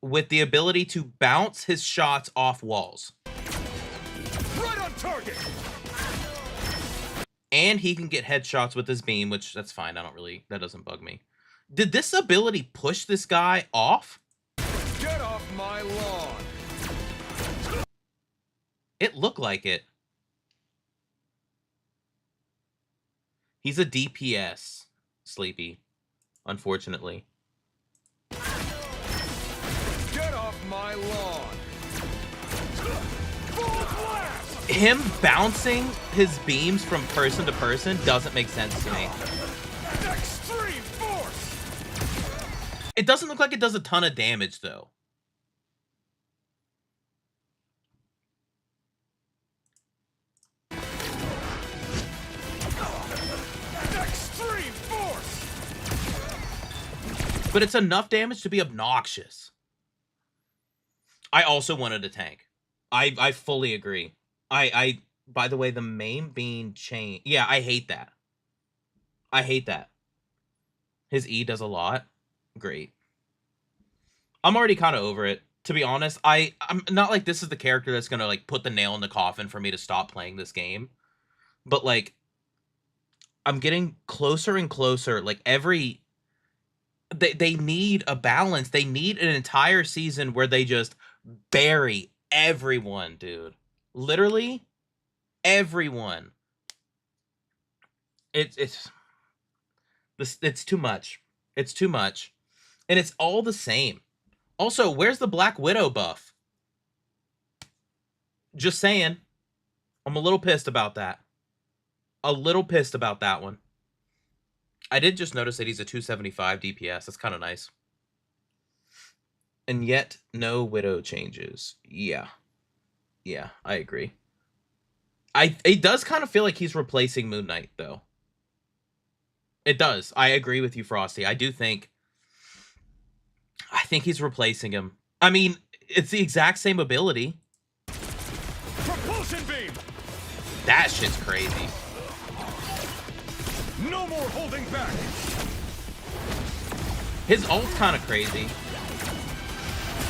with the ability to bounce his shots off walls. Right on target. And he can get headshots with his beam, which that's fine. That doesn't bug me. Did this ability push this guy off? Get off my lawn. It looked like it. He's a DPS, Sleepy, unfortunately. Get off my lawn. Full blast. Him bouncing his beams from person to person doesn't make sense to me. Extreme force. It doesn't look like it does a ton of damage, though. Extreme force. But it's enough damage to be obnoxious. I also wanted a tank. I fully agree. By the way, the main being chain. Yeah, I hate that. I hate that. His E does a lot. Great. I'm already kind of over it. To be honest, I'm not like this is the character that's going to like put the nail in the coffin for me to stop playing this game. But like, I'm getting closer and closer. Like every... They need a balance. They need an entire season where they just bury everyone, dude. Literally everyone. It's too much. It's too much. And it's all the same. Also, where's the Black Widow buff? Just saying. I'm a little pissed about that. A little pissed about that one. I did just notice that he's a 275 DPS. That's kind of nice. And yet, no Widow changes. Yeah. Yeah, I agree. It does kind of feel like he's replacing Moon Knight, though. It does. I agree with you, Frosty. I think he's replacing him. I mean, it's the exact same ability. Propulsion beam. That shit's crazy. No more holding back. His ult's kind of crazy.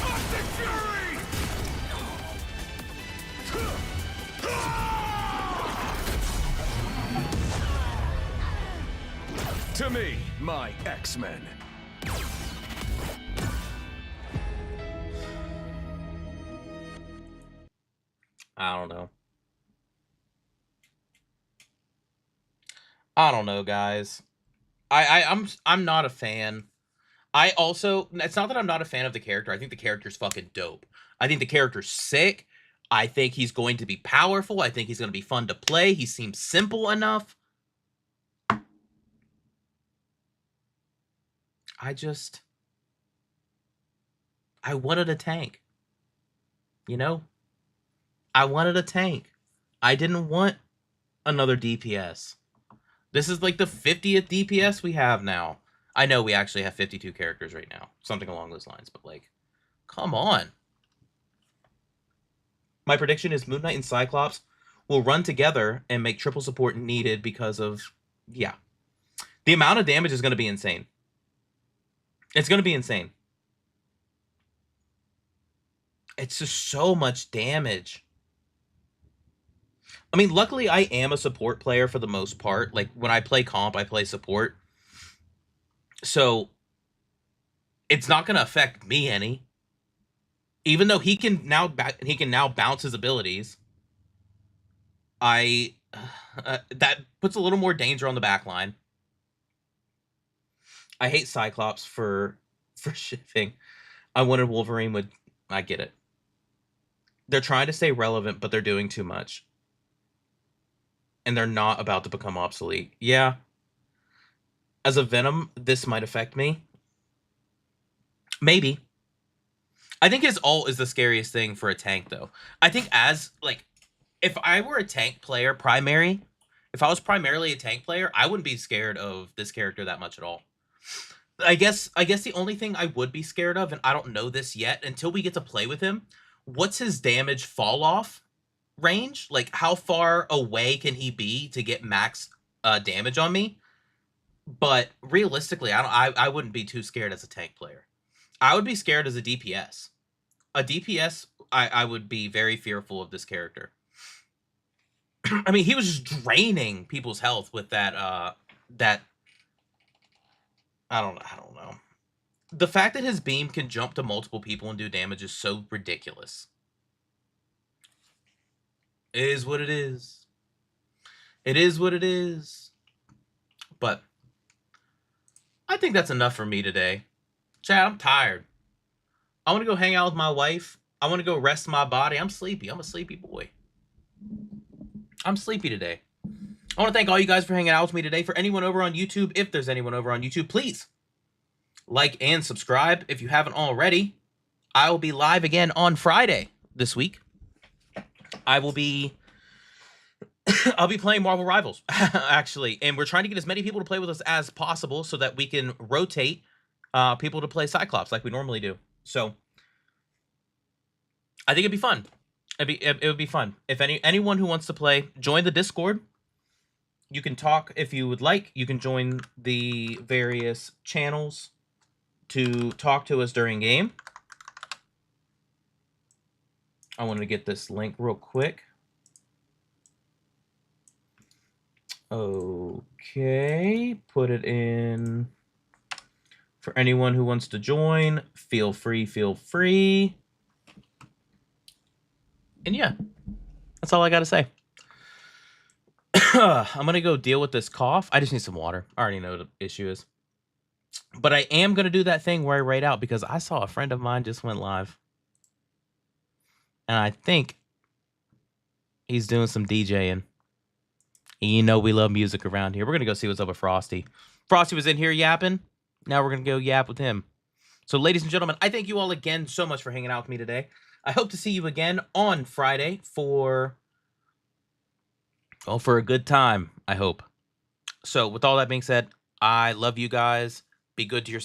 Toxic fury. To me, my X-Men. I don't know. I don't know, guys. I'm not a fan. I also, it's not that I'm not a fan of the character. I think the character's fucking dope. I think the character's sick. I think he's going to be powerful. I think he's going to be fun to play. He seems simple enough. I wanted a tank. You know? I wanted a tank. I didn't want another DPS. This is like the 50th DPS we have now. I know we actually have 52 characters right now. Something along those lines, but like, come on. My prediction is Moon Knight and Cyclops will run together and make triple support needed because of, yeah. The amount of damage is going to be insane. It's going to be insane. It's just so much damage. I mean, luckily I am a support player for the most part. Like, when I play comp, I play support. So, it's not going to affect me any. Even though he can now bounce his abilities. That puts a little more danger on the back line. I hate Cyclops for shifting. I wanted Wolverine would... I get it. They're trying to stay relevant, but they're doing too much. And they're not about to become obsolete. Yeah. As a Venom, this might affect me. Maybe. I think his ult is the scariest thing for a tank, though. I think as, like, if I were a tank player, if I was primarily a tank player, I wouldn't be scared of this character that much at all. I guess the only thing I would be scared of, and I don't know this yet, until we get to play with him, what's his damage fall off range? Like, how far away can he be to get max damage on me? But realistically, I wouldn't be too scared as a tank player. I would be scared as a DPS. A DPS, I would be very fearful of this character. I mean, he was just draining people's health with that I don't know. The fact that his beam can jump to multiple people and do damage is so ridiculous. It is what it is. It is what it is. But I think that's enough for me today. Chad, I'm tired. I want to go hang out with my wife. I want to go rest my body. I'm sleepy. I'm a sleepy boy. I'm sleepy today. I want to thank all you guys for hanging out with me today. For anyone over on YouTube, if there's anyone over on YouTube, please like and subscribe if you haven't already. I will be live again on Friday this week. I'll be playing Marvel Rivals, actually. And we're trying to get as many people to play with us as possible so that we can rotate people to play Cyclops like we normally do. So I think it'd be fun. It would be fun. If anyone who wants to play, join the Discord. You can talk if you would like. You can join the various channels to talk to us during game. I want to get this link real quick. Okay, put it in. For anyone who wants to join, feel free. And yeah, that's all I got to say. I'm going to go deal with this cough. I just need some water. I already know what the issue is. But I am going to do that thing where I rate out because I saw a friend of mine just went live. And I think he's doing some DJing. And you know we love music around here. We're going to go see what's up with Frosty. Frosty was in here yapping. Now we're going to go yap with him. So ladies and gentlemen, I thank you all again so much for hanging out with me today. I hope to see you again on Friday for a good time, I hope. So with all that being said, I love you guys. Be good to yourself.